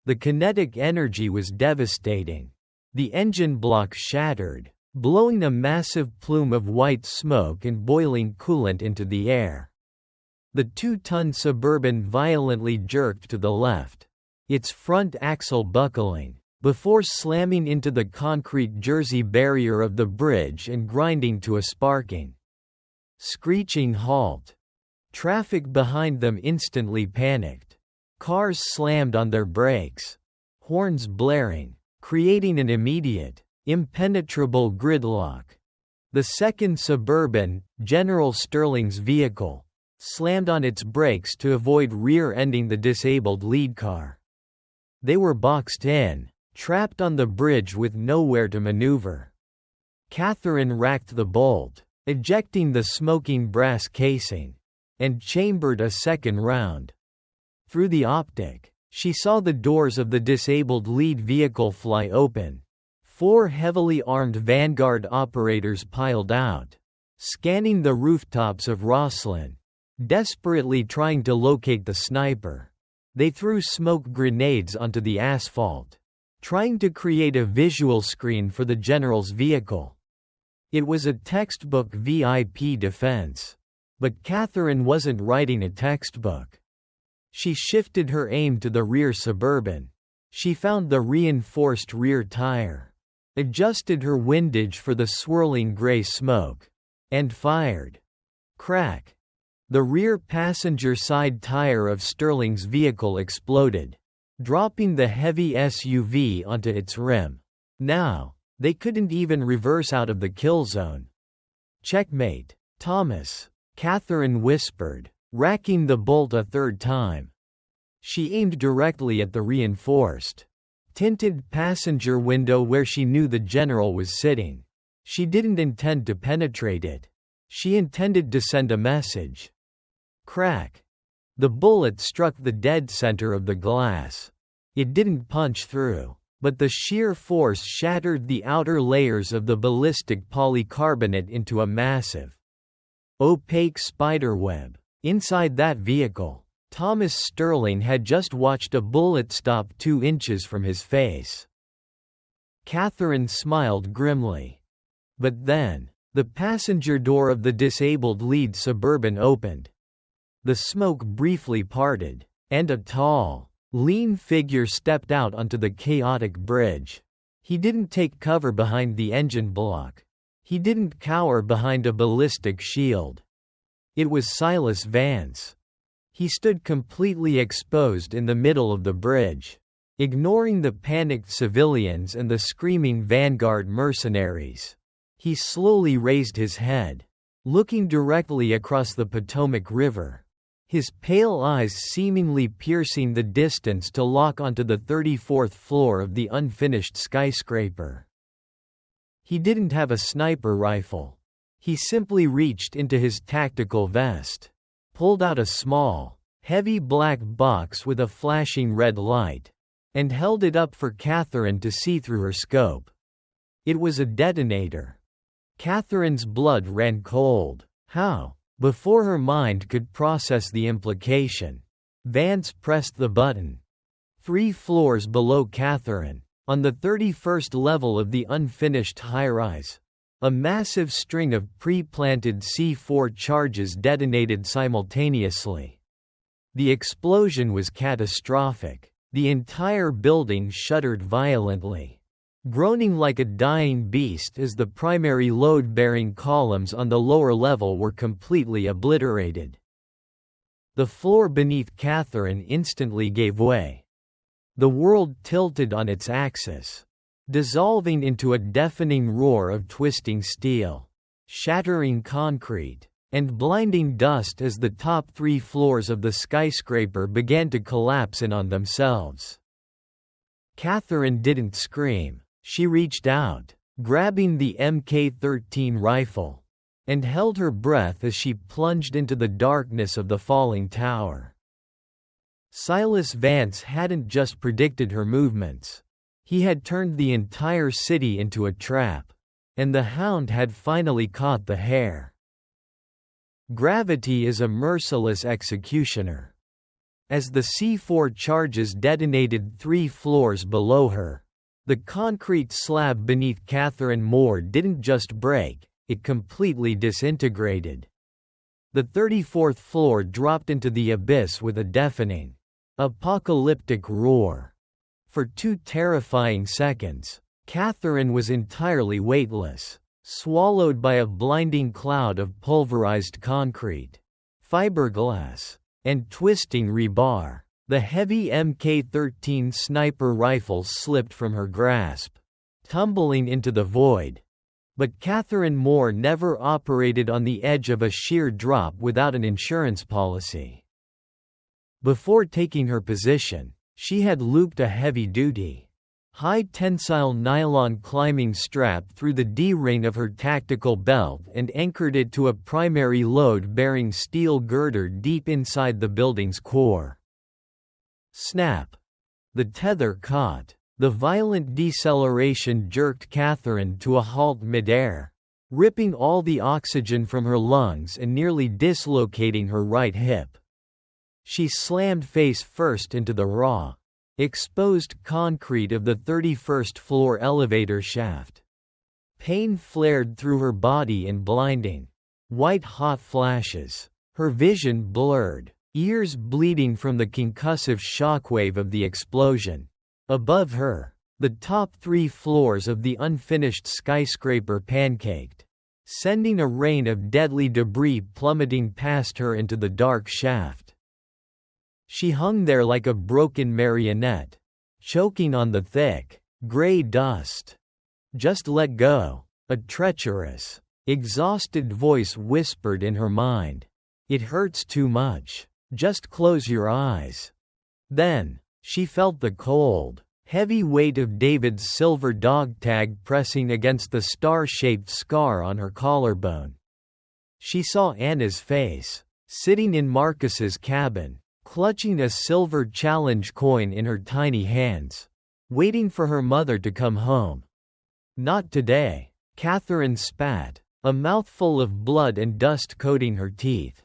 The kinetic energy was devastating. The engine block shattered, blowing a massive plume of white smoke and boiling coolant into the air. The 2-ton Suburban violently jerked to the left, its front axle buckling, before slamming into the concrete Jersey barrier of the bridge and grinding to a sparking, screeching halt. Traffic behind them instantly panicked. Cars slammed on their brakes, horns blaring, creating an immediate, impenetrable gridlock. The second Suburban, General Sterling's vehicle, slammed on its brakes to avoid rear-ending the disabled lead car. They were boxed in, trapped on the bridge with nowhere to maneuver. Catherine racked the bolt, ejecting the smoking brass casing, and chambered a second round. Through the optic, she saw the doors of the disabled lead vehicle fly open. 4 heavily armed Vanguard operators piled out, scanning the rooftops of Rosslyn, desperately trying to locate the sniper. They threw smoke grenades onto the asphalt, trying to create a visual screen for the general's vehicle. It was a textbook VIP defense. But Catherine wasn't writing a textbook. She shifted her aim to the rear Suburban. She found the reinforced rear tire, adjusted her windage for the swirling gray smoke, and fired. Crack! The rear passenger side tire of Sterling's vehicle exploded, dropping the heavy SUV onto its rim. Now, they couldn't even reverse out of the kill zone. "Checkmate, Thomas," Catherine whispered, racking the bolt a third time. She aimed directly at the reinforced, tinted passenger window where she knew the general was sitting. She didn't intend to penetrate it. She intended to send a message. Crack! The bullet struck the dead center of the glass. It didn't punch through, but the sheer force shattered the outer layers of the ballistic polycarbonate into a massive, opaque spiderweb. Inside that vehicle, Thomas Sterling had just watched a bullet stop 2 inches from his face. Catherine smiled grimly. But then, the passenger door of the disabled lead Suburban opened. The smoke briefly parted, and a tall, lean figure stepped out onto the chaotic bridge. He didn't take cover behind the engine block. He didn't cower behind a ballistic shield. It was Silas Vance. He stood completely exposed in the middle of the bridge, ignoring the panicked civilians and the screaming vanguard mercenaries. He slowly raised his head, looking directly across the Potomac River, his pale eyes seemingly piercing the distance to lock onto the 34th floor of the unfinished skyscraper. He didn't have a sniper rifle. He simply reached into his tactical vest, pulled out a small, heavy black box with a flashing red light, and held it up for Catherine to see through her scope. It was a detonator. Catherine's blood ran cold. How? Before her mind could process the implication, Vance pressed the button. 3 floors below Catherine, on the 31st level of the unfinished high-rise, a massive string of pre-planted C4 charges detonated simultaneously. The explosion was catastrophic. The entire building shuddered violently, groaning like a dying beast as the primary load-bearing columns on the lower level were completely obliterated. The floor beneath Catherine instantly gave way. The world tilted on its axis, dissolving into a deafening roar of twisting steel, shattering concrete, and blinding dust as the top 3 floors of the skyscraper began to collapse in on themselves. Catherine didn't scream. She reached out, grabbing the Mk-13 rifle, and held her breath as she plunged into the darkness of the falling tower. Silas Vance hadn't just predicted her movements. He had turned the entire city into a trap, and the hound had finally caught the hare. Gravity is a merciless executioner. As the C4 charges detonated 3 floors below her, the concrete slab beneath Catherine Moore didn't just break, it completely disintegrated. The 34th floor dropped into the abyss with a deafening, apocalyptic roar. For 2 terrifying seconds, Catherine was entirely weightless, swallowed by a blinding cloud of pulverized concrete, fiberglass, and twisting rebar. The heavy Mk-13 sniper rifle slipped from her grasp, tumbling into the void. But Catherine Moore never operated on the edge of a sheer drop without an insurance policy. Before taking her position, she had looped a heavy-duty, high-tensile nylon climbing strap through the D-ring of her tactical belt and anchored it to a primary load-bearing steel girder deep inside the building's core. Snap! The tether caught. The violent deceleration jerked Catherine to a halt midair, ripping all the oxygen from her lungs and nearly dislocating her right hip. She slammed face first into the raw, exposed concrete of the 31st floor elevator shaft. Pain flared through her body in blinding, white-hot flashes. Her vision blurred, ears bleeding from the concussive shockwave of the explosion. Above her, the top 3 floors of the unfinished skyscraper pancaked, sending a rain of deadly debris plummeting past her into the dark shaft. She hung there like a broken marionette, choking on the thick, gray dust. "Just let go," a treacherous, exhausted voice whispered in her mind. "It hurts too much. Just close your eyes." Then, she felt the cold, heavy weight of David's silver dog tag pressing against the star-shaped scar on her collarbone. She saw Anna's face, sitting in Marcus's cabin, clutching a silver challenge coin in her tiny hands, waiting for her mother to come home. "Not today," Catherine spat, a mouthful of blood and dust coating her teeth.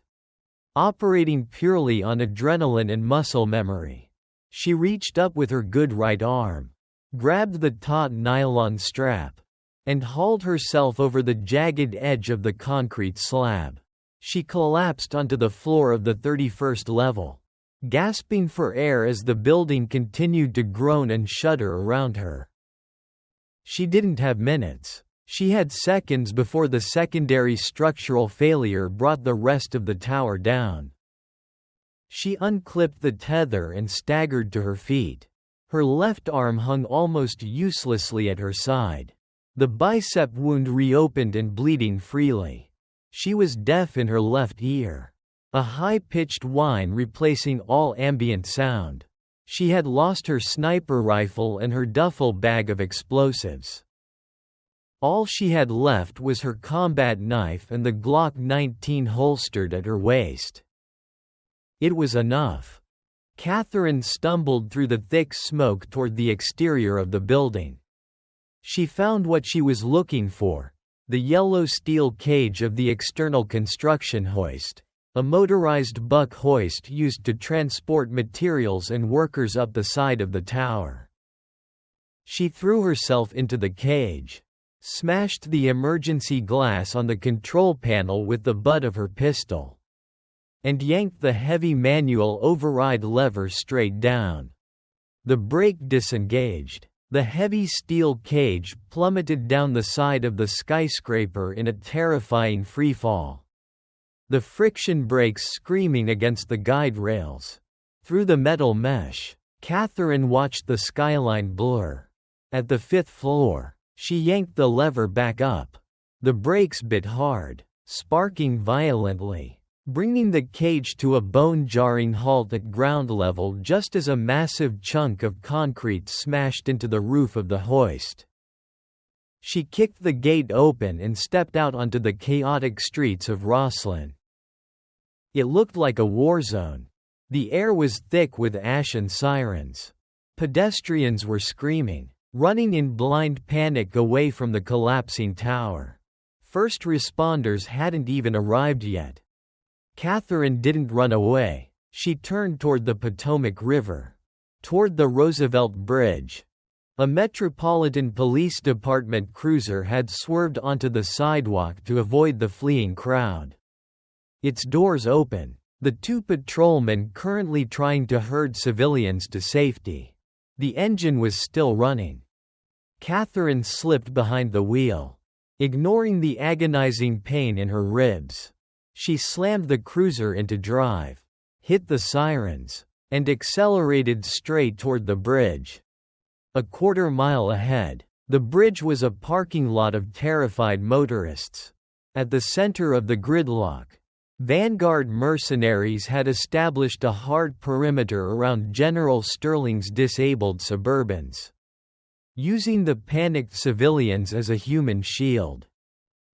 Operating purely on adrenaline and muscle memory, she reached up with her good right arm, grabbed the taut nylon strap, and hauled herself over the jagged edge of the concrete slab. She collapsed onto the floor of the 31st level, gasping for air as the building continued to groan and shudder around her. She didn't have minutes. She had seconds before the secondary structural failure brought the rest of the tower down. She unclipped the tether and staggered to her feet. Her left arm hung almost uselessly at her side, the bicep wound reopened and bleeding freely. She was deaf in her left ear, a high-pitched whine replacing all ambient sound. She had lost her sniper rifle and her duffel bag of explosives. All she had left was her combat knife and the Glock 19 holstered at her waist. It was enough. Catherine stumbled through the thick smoke toward the exterior of the building. She found what she was looking for, the yellow steel cage of the external construction hoist, a motorized buck hoist used to transport materials and workers up the side of the tower. She threw herself into the cage, smashed the emergency glass on the control panel with the butt of her pistol, and yanked the heavy manual override lever straight down. The brake disengaged. The heavy steel cage plummeted down the side of the skyscraper in a terrifying freefall, the friction brakes screaming against the guide rails. Through the metal mesh, Catherine watched the skyline blur. At the 5th floor, she yanked the lever back up. The brakes bit hard, sparking violently, bringing the cage to a bone-jarring halt at ground level just as a massive chunk of concrete smashed into the roof of the hoist. She kicked the gate open and stepped out onto the chaotic streets of Roslyn. It looked like a war zone. The air was thick with ash and sirens. Pedestrians were screaming, running in blind panic away from the collapsing tower. First responders hadn't even arrived yet. Catherine didn't run away. She turned toward the Potomac River, toward the Roosevelt Bridge. A Metropolitan Police Department cruiser had swerved onto the sidewalk to avoid the fleeing crowd. Its doors open, the 2 patrolmen currently trying to herd civilians to safety. The engine was still running. Catherine slipped behind the wheel, ignoring the agonizing pain in her ribs. She slammed the cruiser into drive, hit the sirens, and accelerated straight toward the bridge. A quarter mile ahead, the bridge was a parking lot of terrified motorists. At the center of the gridlock, Vanguard mercenaries had established a hard perimeter around General Sterling's disabled Suburbans, using the panicked civilians as a human shield.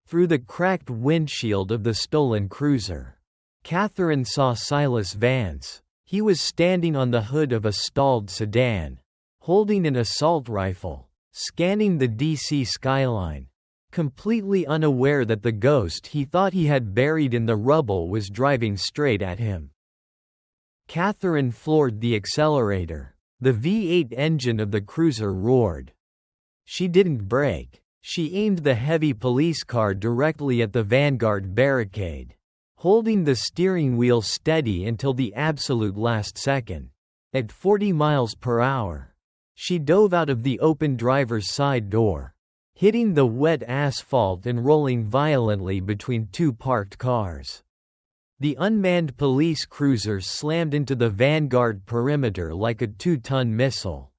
Through the cracked windshield of the stolen cruiser, Catherine saw Silas Vance. He was standing on the hood of a stalled sedan, holding an assault rifle, scanning the DC skyline, completely unaware that the ghost he thought he had buried in the rubble was driving straight at him. Catherine floored the accelerator. The V8 engine of the cruiser roared. She didn't brake. She aimed the heavy police car directly at the Vanguard barricade, holding the steering wheel steady until the absolute last second. At 40 miles per hour, she dove out of the open driver's side door, hitting the wet asphalt and rolling violently between two parked cars. The unmanned police cruiser slammed into the Vanguard perimeter like a 2-ton missile.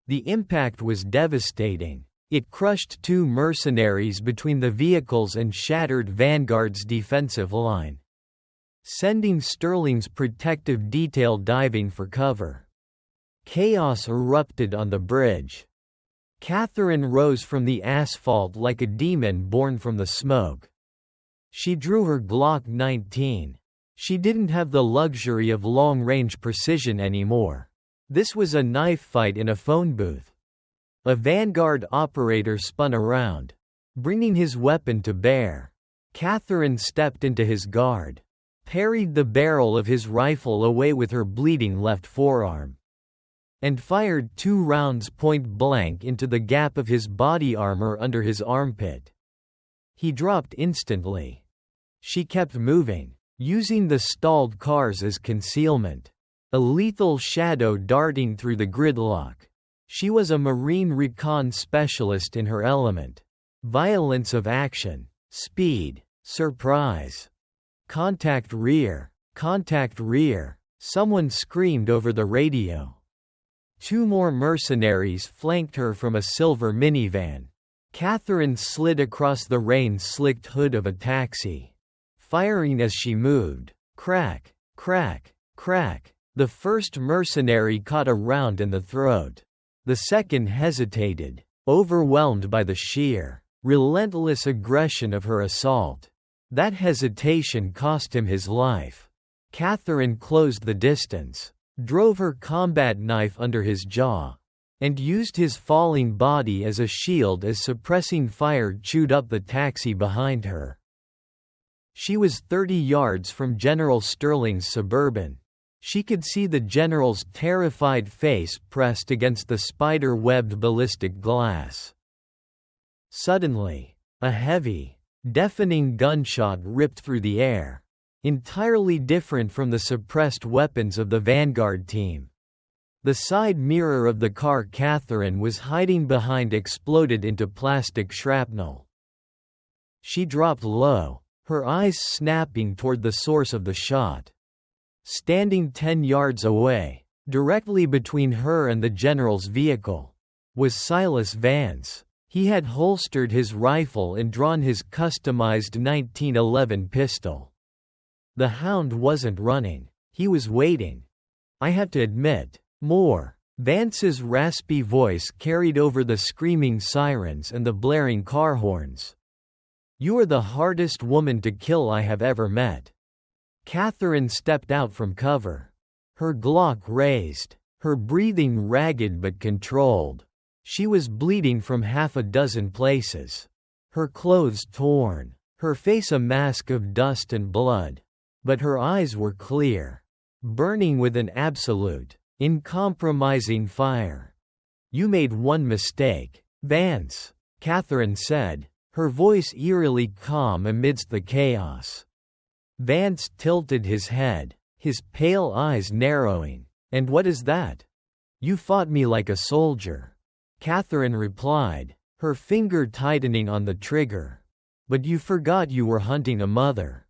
The impact was devastating. It crushed two mercenaries between the vehicles and shattered Vanguard's defensive line, sending Sterling's protective detail diving for cover. Chaos erupted on the bridge. Catherine rose from the asphalt like a demon born from the smoke. She drew her Glock 19. She didn't have the luxury of long-range precision anymore. This was a knife fight in a phone booth. A Vanguard operator spun around, bringing his weapon to bear. Catherine stepped into his guard, parried the barrel of his rifle away with her bleeding left forearm, and fired 2 rounds point-blank into the gap of his body armor under his armpit. He dropped instantly. She kept moving, using the stalled cars as concealment, a lethal shadow darting through the gridlock. She was a Marine recon specialist in her element. Violence of action, speed, surprise. Contact rear, someone screamed over the radio. 2 more mercenaries flanked her from a silver minivan. Catherine slid across the rain-slicked hood of a taxi, firing as she moved. Crack, crack, crack. The first mercenary caught a round in the throat. The second hesitated, overwhelmed by the sheer, relentless aggression of her assault. That hesitation cost him his life. Catherine closed the distance, drove her combat knife under his jaw, and used his falling body as a shield as suppressing fire chewed up the taxi behind her. She was 30 yards from General Sterling's Suburban. She could see the general's terrified face pressed against the spider-webbed ballistic glass. Suddenly, a heavy, deafening gunshot ripped through the air, entirely different from the suppressed weapons of the Vanguard team. The side mirror of the car Catherine was hiding behind exploded into plastic shrapnel. She dropped low, her eyes snapping toward the source of the shot. Standing 10 yards away, directly between her and the general's vehicle, was Silas Vance. He had holstered his rifle and drawn his customized 1911 pistol. The hound wasn't running, he was waiting. I have to admit, more. Vance's raspy voice carried over the screaming sirens and the blaring car horns. You are the hardest woman to kill I have ever met. Catherine stepped out from cover, her Glock raised, her breathing ragged but controlled. She was bleeding from half a dozen places, her clothes torn, her face a mask of dust and blood. But her eyes were clear, burning with an absolute, uncompromising fire. You made one mistake, Vance, Catherine said, her voice eerily calm amidst the chaos. Vance tilted his head, his pale eyes narrowing. And what is that? You fought me like a soldier, Catherine replied, her finger tightening on the trigger. But you forgot you were hunting a mother.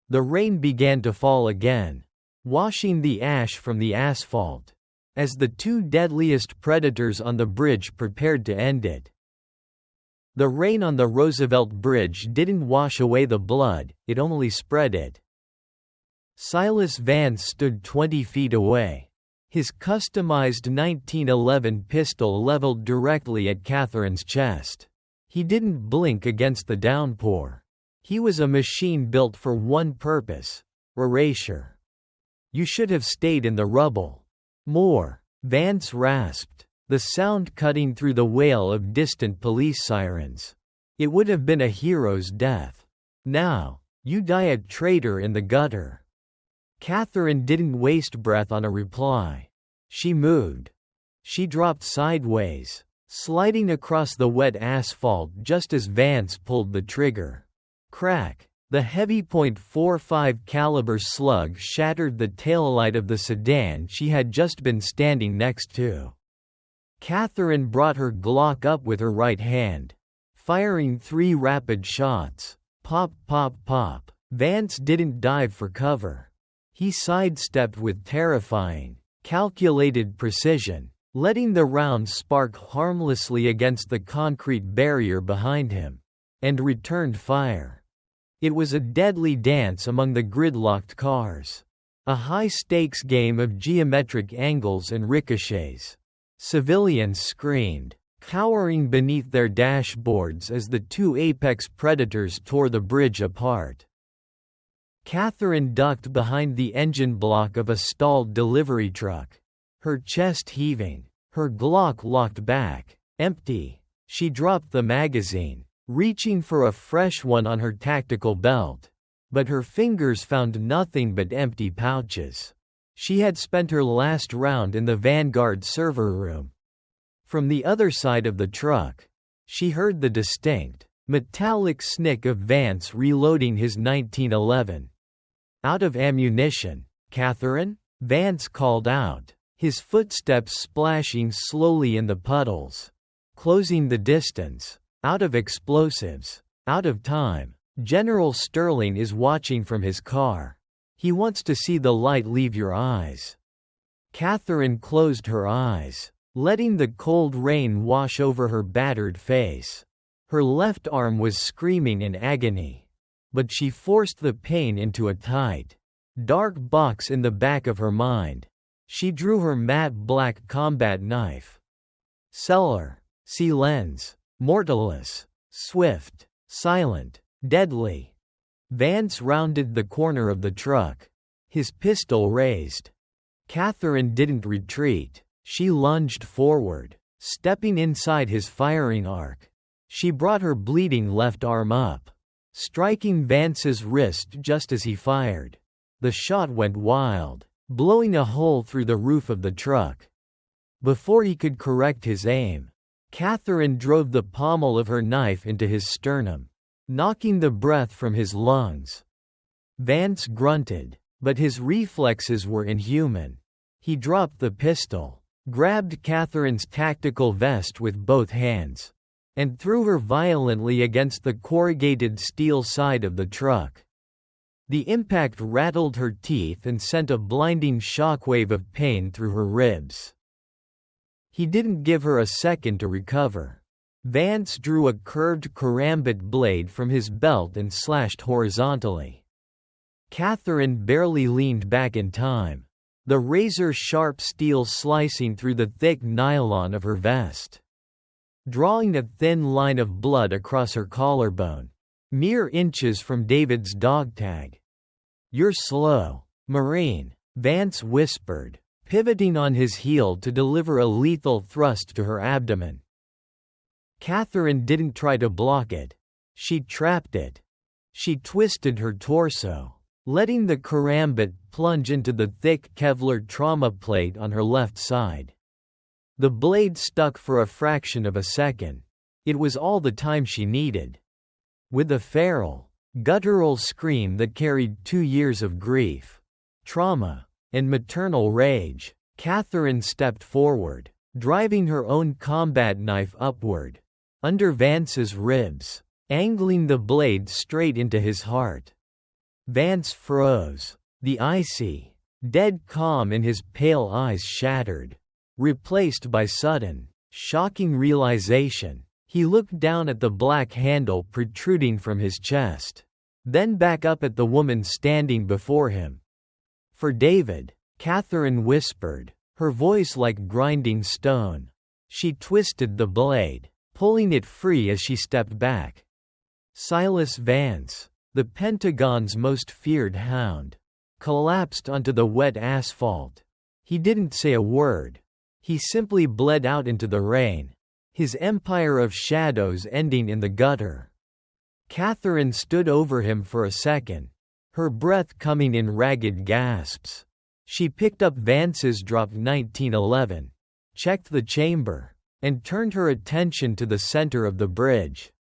The rain began to fall again, washing the ash from the asphalt, as the 2 deadliest predators on the bridge prepared to end it. The rain on the Roosevelt Bridge didn't wash away the blood, it only spread it. Silas Vance stood 20 feet away, his customized 1911 pistol leveled directly at Catherine's chest. He didn't blink against the downpour. He was a machine built for one purpose: erasure. You should have stayed in the rubble. More, Vance rasped, the sound cutting through the wail of distant police sirens. It would have been a hero's death. Now, you die a traitor in the gutter. Catherine didn't waste breath on a reply. She moved. She dropped sideways, sliding across the wet asphalt just as Vance pulled the trigger. Crack, The heavy .45 caliber slug shattered the taillight of the sedan she had just been standing next to. Catherine brought her Glock up with her right hand, firing 3 rapid shots. Pop, pop, pop. Vance didn't dive for cover. He sidestepped with terrifying, calculated precision, letting the round spark harmlessly against the concrete barrier behind him, and returned fire. It was a deadly dance among the gridlocked cars. A high-stakes game of geometric angles and ricochets. Civilians screamed, cowering beneath their dashboards as the 2 apex predators tore the bridge apart. Catherine ducked behind the engine block of a stalled delivery truck, her chest heaving, her Glock locked back, empty. She dropped the magazine, reaching for a fresh one on her tactical belt. But her fingers found nothing but empty pouches. She had spent her last round in the Vanguard server room. From the other side of the truck, she heard the distinct, metallic snick of Vance reloading his 1911. "Out of ammunition, Catherine?" Vance called out, his footsteps splashing slowly in the puddles. Closing the distance. "Out of explosives. Out of time. General Sterling is watching from his car. He wants to see the light leave your eyes." Catherine closed her eyes, letting the cold rain wash over her battered face. Her left arm was screaming in agony. But she forced the pain into a tight, dark box in the back of her mind. She drew her matte black combat knife. Cellar. C-lens. Mortaless. Swift. Silent. Deadly. Vance rounded the corner of the truck, his pistol raised. Catherine didn't retreat. She lunged forward, stepping inside his firing arc. She brought her bleeding left arm up, striking Vance's wrist just as he fired. The shot went wild, blowing a hole through the roof of the truck. Before he could correct his aim, Catherine drove the pommel of her knife into his sternum, knocking the breath from his lungs. Vance grunted, but his reflexes were inhuman. He dropped the pistol, grabbed Catherine's tactical vest with both hands, and threw her violently against the corrugated steel side of the truck. The impact rattled her teeth and sent a blinding shockwave of pain through her ribs. He didn't give her a second to recover. Vance drew a curved karambit blade from his belt and slashed horizontally. Catherine barely leaned back in time, the razor-sharp steel slicing through the thick nylon of her vest, drawing a thin line of blood across her collarbone, mere inches from David's dog tag. "You're slow, Marine," Vance whispered, pivoting on his heel to deliver a lethal thrust to her abdomen. Catherine didn't try to block it. She trapped it. She twisted her torso, letting the karambit plunge into the thick Kevlar trauma plate on her left side. The blade stuck for a fraction of a second. It was all the time she needed. With a feral, guttural scream that carried 2 years of grief, trauma, and maternal rage, Catherine stepped forward, driving her own combat knife upward, under Vance's ribs, angling the blade straight into his heart. Vance froze, the icy, dead calm in his pale eyes shattered, replaced by sudden, shocking realization. He looked down at the black handle protruding from his chest, then back up at the woman standing before him. "For David," Catherine whispered, her voice like grinding stone. She twisted the blade, pulling it free as she stepped back. Silas Vance, the Pentagon's most feared hound, collapsed onto the wet asphalt. He didn't say a word. He simply bled out into the rain, his empire of shadows ending in the gutter. Catherine stood over him for a second, her breath coming in ragged gasps. She picked up Vance's dropped 1911, checked the chamber, and turned her attention to the center of the bridge.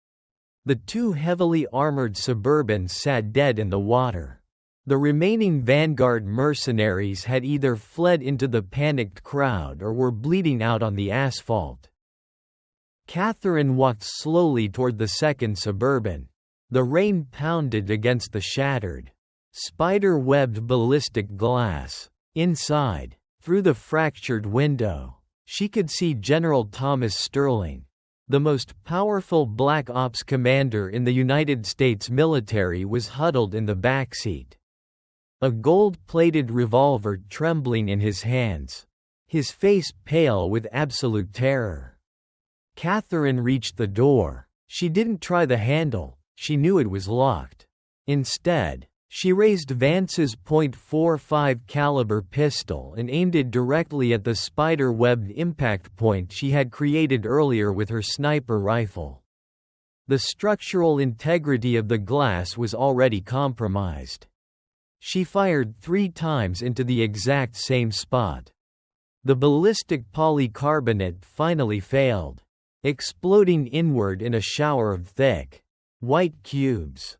The two heavily armored Suburbans sat dead in the water. The remaining Vanguard mercenaries had either fled into the panicked crowd or were bleeding out on the asphalt. Catherine walked slowly toward the second Suburban. The rain pounded against the shattered, spider-webbed ballistic glass. Inside, through the fractured window, she could see General Thomas Sterling, the most powerful Black Ops commander in the United States military, was huddled in the backseat, a gold-plated revolver trembling in his hands, his face pale with absolute terror. Catherine reached the door. She didn't try the handle, she knew it was locked. Instead, she raised Vance's .45 caliber pistol and aimed it directly at the spider-webbed impact point she had created earlier with her sniper rifle. The structural integrity of the glass was already compromised. She fired 3 times into the exact same spot. The ballistic polycarbonate finally failed, exploding inward in a shower of thick, white cubes.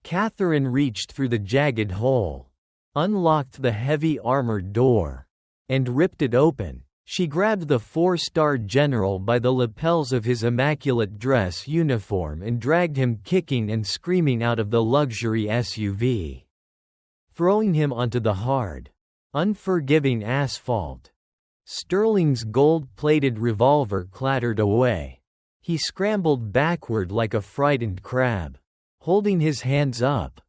Catherine reached through the jagged hole, unlocked the heavy armored door, and ripped it open. She grabbed the 4-star general by the lapels of his immaculate dress uniform and dragged him kicking and screaming out of the luxury SUV, throwing him onto the hard, unforgiving asphalt. Sterling's gold-plated revolver clattered away. He scrambled backward like a frightened crab, holding his hands up.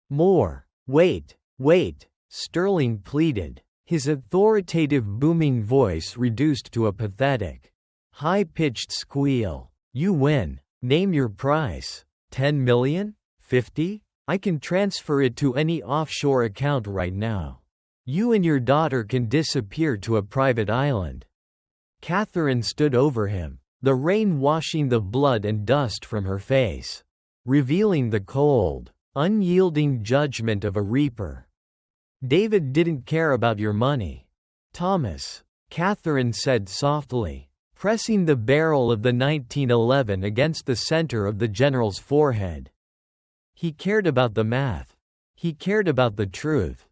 "More. Wait, wait," Sterling pleaded, his authoritative booming voice reduced to a pathetic, high-pitched squeal. "You win. Name your price. 10 million? 50? I can transfer it to any offshore account right now. You and your daughter can disappear to a private island." Catherine stood over him, the rain washing the blood and dust from her face, revealing the cold, unyielding judgment of a reaper. "David didn't care about your money, Thomas," Catherine said softly, pressing the barrel of the 1911 against the center of the general's forehead. "He cared about the math. He cared about the truth.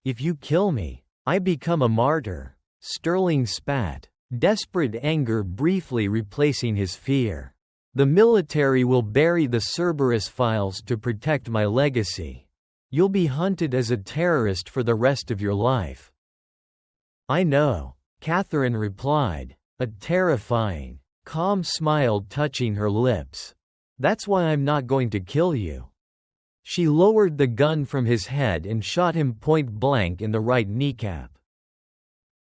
If you kill me, I become a martyr." Sterling spat, desperate anger briefly replacing his fear. "The military will bury the Cerberus files to protect my legacy. You'll be hunted as a terrorist for the rest of your life." "I know," Catherine replied, a terrifying, calm smile touching her lips. "That's why I'm not going to kill you." She lowered the gun from his head and shot him point-blank in the right kneecap.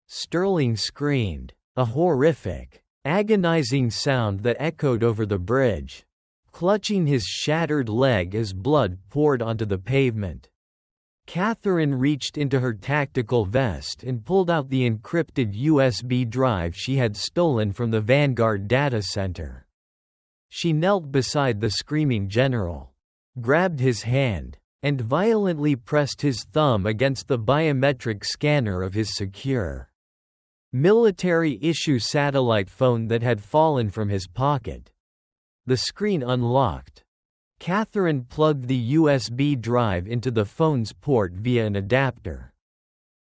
Sterling screamed, a horrific, agonizing sound that echoed over the bridge, clutching his shattered leg as blood poured onto the pavement. Catherine reached into her tactical vest and pulled out the encrypted USB drive she had stolen from the Vanguard data center. She knelt beside the screaming general, grabbed his hand, and violently pressed his thumb against the biometric scanner of his secure, military-issue satellite phone that had fallen from his pocket. The screen unlocked. Catherine plugged the USB drive into the phone's port via an adapter.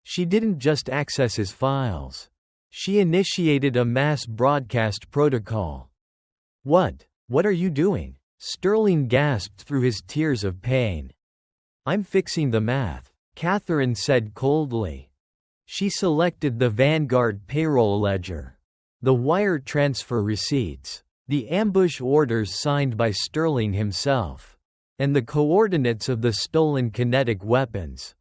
She didn't just access his files. She initiated a mass broadcast protocol. What are you doing?" Sterling gasped through his tears of pain. "I'm fixing the math," Catherine said coldly. She selected the Vanguard payroll ledger, the wire transfer receipts, the ambush orders signed by Sterling himself, and the coordinates of the stolen kinetic weapons.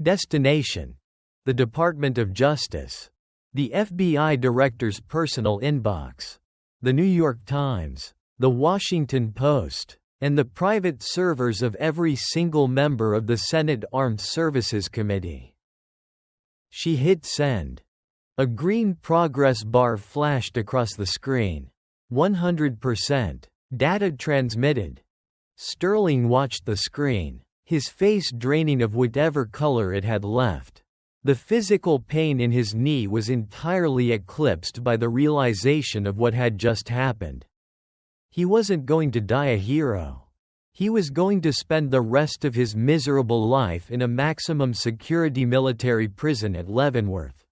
Destination: the Department of Justice, the FBI director's personal inbox, the New York Times, the Washington Post, and the private servers of every single member of the Senate Armed Services Committee. She hit send. A green progress bar flashed across the screen. 100%. Data transmitted. Sterling watched the screen, his face draining of whatever color it had left. The physical pain in his knee was entirely eclipsed by the realization of what had just happened. He wasn't going to die a hero. He was going to spend the rest of his miserable life in a maximum security military prison at Leavenworth.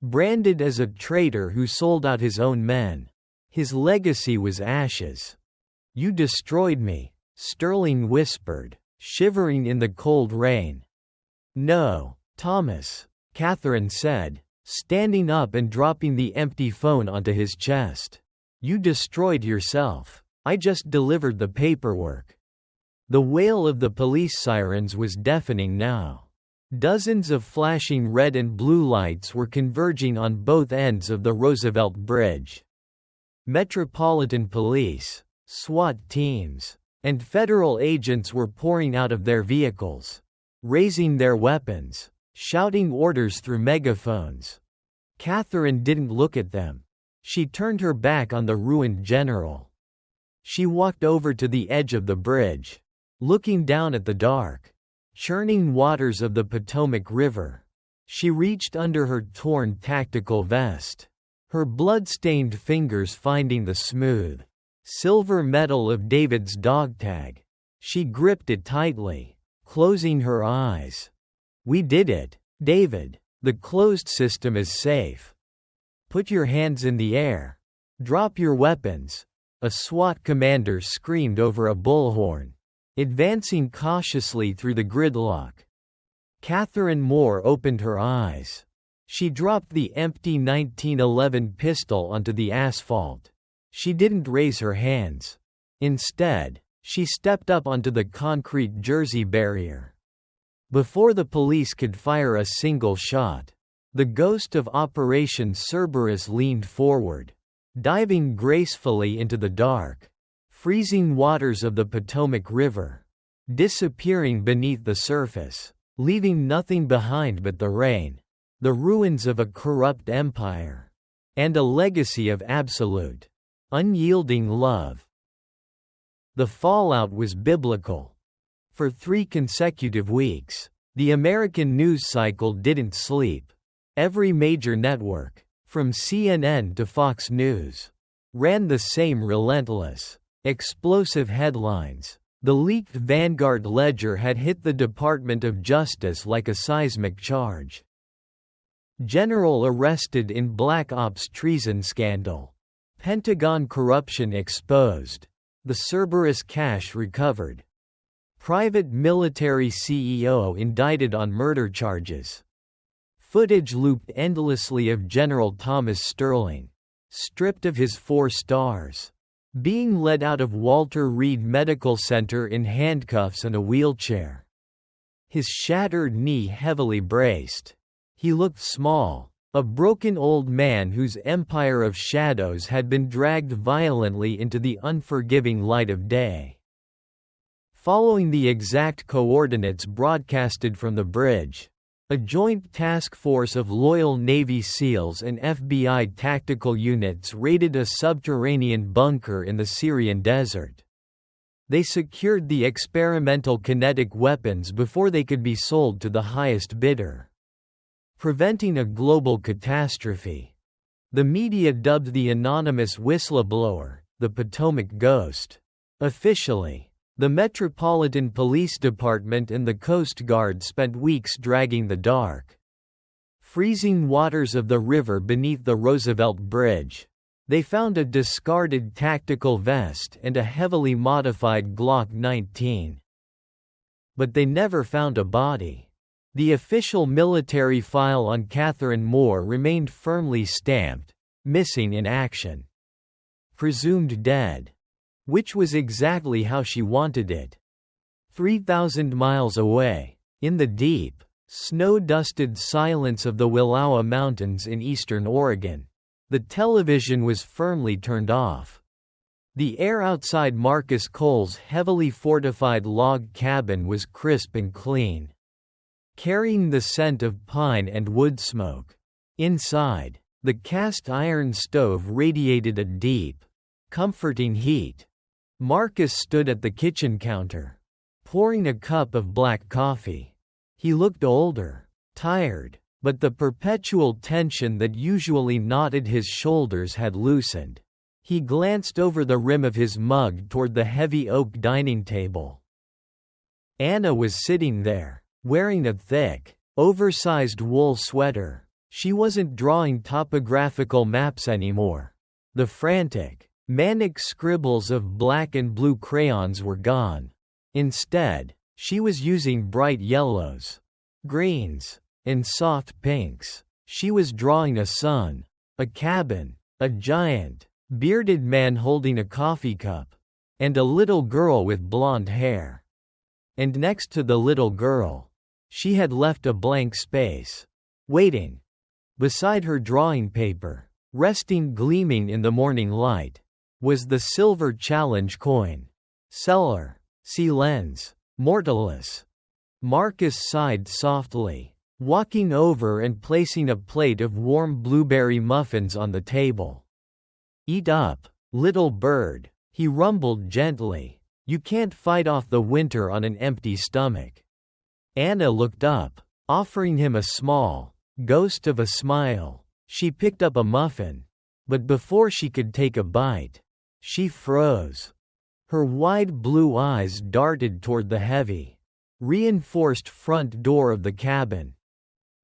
Branded as a traitor who sold out his own men. His legacy was ashes. "You destroyed me," Sterling whispered, shivering in the cold rain. "No, Thomas," Catherine said, standing up and dropping the empty phone onto his chest. "You destroyed yourself. I just delivered the paperwork." The wail of the police sirens was deafening now. Dozens of flashing red and blue lights were converging on both ends of the Roosevelt Bridge. Metropolitan Police, SWAT teams, and federal agents were pouring out of their vehicles, raising their weapons, shouting orders through megaphones. Catherine didn't look at them. She turned her back on the ruined general. She walked over to the edge of the bridge, looking down at the dark, churning waters of the Potomac River. She reached under her torn tactical vest, her blood-stained fingers finding the smooth, silver metal of David's dog tag. She gripped it tightly, closing her eyes. "We did it, David. The closed system is safe. Put your hands in the air. Drop your weapons," a SWAT commander screamed over a bullhorn, advancing cautiously through the gridlock. Catherine Moore opened her eyes. She dropped the empty 1911 pistol onto the asphalt. She didn't raise her hands. Instead, she stepped up onto the concrete Jersey barrier. Before the police could fire a single shot, the ghost of Operation Cerberus leaned forward, diving gracefully into the dark, freezing waters of the Potomac River, disappearing beneath the surface, leaving nothing behind but the rain, the ruins of a corrupt empire, and a legacy of absolute, unyielding love. The fallout was biblical. For 3 consecutive weeks, the American news cycle didn't sleep. Every major network, from CNN to Fox News, ran the same relentless, explosive headlines. The leaked Vanguard ledger had hit the Department of Justice like a seismic charge. General arrested in Black Ops treason scandal. Pentagon corruption exposed. The Cerberus cash recovered. Private military CEO indicted on murder charges. Footage looped endlessly of General Thomas Sterling, stripped of his 4 stars, being led out of Walter Reed Medical Center in handcuffs and a wheelchair. His shattered knee heavily braced. He looked small, a broken old man whose empire of shadows had been dragged violently into the unforgiving light of day. Following the exact coordinates broadcasted from the bridge, a joint task force of loyal Navy SEALs and FBI tactical units raided a subterranean bunker in the Syrian desert. They secured the experimental kinetic weapons before they could be sold to the highest bidder, preventing a global catastrophe. The media dubbed the anonymous whistleblower the Potomac Ghost. Officially, the Metropolitan Police Department and the Coast Guard spent weeks dragging the dark, freezing waters of the river beneath the Roosevelt Bridge. They found a discarded tactical vest and a heavily modified Glock 19. But they never found a body. The official military file on Catherine Moore remained firmly stamped, "Missing in action." Presumed dead. Which was exactly how she wanted it. 3,000 miles away, in the deep, snow-dusted silence of the Willowa Mountains in eastern Oregon, the television was firmly turned off. The air outside Marcus Cole's heavily fortified log cabin was crisp and clean, carrying the scent of pine and wood smoke. Inside, the cast-iron stove radiated a deep, comforting heat. Marcus stood at the kitchen counter, pouring a cup of black coffee. He looked older, tired, but the perpetual tension that usually knotted his shoulders had loosened. He glanced over the rim of his mug toward the heavy oak dining table. Anna was sitting there, wearing a thick, oversized wool sweater. She wasn't drawing topographical maps anymore. The frantic, manic scribbles of black and blue crayons were gone. Instead, she was using bright yellows, greens, and soft pinks. She was drawing a sun, a cabin, a giant, bearded man holding a coffee cup, and a little girl with blonde hair. And next to the little girl, she had left a blank space, waiting. Beside her drawing paper, resting gleaming in the morning light, was the silver challenge coin. Seller, see lens, mortalis. Marcus sighed softly, walking over and placing a plate of warm blueberry muffins on the table. Eat up, little bird, he rumbled gently. You can't fight off the winter on an empty stomach. Anna looked up, offering him a small, ghost of a smile. She picked up a muffin, but before she could take a bite, she froze. Her wide blue eyes darted toward the heavy, reinforced front door of the cabin.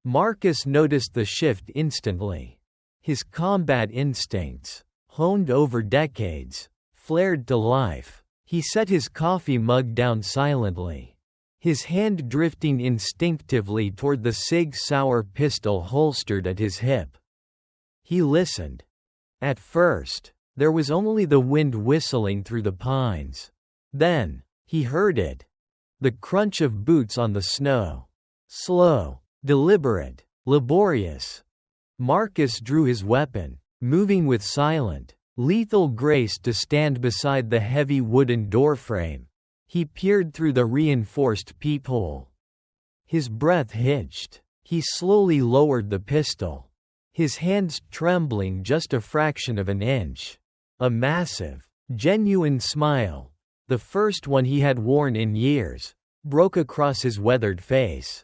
Marcus noticed the shift instantly. His combat instincts, honed over decades, flared to life. He set his coffee mug down silently, his hand drifting instinctively toward the Sig Sauer pistol holstered at his hip. He listened. At first, there was only the wind whistling through the pines. Then, he heard it. The crunch of boots on the snow. Slow, deliberate, laborious. Marcus drew his weapon, moving with silent, lethal grace to stand beside the heavy wooden doorframe. He peered through the reinforced peephole. His breath hitched. He slowly lowered the pistol, his hands trembling just a fraction of an inch. A massive, genuine smile, the first one he had worn in years, broke across his weathered face.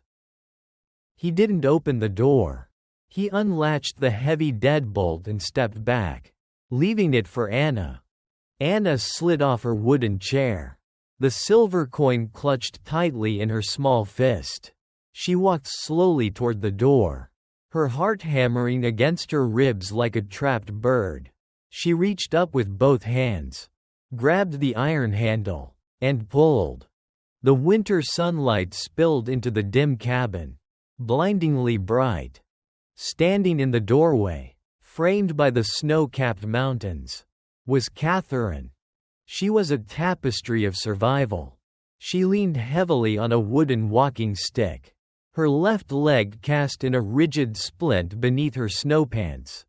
He didn't open the door. He unlatched the heavy deadbolt and stepped back, leaving it for Anna. Anna slid off her wooden chair, the silver coin clutched tightly in her small fist. She walked slowly toward the door, her heart hammering against her ribs like a trapped bird. She reached up with both hands, grabbed the iron handle, and pulled. The winter sunlight spilled into the dim cabin, blindingly bright. Standing in the doorway, framed by the snow-capped mountains, was Catherine. She was a tapestry of survival. She leaned heavily on a wooden walking stick, her left leg cast in a rigid splint beneath her snowpants.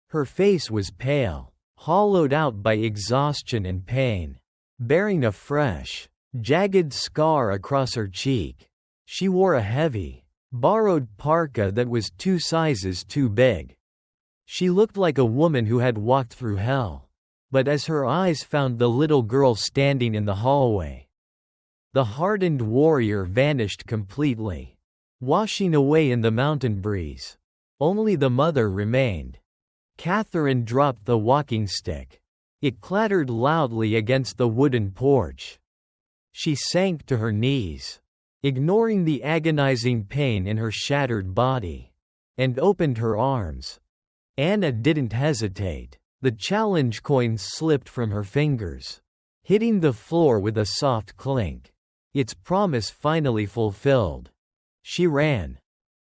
Her face was pale, hollowed out by exhaustion and pain, bearing a fresh, jagged scar across her cheek. She wore a heavy, borrowed parka that was 2 sizes too big. She looked like a woman who had walked through hell. But as her eyes found the little girl standing in the hallway, the hardened warrior vanished completely, washing away in the mountain breeze. Only the mother remained. Catherine dropped the walking stick. It clattered loudly against the wooden porch. She sank to her knees, ignoring the agonizing pain in her shattered body, and opened her arms. Anna didn't hesitate. The challenge coin slipped from her fingers, hitting the floor with a soft clink. Its promise finally fulfilled. She ran.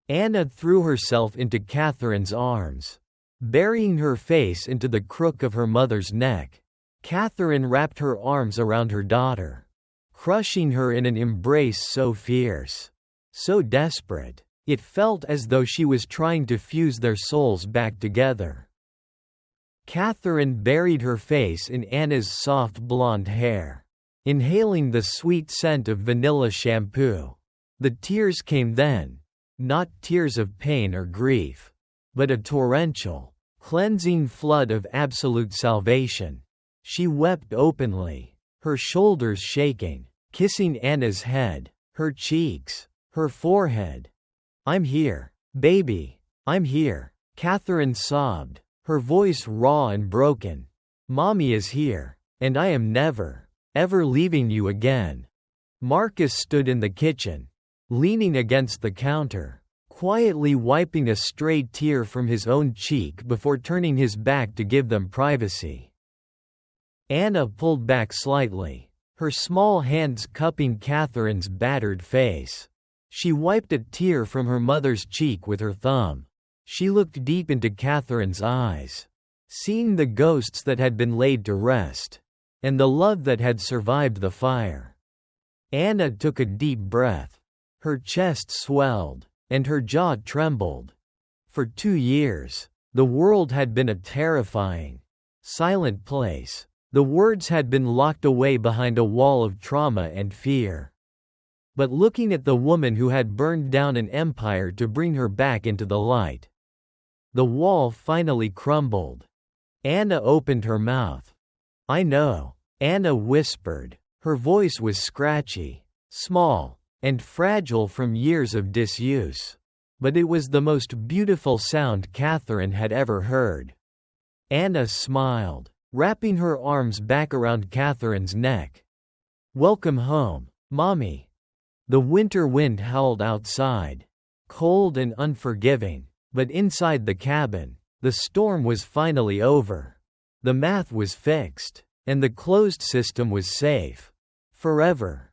Anna threw herself into Catherine's arms, burying her face into the crook of her mother's neck. Catherine wrapped her arms around her daughter, crushing her in an embrace so fierce, so desperate, it felt as though she was trying to fuse their souls back together. Catherine buried her face in Anna's soft blonde hair, inhaling the sweet scent of vanilla shampoo. The tears came then, not tears of pain or grief, but a torrential, cleansing flood of absolute salvation. She wept openly, her shoulders shaking, kissing Anna's head, her cheeks, her forehead. "I'm here, baby, I'm here," Catherine sobbed, her voice raw and broken. Mommy is here, and I am never, ever leaving you again. Marcus stood in the kitchen, leaning against the counter, quietly wiping a stray tear from his own cheek before turning his back to give them privacy. Anna pulled back slightly, her small hands cupping Catherine's battered face. She wiped a tear from her mother's cheek with her thumb. She looked deep into Catherine's eyes, seeing the ghosts that had been laid to rest, and the love that had survived the fire. Anna took a deep breath. Her chest swelled, and her jaw trembled. For 2 years, the world had been a terrifying, silent place. The words had been locked away behind a wall of trauma and fear. But looking at the woman who had burned down an empire to bring her back into the light, the wall finally crumbled. Anna opened her mouth. "I know," Anna whispered. Her voice was scratchy, small, and fragile from years of disuse. But it was the most beautiful sound Catherine had ever heard. Anna smiled, wrapping her arms back around Catherine's neck. "Welcome home, Mommy." The winter wind howled outside, cold and unforgiving, but inside the cabin, the storm was finally over. The math was fixed, and the closed system was safe. Forever.